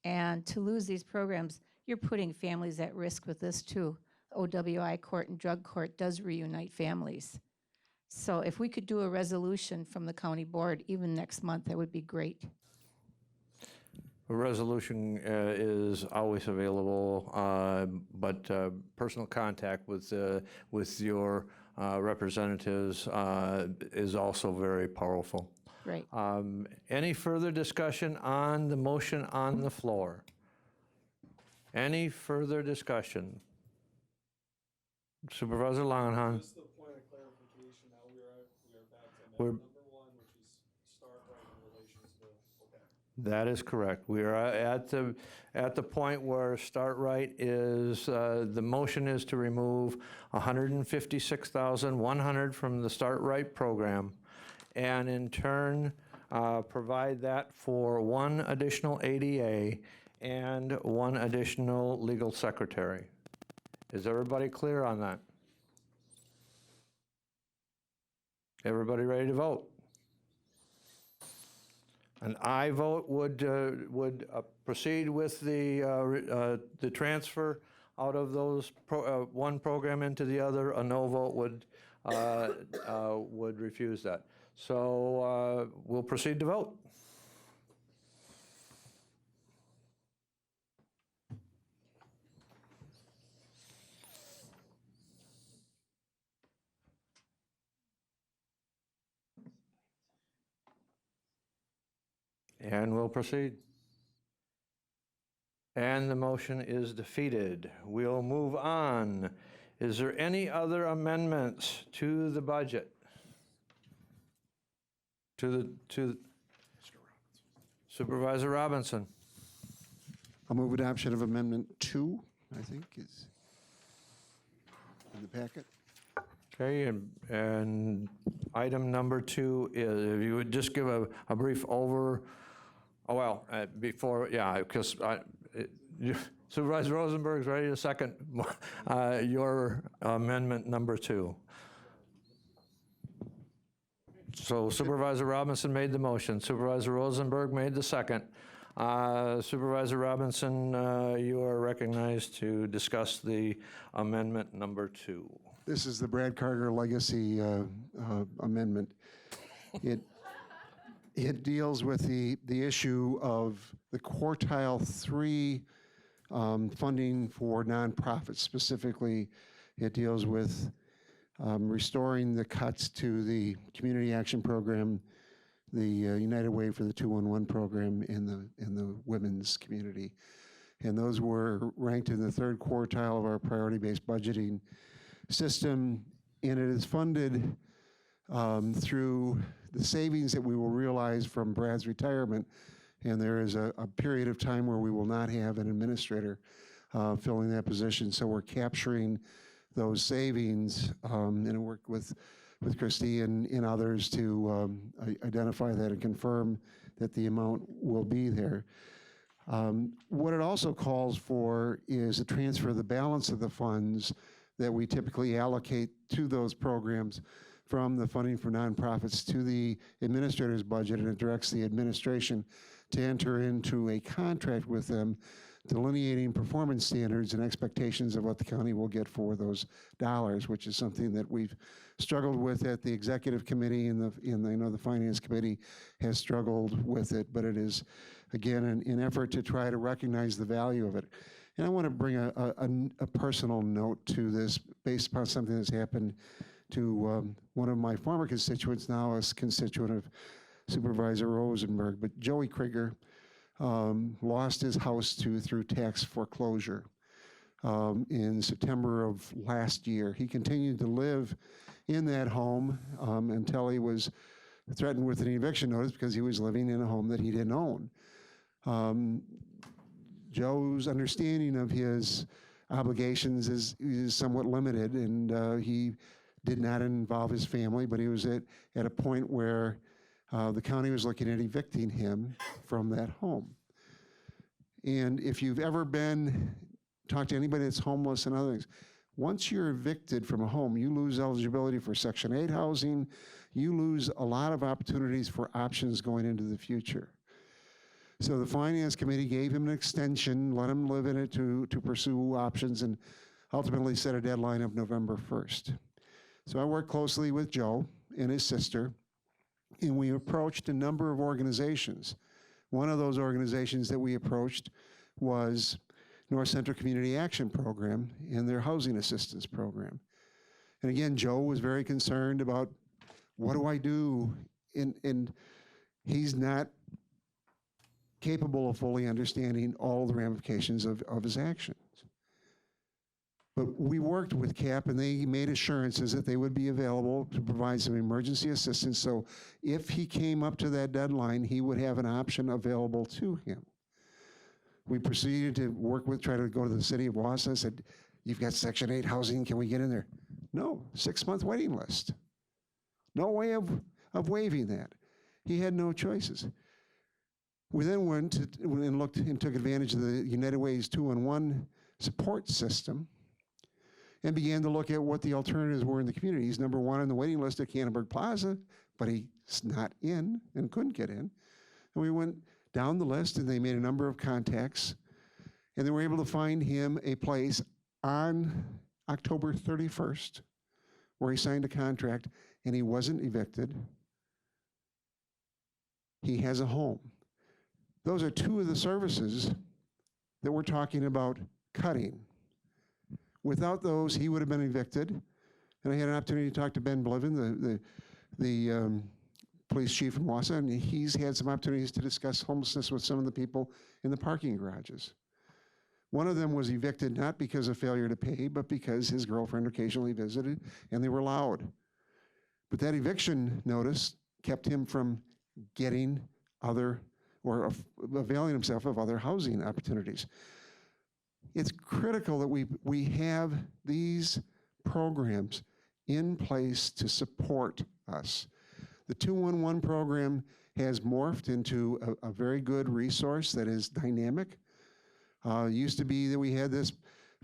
Speaker 11: And to lose these programs, you're putting families at risk with this too. OWI court and drug court does reunite families. So if we could do a resolution from the county board even next month, that would be great.
Speaker 1: A resolution is always available, but personal contact with your representatives is also very powerful.
Speaker 11: Right.
Speaker 1: Any further discussion on the motion on the floor? Any further discussion? Supervisor Langenhan.
Speaker 20: Just a point of clarification, now we are back to
Speaker 1: We're-
Speaker 20: amendment number 1, which is start right in relation to the, okay.
Speaker 1: That is correct. We are at the point where start right is, the motion is to remove $156,100 from the start right program, and in turn provide that for one additional ADA and one additional legal secretary. Is everybody clear on that? Everybody ready to vote? An aye vote would proceed with the transfer out of those one program into the other. A no vote would refuse that. So we'll proceed to vote. And we'll proceed. And the motion is defeated. We'll move on. Is there any other amendments to the budget? To Supervisor Robinson.
Speaker 5: I'll move adoption of Amendment 2, I think, is in the packet.
Speaker 1: Okay, and item number 2 is, if you would just give a brief before, yeah, because Supervisor Rosenberg's ready to second your amendment number 2. So Supervisor Robinson made the motion. Supervisor Rosenberg made the second. Supervisor Robinson, you are recognized to discuss the amendment number 2.
Speaker 5: This is the Brad Carter Legacy Amendment. It deals with the issue of the quartile 3 funding for nonprofits. Specifically, it deals with restoring the cuts to the Community Action Program, the United Way for the 211 program in the women's community. And those were ranked in the 3rd quartile of our priority-based budgeting system, and it is funded through the savings that we will realize from Brad's retirement. And there is a period of time where we will not have an administrator filling that position. So we're capturing those savings, and work with Christie and others to identify that and confirm that the amount will be there. What it also calls for is a transfer of the balance of the funds that we typically allocate to those programs from the funding for nonprofits to the administrator's budget, and it directs the administration to enter into a contract with them delineating performance standards and expectations of what the county will get for those dollars, which is something that we've struggled with at the executive committee, and I know the finance committee has struggled with it, but it is, again, an effort to try to recognize the value of it. And I want to bring a personal note to this based upon something that's happened to one of my former constituents, now a constituent of Supervisor Rosenberg, but Joey Krieger lost his house through tax foreclosure in September of last year. He continued to live in that home until he was threatened with an eviction notice because he was living in a home that he didn't own. Joe's understanding of his obligations is somewhat limited, and he did not involve his family, but he was at a point where the county was looking at evicting him from that home. And if you've ever talked to anybody that's homeless and other things, once you're evicted from a home, you lose eligibility for Section 8 housing, you lose a lot of opportunities for options going into the future. So the Finance Committee gave him an extension, let him live in it to pursue options, and ultimately set a deadline of November 1st. So I worked closely with Joe and his sister, and we approached a number of organizations. One of those organizations that we approached was North Central Community Action Program and their housing assistance program. And again, Joe was very concerned about, what do I do? And he's not capable of fully understanding all the ramifications of his actions. But we worked with CAP, and they made assurances that they would be available to provide some emergency assistance. So if he came up to that deadline, he would have an option available to him. We proceeded to try to go to the city of Wausau, said, you've got Section 8 housing, can we get in there? No, 6-month waiting list. No way of waiving that. He had no choices. We then went and looked and took advantage of the United Way's 2-in-1 support system and began to look at what the alternatives were in the community. He's number 1 on the waiting list at Canterbury Plaza, but he's not in and couldn't get in. And we went down the list, and they made a number of contacts, and they were able to find him a place on October 31st where he signed a contract, and he wasn't evicted. He has a home. Those are 2 of the services that we're talking about cutting. Without those, he would have been evicted. And I had an opportunity to talk to Ben Bliven, the police chief in Wausau, and he's had some opportunities to discuss homelessness with some of the people in the parking garages. One of them was evicted not because of failure to pay, but because his girlfriend occasionally visited, and they were loud. But that eviction notice kept him from getting availing himself of other housing opportunities. It's critical that we have these programs in place to support us. The 2-in-1 program has morphed into a very good resource that is dynamic. It used to be that we had this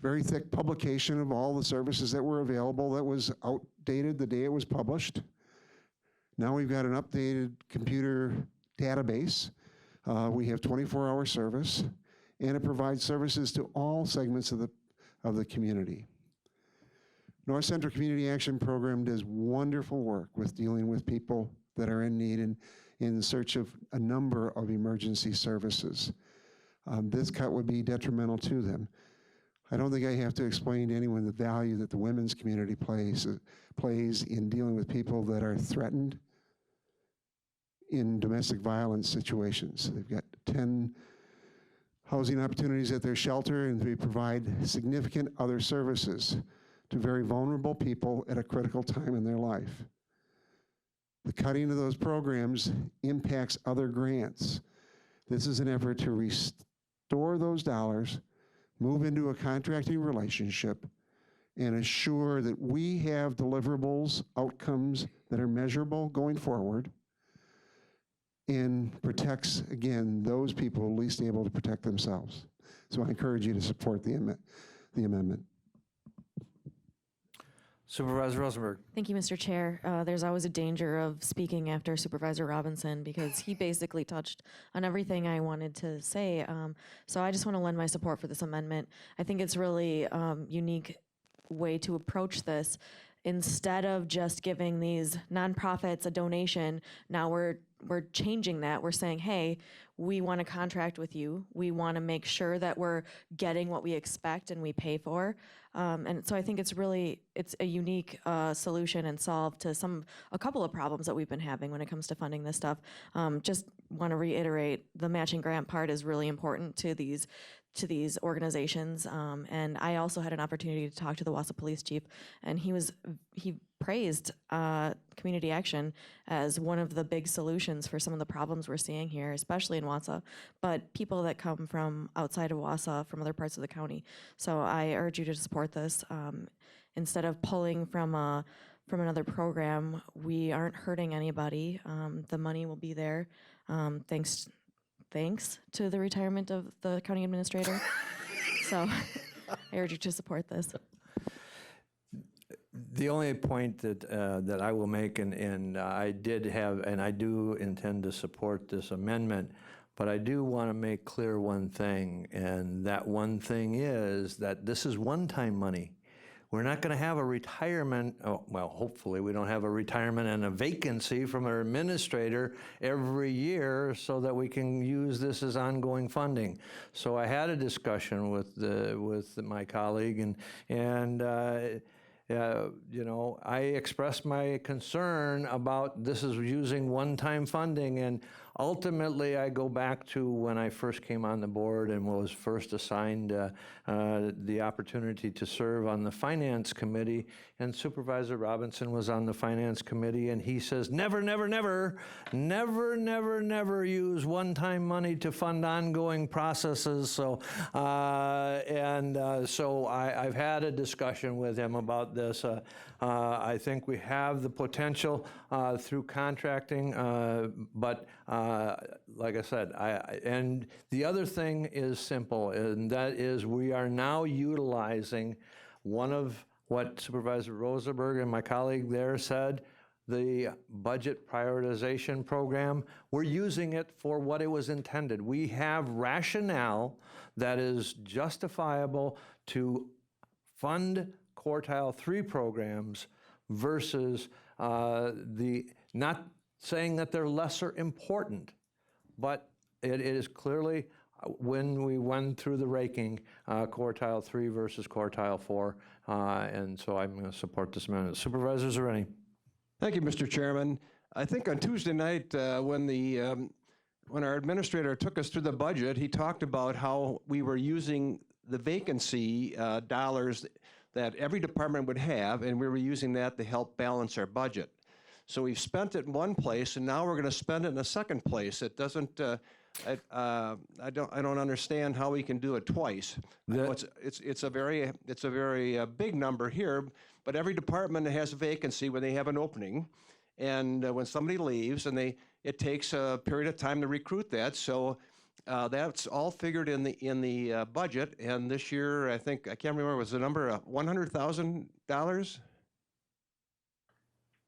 Speaker 5: very thick publication of all the services that were available that was outdated the day it was published. Now we've got an updated computer database. We have 24-hour service, and it provides services to all segments of the community. North Central Community Action Program does wonderful work with dealing with people that are in need and in search of a number of emergency services. This cut would be detrimental to them. I don't think I have to explain to anyone the value that the women's community plays in dealing with people that are threatened in domestic violence situations. They've got 10 housing opportunities at their shelter, and they provide significant other services to very vulnerable people at a critical time in their life. The cutting of those programs impacts other grants. This is an effort to restore those dollars, move into a contracting relationship, and assure that we have deliverables, outcomes that are measurable going forward, and protects, again, those people least able to protect themselves. So I encourage you to support the amendment.
Speaker 1: Supervisor Rosenberg.
Speaker 10: Thank you, Mr. Chair. There's always a danger of speaking after Supervisor Robinson because he basically touched on everything I wanted to say. So I just want to lend my support for this amendment. I think it's really unique way to approach this. Instead of just giving these nonprofits a donation, now we're changing that. We're saying, hey, we want to contract with you. We want to make sure that we're getting what we expect and we pay for. And so I think it's a unique solution and solve to a couple of problems that we've been having when it comes to funding this stuff. Just want to reiterate, the matching grant part is really important to these organizations. And I also had an opportunity to talk to the Wausau police chief, and he praised community action as one of the big solutions for some of the problems we're seeing here, especially in Wausau, but people that come from outside of Wausau, from other parts of the county. So I urge you to support this. Instead of pulling from another program, we aren't hurting anybody. The money will be there. Thanks to the retirement of the county administrator. So I urge you to support this.
Speaker 1: The only point that I will make, and I do intend to support this amendment, but I do want to make clear one thing, and that one thing is that this is one-time money. We're not going to have a retirement, well, hopefully we don't have a retirement and a vacancy from our administrator every year so that we can use this as ongoing funding. So I had a discussion with my colleague, and you know, I expressed my concern about this is using one-time funding, and ultimately I go back to when I first came on the board and was first assigned the opportunity to serve on the Finance Committee, and Supervisor Robinson was on the Finance Committee, and he says, never, never, never, never, never, never use one-time money to fund ongoing processes. So, so I've had a discussion with him about this. I think we have the potential through contracting, but like I said, and the other thing is simple, and that is we are now utilizing one of what Supervisor Rosenberg and my colleague there said, the budget prioritization program. We're using it for what it was intended. We have rationale that is justifiable to fund quartile 3 programs versus not saying that they're lesser important, but it is clearly, when we went through the ranking, quartile 3 versus quartile 4, and so I'm going to support this amendment. Supervisors, are any?
Speaker 18: Thank you, Mr. Chairman. I think on Tuesday night, when our administrator took us through the budget, he talked about how we were using the vacancy dollars that every department would have, and we were using that to help balance our budget. So we've spent it in one place, and now we're going to spend it in a second place. It doesn't. I don't understand how we can do it twice. It's a very big number here, but every department has a vacancy when they have an opening, and when somebody leaves, and it takes a period of time to recruit that. So that's all figured in the budget. And this year, I can't remember, was the number $100,000?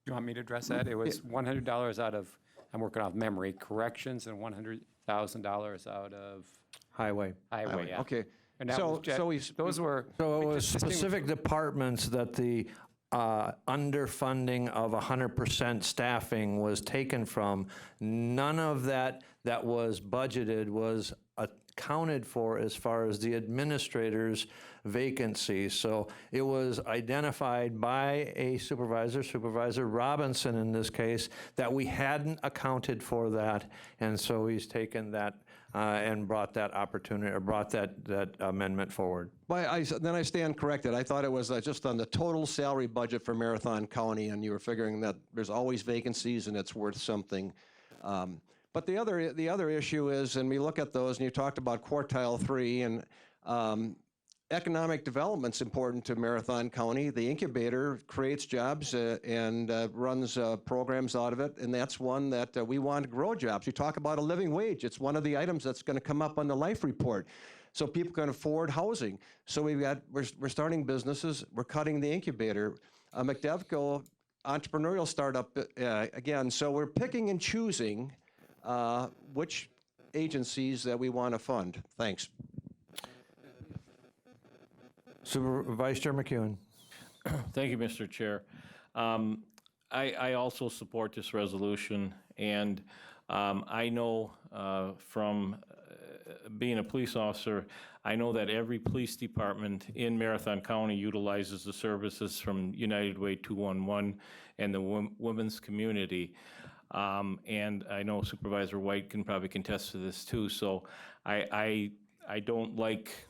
Speaker 2: Do you want me to address that? It was $100 out of, I'm working off memory, corrections, and $100,000 out of
Speaker 1: highway.
Speaker 2: Yeah.
Speaker 18: Okay.
Speaker 2: And that was those were.
Speaker 1: So it was specific departments that the underfunding of 100% staffing was taken from. None of that was budgeted was accounted for as far as the administrator's vacancy. So it was identified by a supervisor, Supervisor Robinson in this case, that we hadn't accounted for that, and so he's taken that and brought that opportunity, or brought that amendment forward.
Speaker 18: Then I stand corrected. I thought it was just on the total salary budget for Marathon County, and you were figuring that there's always vacancies and it's worth something. But the other issue is, and we look at those, and you talked about quartile 3, and
Speaker 12: economic development's important to Marathon County. The incubator creates jobs and runs programs out of it, and that's one that we want to grow jobs. You talk about a living wage. It's one of the items that's going to come up on the life report, so people can afford housing. So we're starting businesses. We're cutting the incubator. McDevco, entrepreneurial startup again. So we're picking and choosing which agencies that we want to fund. Thanks.
Speaker 1: Vice Chair McEwen.
Speaker 15: Thank you, Mr. Chair. I also support this resolution, and I know from being a police officer, I know that every police department in Marathon County utilizes the services from United Way 211 and the women's community. And I know Supervisor White can probably contest to this too. So I don't like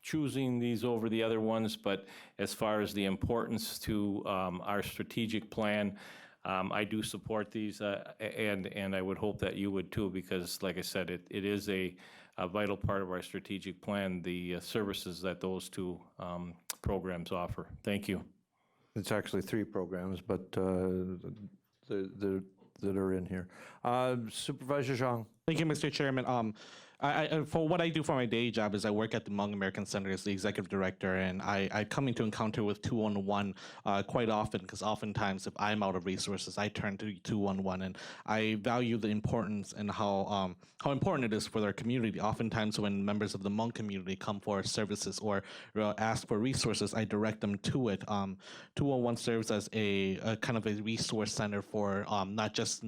Speaker 15: choosing these over the other ones, but as far as the importance to our strategic plan, I do support these, and I would hope that you would too, because like I said, it is a vital part of our strategic plan, the services that those two programs offer. Thank you.
Speaker 1: It's actually 3 programs, but that are in here. Supervisor Zhang.
Speaker 8: Thank you, Mr. Chairman. For what I do for my day job is I work at the Hmong American Center as the executive director, and I come into encounter with 211 quite often, because oftentimes if I'm out of resources, I turn to 211, and I value the importance and how important it is for their community. Oftentimes when members of the Hmong community come for services or ask for resources, I direct them to it. 211 serves as a kind of a resource center for not just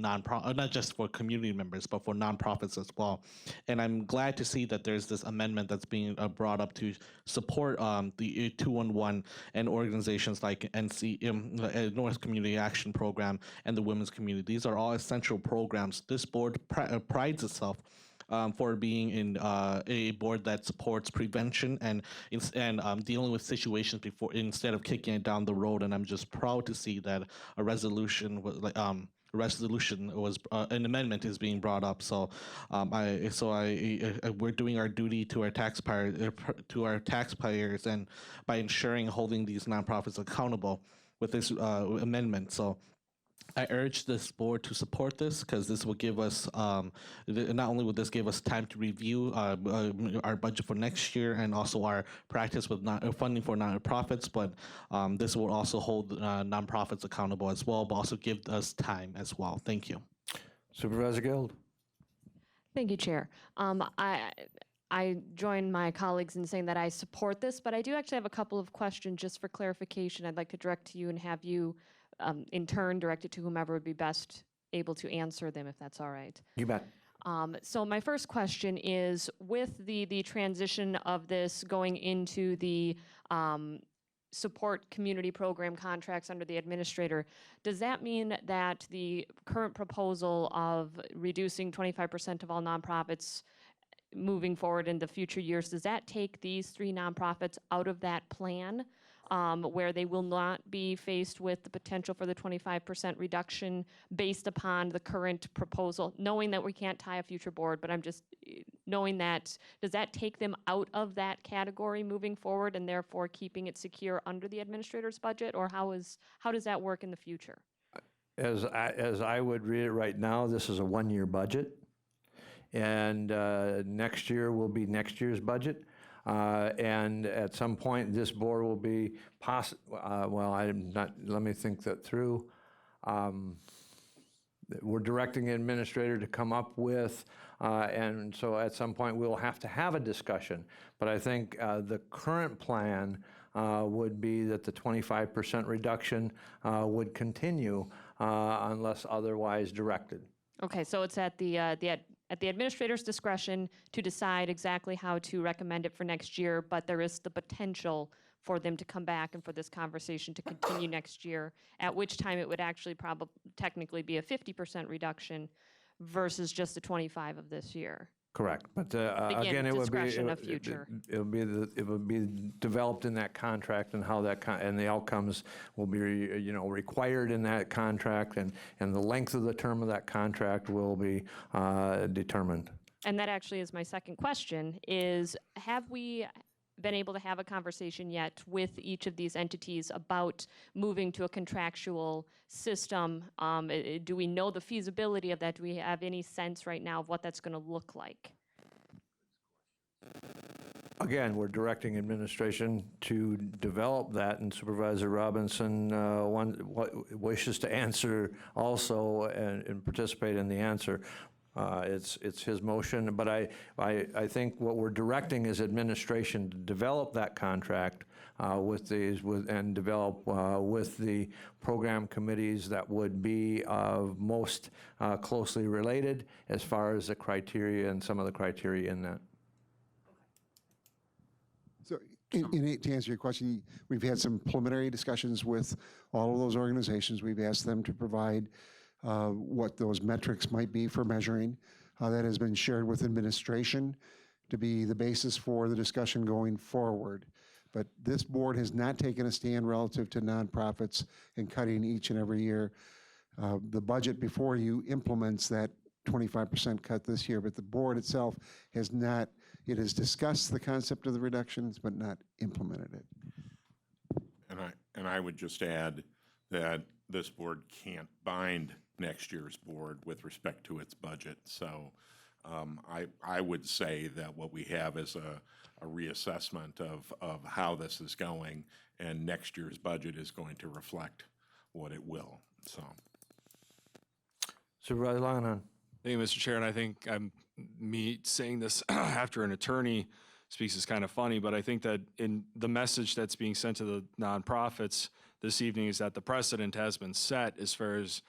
Speaker 8: for community members, but for nonprofits as well. And I'm glad to see that there's this amendment that's being brought up to support the 211 and organizations like North Community Action Program and the Women's Community. These are all essential programs. This board prides itself for being in a board that supports prevention and dealing with situations before, instead of kicking it down the road. And I'm just proud to see that a resolution was an amendment is being brought up. So we're doing our duty to our taxpayers, and by ensuring holding these nonprofits accountable with this amendment. So I urge this board to support this, because this will give us, not only will this give us time to review our budget for next year and also our practice with funding for nonprofits, but this will also hold nonprofits accountable as well, but also give us time as well. Thank you.
Speaker 1: Supervisor Guild.
Speaker 10: Thank you, Chair. I join my colleagues in saying that I support this, but I do actually have a couple of questions just for clarification I'd like to direct to you, and have you in turn direct it to whomever would be best able to answer them, if that's all right.
Speaker 1: You bet.
Speaker 10: So my first question is, with the transition of this going into the support community program contracts under the administrator, does that mean that the current proposal of reducing 25% of all nonprofits moving forward in the future years, does that take these 3 nonprofits out of that plan, where they will not be faced with the potential for the 25% reduction based upon the current proposal, knowing that we can't tie a future board, but I'm just knowing that, does that take them out of that category moving forward and therefore keeping it secure under the administrator's budget, or how does that work in the future?
Speaker 1: As I would read it right now, this is a 1-year budget, and next year will be next year's budget. And at some point, this board will be let me think that through. We're directing the administrator to come up with, and so at some point, we'll have to have a discussion. But I think the current plan would be that the 25% reduction would continue unless otherwise directed.
Speaker 10: Okay, so it's at the administrator's discretion to decide exactly how to recommend it for next year, but there is the potential for them to come back and for this conversation to continue next year, at which time it would actually technically be a 50% reduction versus just the 25 of this year.
Speaker 1: Correct, but again, it would be developed in that contract, and how that and the outcomes will be required in that contract, and the length of the term of that contract will be determined.
Speaker 10: And that actually is my second question: is have we
Speaker 4: been able to have a conversation yet with each of these entities about moving to a contractual system. Do we know the feasibility of that? Do we have any sense right now of what that's going to look like?
Speaker 1: Again, we're directing administration to develop that, and Supervisor Robinson wishes to answer also and participate in the answer. It's his motion, but I think what we're directing is administration to develop that contract and develop with the program committees that would be most closely related as far as the criteria and some of the criteria in that.
Speaker 5: So, to answer your question, we've had some preliminary discussions with all of those organizations. We've asked them to provide what those metrics might be for measuring. That has been shared with administration to be the basis for the discussion going forward. But this board has not taken a stand relative to nonprofits and cutting each and every year. The budget before you implements that 25% cut this year, but the board itself has not. It has discussed the concept of the reductions, but not implemented it.
Speaker 7: And I would just add that this board can't bind next year's board with respect to its budget. So I would say that what we have is a reassessment of how this is going, and next year's budget is going to reflect what it will. So,
Speaker 1: Supervisor Lannon.
Speaker 20: Thank you, Mr. Chair, and I think me saying this after an attorney speaks is kind of funny, but I think that in the message that's being sent to the nonprofits this evening is that the precedent has been set as far as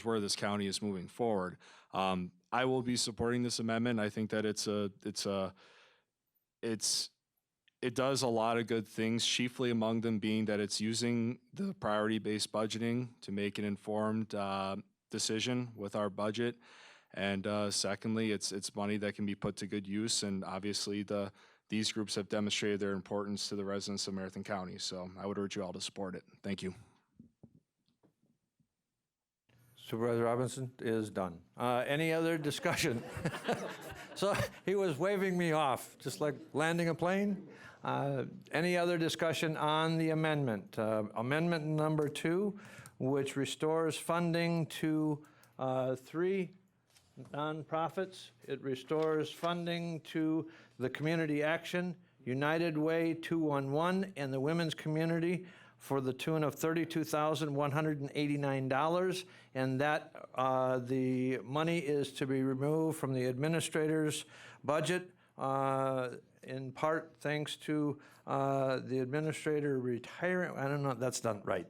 Speaker 20: where this county is moving forward. I will be supporting this amendment. I think that it does a lot of good things, chiefly among them being that it's using the priority-based budgeting to make an informed decision with our budget. And secondly, it's money that can be put to good use, and obviously these groups have demonstrated their importance to the residents of Marathon County. So I would urge you all to support it. Thank you.
Speaker 1: Supervisor Robinson is done. Any other discussion? So he was waving me off, just like landing a plane. Any other discussion on the amendment? Amendment number 2, which restores funding to 3 nonprofits. It restores funding to the Community Action, United Way 211, and the Women's Community for the tune of $32,189, and that the money is to be removed from the administrator's budget, in part thanks to the administrator retiring. I don't know, that's not right.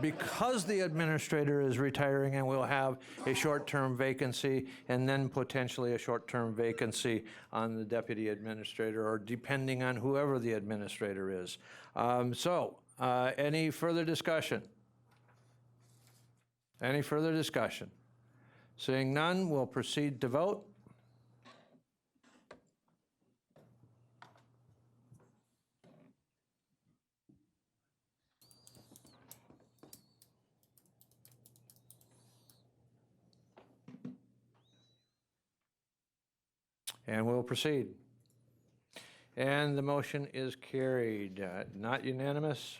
Speaker 1: Because the administrator is retiring, and we'll have a short-term vacancy, and then potentially a short-term vacancy on the deputy administrator, or depending on whoever the administrator is. Any further discussion? Any further discussion? Seeing none, we'll proceed to vote. And we'll proceed. And the motion is carried. Not unanimous,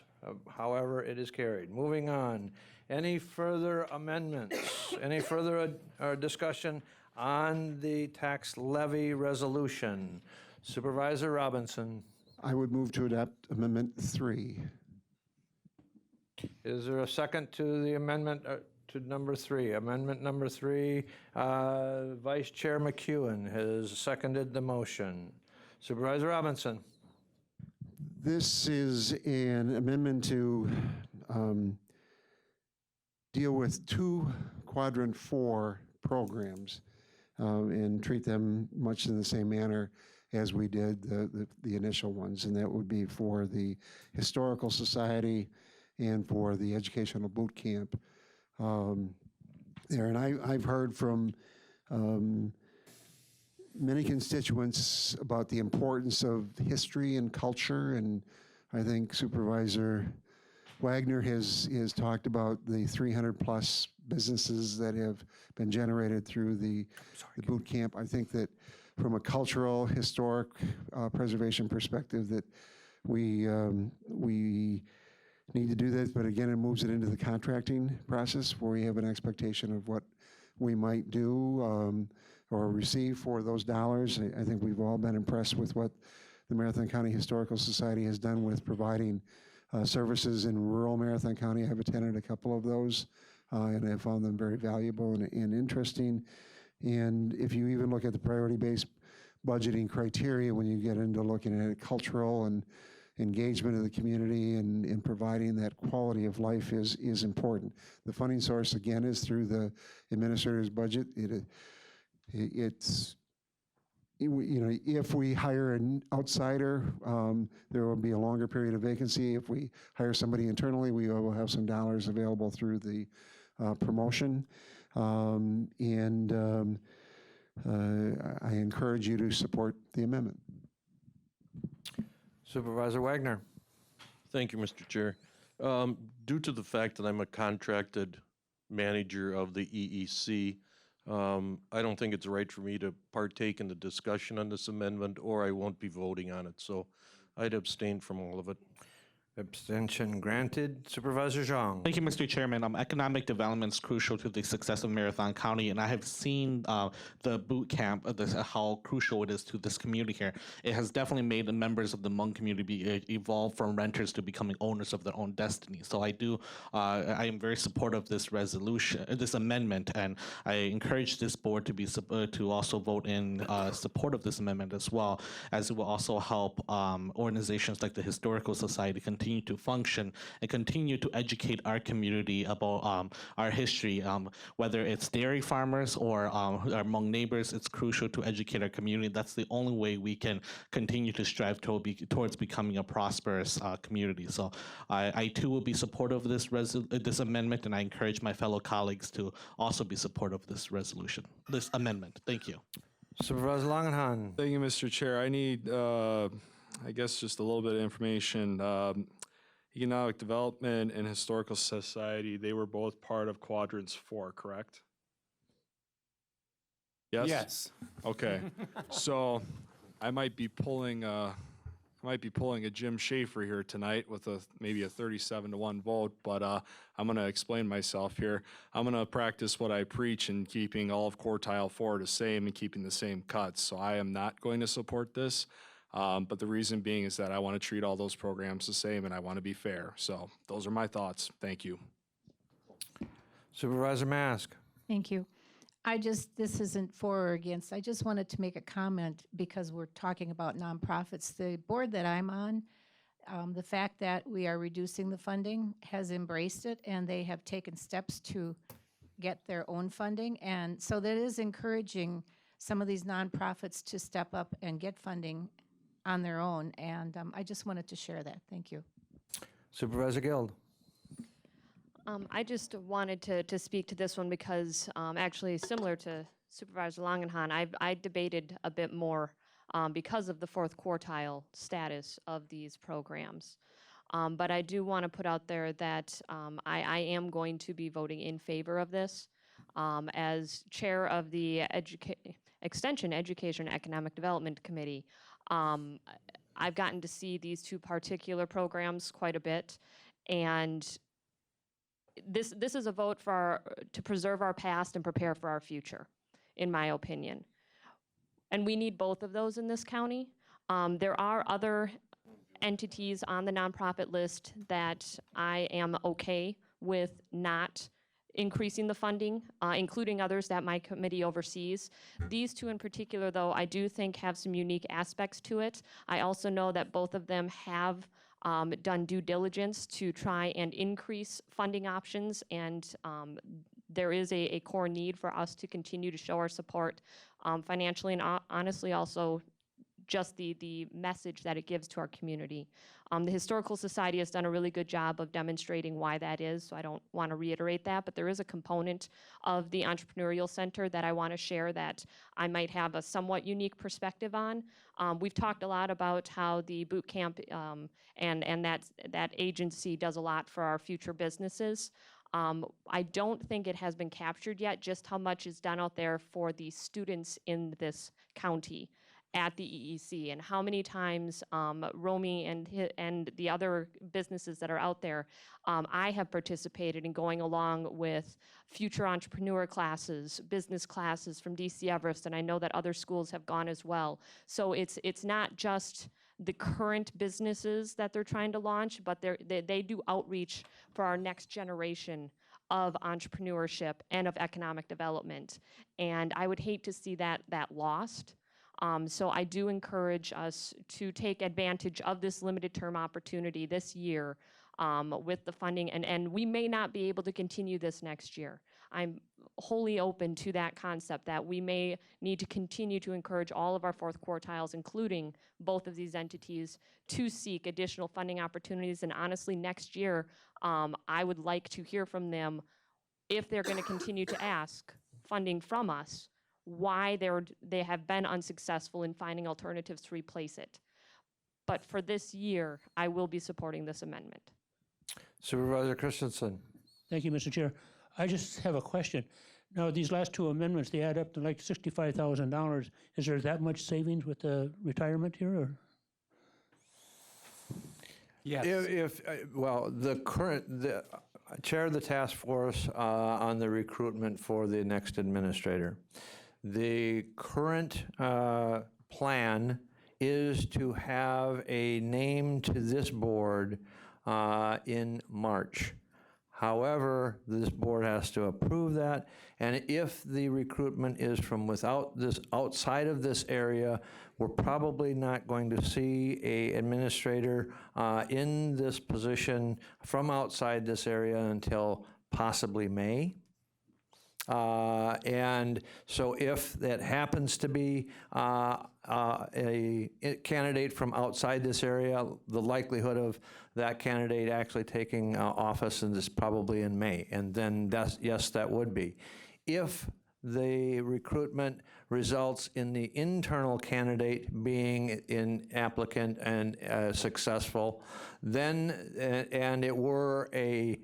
Speaker 1: however, it is carried. Moving on. Any further amendments? Any further discussion on the tax levy resolution? Supervisor Robinson.
Speaker 5: I would move to adopt Amendment 3.
Speaker 1: Is there a second to the amendment to number 3? Amendment number 3, Vice Chair McEwen has seconded the motion. Supervisor Robinson.
Speaker 5: This is an amendment to deal with 2 Quadrant 4 programs and treat them much in the same manner as we did the initial ones, and that would be for the Historical Society and for the Educational Boot Camp there. And I've heard from many constituents about the importance of history and culture, and I think Supervisor Wagner has talked about the 300+ businesses that have been generated through the boot camp. I think that from a cultural, historic preservation perspective that we need to do this, but again, it moves it into the contracting process where we have an expectation of what we might do or receive for those dollars. I think we've all been impressed with what the Marathon County Historical Society has done with providing services in rural Marathon County. I've attended a couple of those, and I found them very valuable and interesting. And if you even look at the priority-based budgeting criteria, when you get into looking at cultural and engagement of the community and providing that quality of life is important. The funding source, again, is through the administrator's budget. It's if we hire an outsider, there will be a longer period of vacancy. If we hire somebody internally, we will have some dollars available through the promotion. I encourage you to support the amendment.
Speaker 1: Supervisor Wagner.
Speaker 13: Thank you, Mr. Chair. Due to the fact that I'm a contracted manager of the EEC, I don't think it's right for me to partake in the discussion on this amendment, or I won't be voting on it. So I'd abstain from all of it.
Speaker 1: Abstention granted. Supervisor Zhang.
Speaker 8: Thank you, Mr. Chairman. Economic development is crucial to the success of Marathon County, and I have seen the boot camp, how crucial it is to this community here. It has definitely made the members of the Hmong community evolve from renters to becoming owners of their own destiny. So I am very supportive of this resolution, this amendment, and I encourage this board to be to also vote in support of this amendment as well, as it will also help organizations like the Historical Society continue to function and continue to educate our community about our history. Whether it's dairy farmers or our Hmong neighbors, it's crucial to educate our community. That's the only way we can continue to strive towards becoming a prosperous community. So I too will be supportive of this amendment, and I encourage my fellow colleagues to also be supportive of this amendment. Thank you.
Speaker 1: Supervisor Langenhan.
Speaker 20: Thank you, Mr. Chair. I need, I guess, just a little bit of information. Economic Development and Historical Society, they were both part of Quadrants 4, correct? Yes?
Speaker 2: Yes.
Speaker 20: Okay. So I might be pulling a Jim Schaefer here tonight with maybe a 37-1 vote, but I'm going to explain myself here. I'm going to practice what I preach in keeping all of Quartile 4 the same and keeping the same cuts. So I am not going to support this. But the reason being is that I want to treat all those programs the same and I want to be fair. So those are my thoughts. Thank you.
Speaker 1: Supervisor Mask.
Speaker 11: Thank you. This isn't for or against. I just wanted to make a comment because we're talking about nonprofits. The board that I'm on, the fact that we are reducing the funding has embraced it, and they have taken steps to get their own funding. And so that is encouraging some of these nonprofits to step up and get funding on their own, and I just wanted to share that. Thank you.
Speaker 1: Supervisor Guild.
Speaker 4: I just wanted to speak to this one because actually similar to Supervisor Langenhan, I debated a bit more because of the fourth quartile status of these programs. But I do want to put out there that I am going to be voting in favor of this. As chair of the Extension, Education, and Economic Development Committee, I've gotten to see these two particular programs quite a bit, and this is a vote to preserve our past and prepare for our future, in my opinion. And we need both of those in this county. There are other entities on the nonprofit list that I am okay with not increasing the funding, including others that my committee oversees. These two in particular, though, I do think have some unique aspects to it. I also know that both of them have done due diligence to try and increase funding options, and there is a core need for us to continue to show our support financially and honestly also just the message that it gives to our community. The Historical Society has done a really good job of demonstrating why that is, so I don't want to reiterate that, but there is a component of the Entrepreneurial Center that I want to share that I might have a somewhat unique perspective on. We've talked a lot about how the boot camp and that agency does a lot for our future businesses. I don't think it has been captured yet just how much is done out there for the students in this county at the EEC, and how many times Romy and the other businesses that are out there, I have participated in going along with future entrepreneur classes, business classes from DC Everest, and I know that other schools have gone as well. So it's not just the current businesses that they're trying to launch, but they do outreach for our next generation of entrepreneurship and of economic development. And I would hate to see that lost. So I do encourage us to take advantage of this limited term opportunity this year with the funding, and we may not be able to continue this next year. I'm wholly open to that concept that we may need to continue to encourage all of our fourth quartiles, including both of these entities, to seek additional funding opportunities. And honestly, next year, I would like to hear from them if they're going to continue to ask funding from us, why they have been unsuccessful in finding alternatives to replace it. But for this year, I will be supporting this amendment.
Speaker 1: Supervisor Christensen.
Speaker 9: Thank you, Mr. Chair. I just have a question. Now, these last two amendments, they add up to like $65,000. Is there that much savings with the retirement here, or?
Speaker 2: Yes.
Speaker 1: Well, the chair of the task force on the recruitment for the next administrator. The current plan is to have a name to this board in March. However, this board has to approve that, and if the recruitment is from outside of this area, we're probably not going to see an administrator in this position from outside this area until possibly May. And so if that happens to be a candidate from outside this area, the likelihood of that candidate actually taking office is probably in May. And then yes, that would be. If the recruitment results in the internal candidate being an applicant and successful, then, and it were a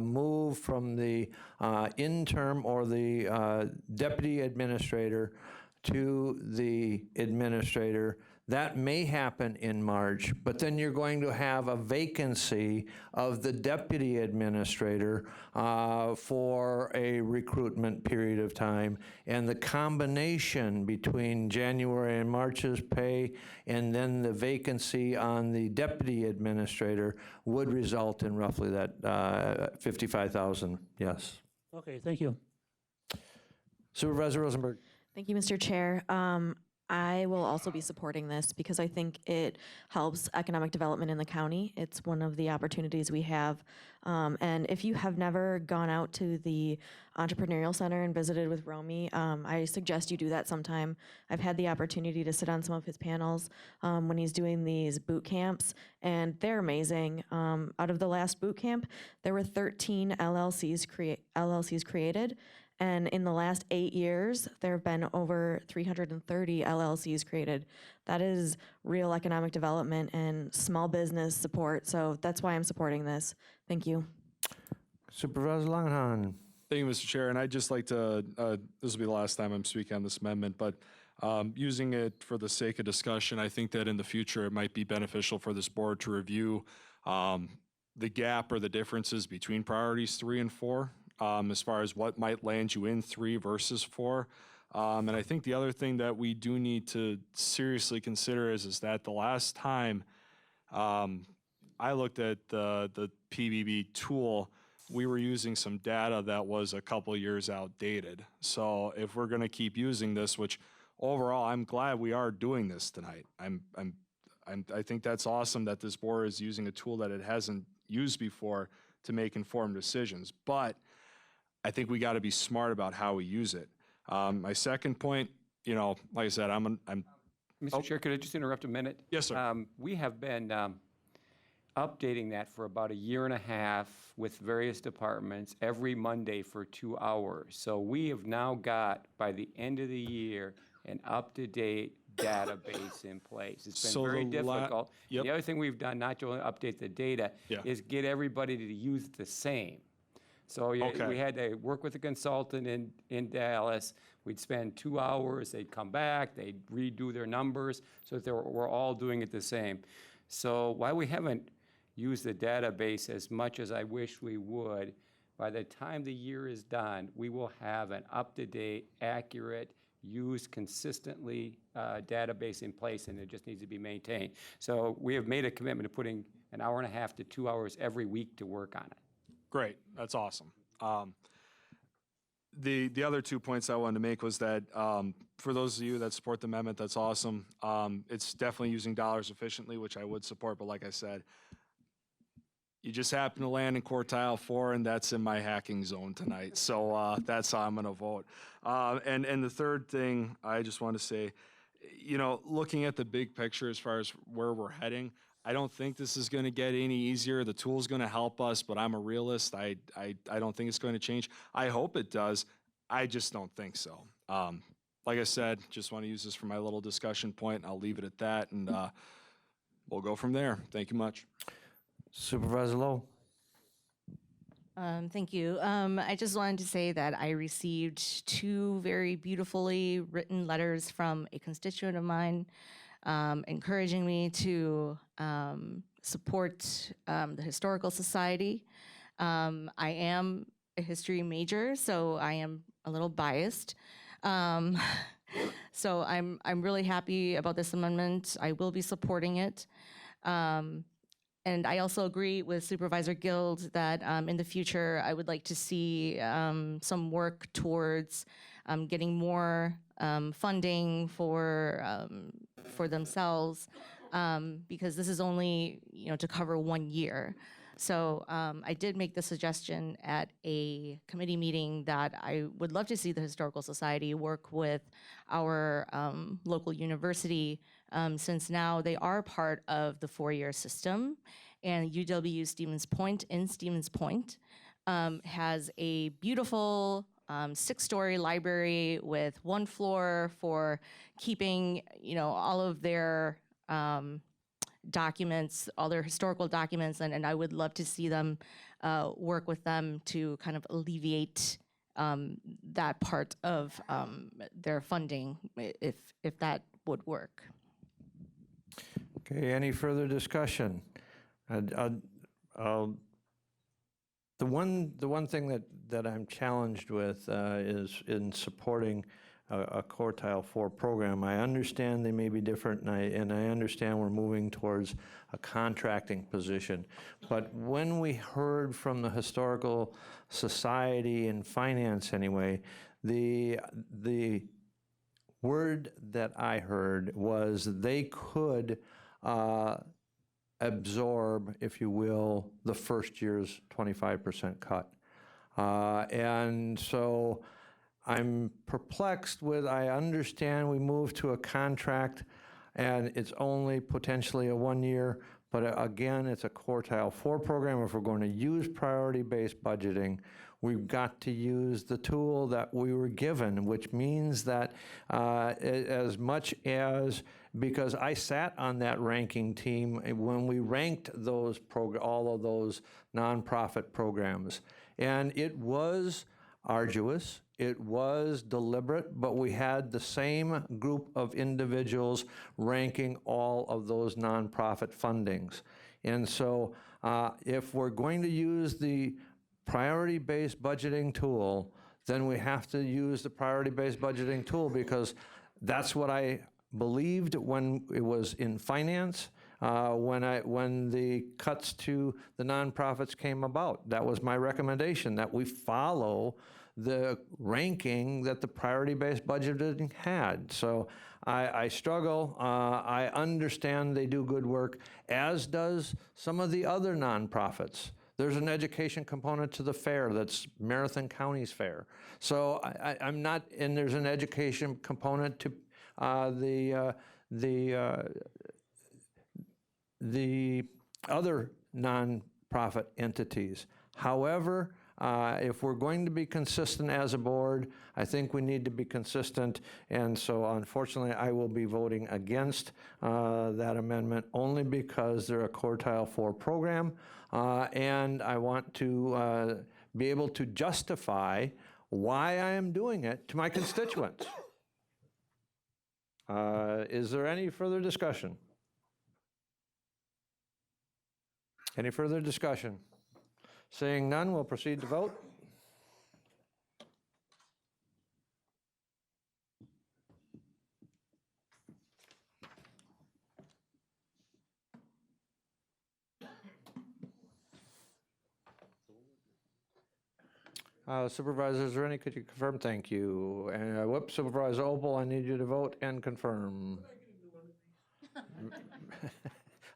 Speaker 1: move from the interim or the deputy administrator to the administrator, that may happen in March, but then you're going to have a vacancy of the deputy administrator for a recruitment period of time. And the combination between January and March's pay and then the vacancy on the deputy administrator would result in roughly that 55,000, yes.
Speaker 9: Okay, thank you.
Speaker 1: Supervisor Rosenberg.
Speaker 10: Thank you, Mr. Chair. I will also be supporting this because I think it helps economic development in the county. It's one of the opportunities we have. And if you have never gone out to the Entrepreneurial Center and visited with Romy, I suggest you do that sometime. I've had the opportunity to sit on some of his panels when he's doing these boot camps, and they're amazing. Out of the last boot camp, there were 13 LLCs created. And in the last 8 years, there have been over 330 LLCs created. That is real economic development and small business support. So that's why I'm supporting this. Thank you.
Speaker 1: Supervisor Langenhan.
Speaker 20: Thank you, Mr. Chair. And I'd just like to, this will be the last time I'm speaking on this amendment, but using it for the sake of discussion, I think that in the future it might be beneficial for this board to review the gap or the differences between priorities 3 and 4. As far as what might land you in 3 versus 4. And I think the other thing that we do need to seriously consider is that the last time I looked at the PBB tool, we were using some data that was a couple years outdated. So if we're going to keep using this, which overall I'm glad we are doing this tonight. I think that's awesome that this board is using a tool that it hasn't used before to make informed decisions. But I think we got to be smart about how we use it. My second point, like I said,
Speaker 2: Mr. Chair, could I just interrupt a minute?
Speaker 20: Yes, sir.
Speaker 2: We have been updating that for about a year and a half with various departments every Monday for 2 hours. So we have now got, by the end of the year, an up-to-date database in place. It's been very difficult. The other thing we've done, not to only update the data, is get everybody to use the same. So
Speaker 20: Okay.
Speaker 2: we had to work with a consultant in Dallas. We'd spend 2 hours, they'd come back, they'd redo their numbers, so that we're all doing it the same. So while we haven't used the database as much as I wish we would, by the time the year is done, we will have an up-to-date, accurate, used consistently database in place, and it just needs to be maintained. So we have made a commitment to putting an hour and a half to 2 hours every week to work on it.
Speaker 20: Great, that's awesome. The other 2 points I wanted to make was that for those of you that support the amendment, that's awesome. It's definitely using dollars efficiently, which I would support, but like I said, you just happen to land in quartile 4, and that's in my hacking zone tonight. So that's how I'm going to vote. And the third thing I just want to say, you know, looking at the big picture as far as where we're heading, I don't think this is going to get any easier. The tool's going to help us, but I'm a realist. I don't think it's going to change. I hope it does. I just don't think so. Like I said, just want to use this for my little discussion point. I'll leave it at that, and we'll go from there. Thank you much.
Speaker 1: Supervisor Lowe.
Speaker 17: Thank you. I just wanted to say that I received 2 very beautifully written letters from a constituent of mine encouraging me to support the Historical Society. I am a history major, so I am a little biased. So I'm really happy about this amendment. I will be supporting it. And I also agree with Supervisor Guild that in the future, I would like to see some work towards getting more funding for themselves, because this is only, you know, to cover 1 year. So I did make the suggestion at a committee meeting that I would love to see the Historical Society work with our local university, since now they are part of the 4-year system. And UW Stevens Point has a beautiful 6-story library with 1 floor for keeping, you know, all of their documents, all their historical documents, and I would love to see them work with them to kind of alleviate that part of their funding, if that would work.
Speaker 1: Okay, any further discussion? The one thing that I'm challenged with is in supporting a quartile 4 program. I understand they may be different, and I understand we're moving towards a contracting position. But when we heard from the Historical Society and Finance anyway, the word that I heard was they could absorb, if you will, the first year's 25% cut. And so I'm perplexed with, I understand we moved to a contract and it's only potentially a 1 year, but again, it's a quartile 4 program. If we're going to use priority-based budgeting, we've got to use the tool that we were given, which means that as much as, because I sat on that ranking team when we ranked those all of those nonprofit programs, and it was arduous. It was deliberate, but we had the same group of individuals ranking all of those nonprofit fundings. And so if we're going to use the priority-based budgeting tool, then we have to use the priority-based budgeting tool, because that's what I believed when it was in finance, when the cuts to the nonprofits came about. That was my recommendation, that we follow the ranking that the priority-based budgeting had. So I struggle. I understand they do good work, as does some of the other nonprofits. There's an education component to the fair that's Marathon County's fair. So I'm not, and there's an education component to the other nonprofit entities. However, if we're going to be consistent as a board, I think we need to be consistent, and so unfortunately I will be voting against that amendment, only because they're a quartile 4 program, and I want to be able to justify why I am doing it to my constituents. Is there any further discussion? Any further discussion? Seeing none, we'll proceed to vote. Supervisors, Rennie, could you confirm? Thank you. And whoops, Supervisor Opal, I need you to vote and confirm.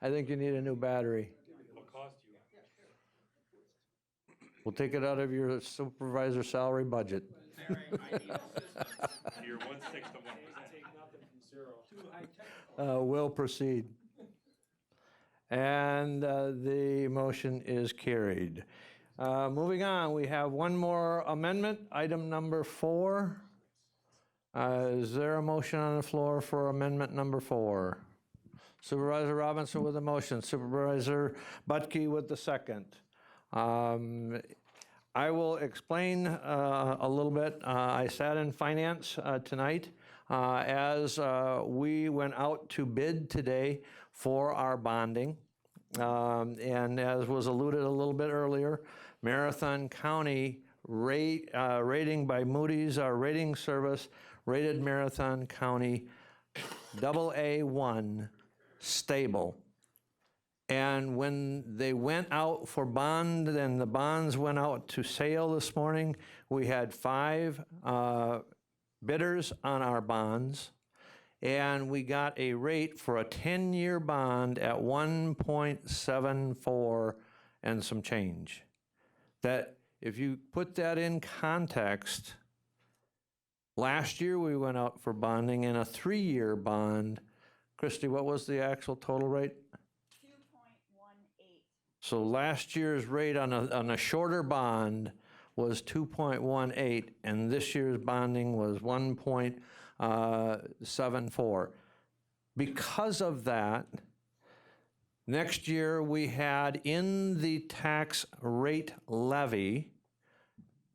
Speaker 1: I think you need a new battery. We'll take it out of your supervisor salary budget.
Speaker 14: You're 1/6 of 1%.
Speaker 1: We'll proceed. And the motion is carried. Moving on, we have one more amendment, item number 4. Is there a motion on the floor for amendment number 4? Supervisor Robinson with the motion, Supervisor Butke with the second. I will explain a little bit. I sat in finance tonight as we went out to bid today for our bonding. And as was alluded a little bit earlier, Marathon County rating by Moody's, our rating service, rated Marathon County AA1 stable. And when they went out for bond and the bonds went out to sale this morning, we had 5 bidders on our bonds. And we got a rate for a 10-year bond at 1.74 and some change. That, if you put that in context, last year we went out for bonding in a 3-year bond. Christy, what was the actual total rate?
Speaker 3: 2.18.
Speaker 1: So last year's rate on a shorter bond was 2.18, and this year's bonding was 1.74. Because of that, next year we had in the tax rate levy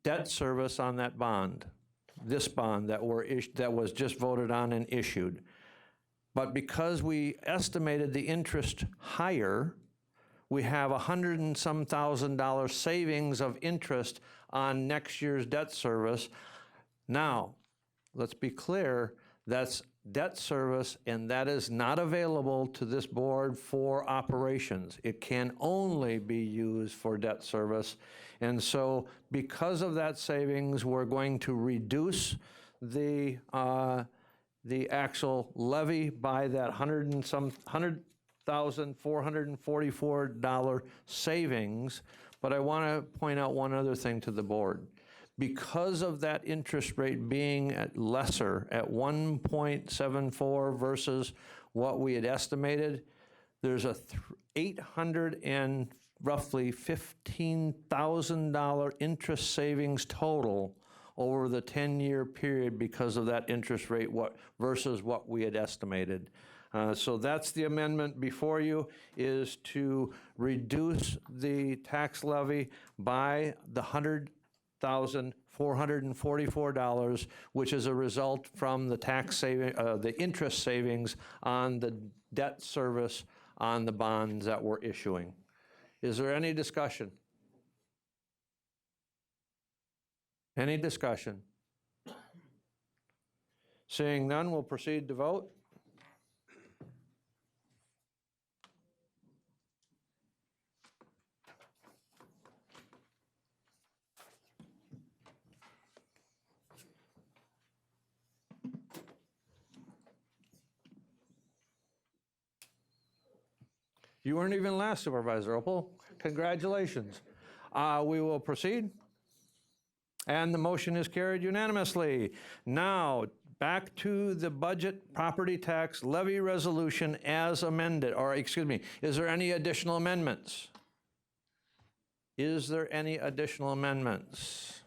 Speaker 1: debt service on that bond, this bond that was just voted on and issued. But because we estimated the interest higher, we have $100 and some thousand savings of interest on next year's debt service. Now, let's be clear, that's debt service, and that is not available to this board for operations. It can only be used for debt service. And so because of that savings, we're going to reduce the actual levy by that $100,444 savings. But I want to point out one other thing to the board. Because of that interest rate being lesser at 1.74 versus what we had estimated, there's a $800 and roughly $15,000 interest savings total over the 10-year period because of that interest rate versus what we had estimated. So that's the amendment before you, is to reduce the tax levy by the $100,444, which is a result from the tax saving, the interest savings on the debt service on the bonds that we're issuing. Is there any discussion? Any discussion? Seeing none, we'll proceed to vote. You weren't even last, Supervisor Opal. Congratulations. We will proceed. And the motion is carried unanimously. Now, back to the budget property tax levy resolution as amended, or excuse me, is there any additional amendments? Is there any additional amendments?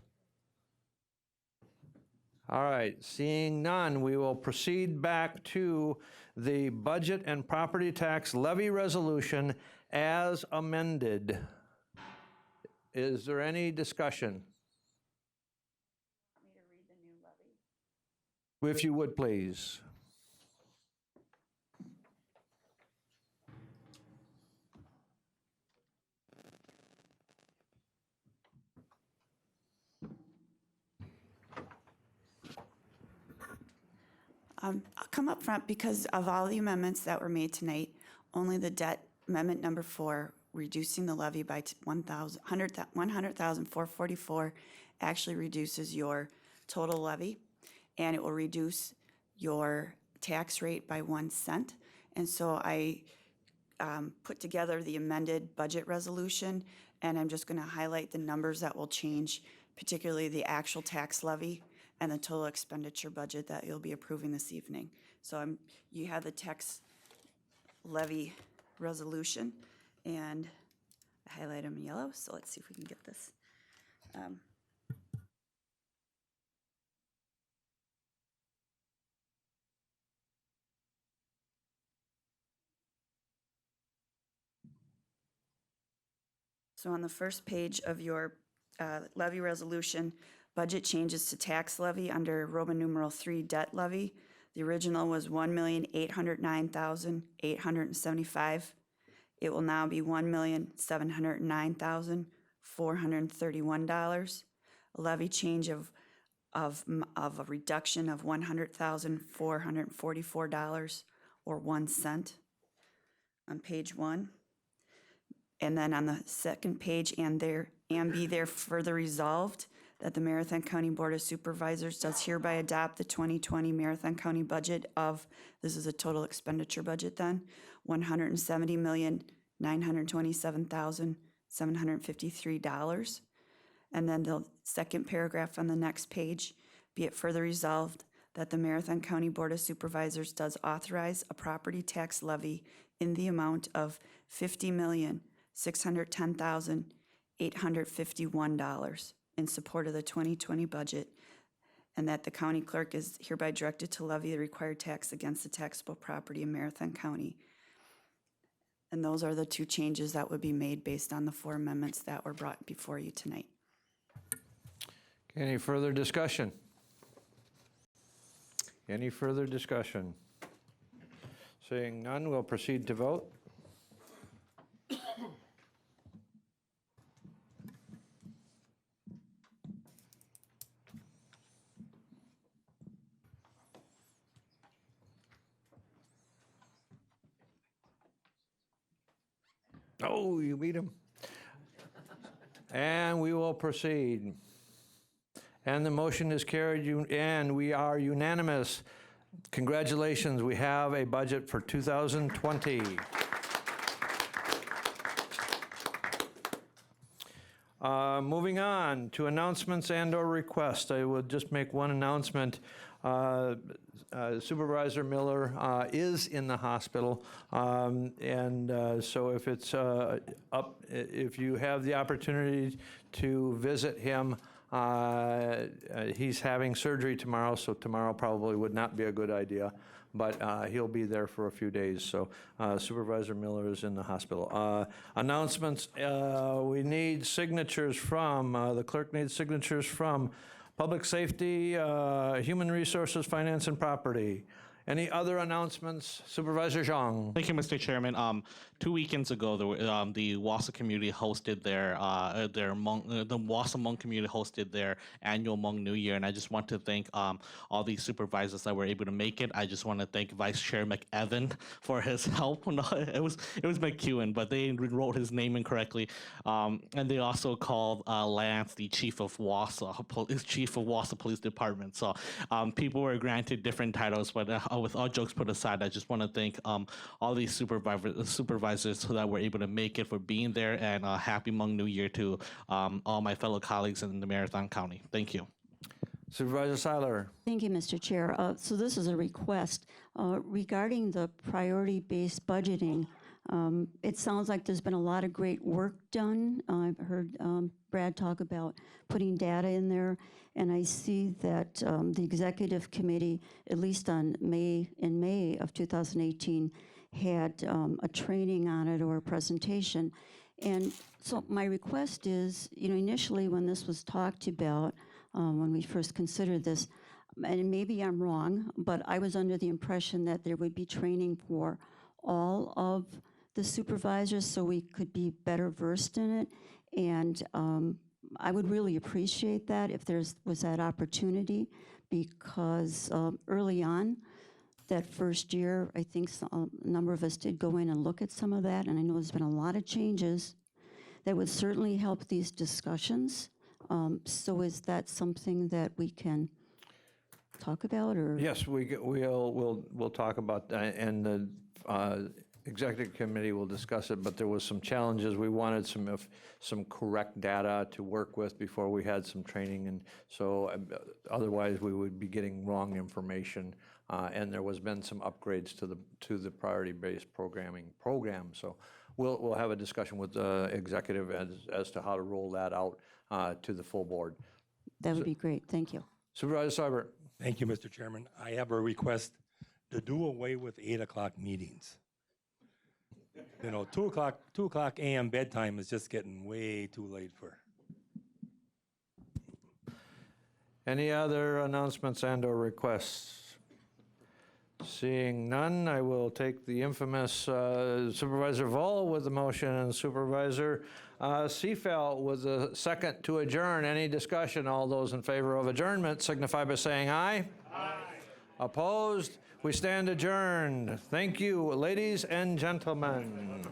Speaker 1: All right, seeing none, we will proceed back to the budget and property tax levy resolution as amended. Is there any discussion? If you would, please.
Speaker 19: I'll come up front because of all the amendments that were made tonight. Only the debt amendment number 4, reducing the levy by 100,444, actually reduces your total levy, and it will reduce your tax rate by 1 cent. And so I put together the amended budget resolution, and I'm just going to highlight the numbers that will change, particularly the actual tax levy and the total expenditure budget that you'll be approving this evening. So you have the tax levy resolution, and I highlight them in yellow, so let's see if we can get this. So on the first page of your levy resolution, budget changes to tax levy under Roman numeral 3 debt levy. The original was $1,809,875. It will now be $1,709,431. A levy change of a reduction of $100,444 or 1 cent on page 1. And then on the second page, and be there further resolved that the Marathon County Board of Supervisors does hereby adopt the 2020 Marathon County budget of, this is a total expenditure budget then, $170,927,753. And then the second paragraph on the next page, be it further resolved that the Marathon County Board of Supervisors does authorize a property tax levy in the amount of $50,610,851 in support of the 2020 budget, and that the county clerk is hereby directed to levy the required tax against the taxable property in Marathon County. And those are the 2 changes that would be made based on the 4 amendments that were brought before you tonight.
Speaker 1: Any further discussion? Any further discussion? Seeing none, we'll proceed to vote. Oh, you beat him. And we will proceed. And the motion is carried, and we are unanimous. Congratulations, we have a budget for 2020. Moving on to announcements and/or requests. I will just make one announcement. Supervisor Miller is in the hospital, so if it's if you have the opportunity to visit him, he's having surgery tomorrow, so tomorrow probably would not be a good idea, but he'll be there for a few days. So Supervisor Miller is in the hospital. Announcements, we need signatures from, the clerk needs signatures from Public Safety, Human Resources, Finance, and Property. Any other announcements? Supervisor Zhang.
Speaker 8: Thank you, Mr. Chairman. 2 weekends ago, the Wausau community hosted the Wausau Hmong community hosted their annual Hmong New Year, and I just want to thank all these supervisors that were able to make it. I just want to thank Vice Chair McEvan for his help. No, it was McEwen, but they wrote his name incorrectly, and they also called Lance the chief of Wausau Police Department. So people were granted different titles, but with all jokes put aside, I just want to thank all these supervisors that were able to make it for being there, and happy Hmong New Year to all my fellow colleagues in the Marathon County. Thank you.
Speaker 1: Supervisor Seiler.
Speaker 3: Thank you, Mr. Chair. So this is a request regarding the priority-based budgeting. It sounds like there's been a lot of great work done. I've heard Brad talk about putting data in there, and I see that the executive committee, at least in May of 2018, had a training on it or a presentation. And so my request is, initially when this was talked about, when we first considered this, and maybe I'm wrong, but I was under the impression that there would be training for all of the supervisors so we could be better versed in it. And I would really appreciate that if was that opportunity, because early on, that first year, I think a number of us did go in and look at some of that, and I know there's been a lot of changes that would certainly help these discussions. So is that something that we can talk about, or?
Speaker 1: Yes, we'll talk about that, and the executive committee will discuss it, but there was some challenges. We wanted some correct data to work with before we had some training, and so otherwise we would be getting wrong information. And there was been some upgrades to the priority-based program. So we'll have a discussion with the executive as to how to roll that out to the full board.
Speaker 3: That would be great. Thank you.
Speaker 1: Supervisor Seibert.
Speaker 14: Thank you, Mr. Chairman. I have a request to do away with 8 o'clock meetings. 2 o'clock a.m. bedtime is just getting way too late for.
Speaker 1: Any other announcements and/or requests? Seeing none, I will take the infamous Supervisor Vol with the motion and Supervisor Seifelt with the second to adjourn. Any discussion? All those in favor of adjournment signify by saying aye. Aye. Opposed? We stand adjourned. Thank you, ladies and gentlemen.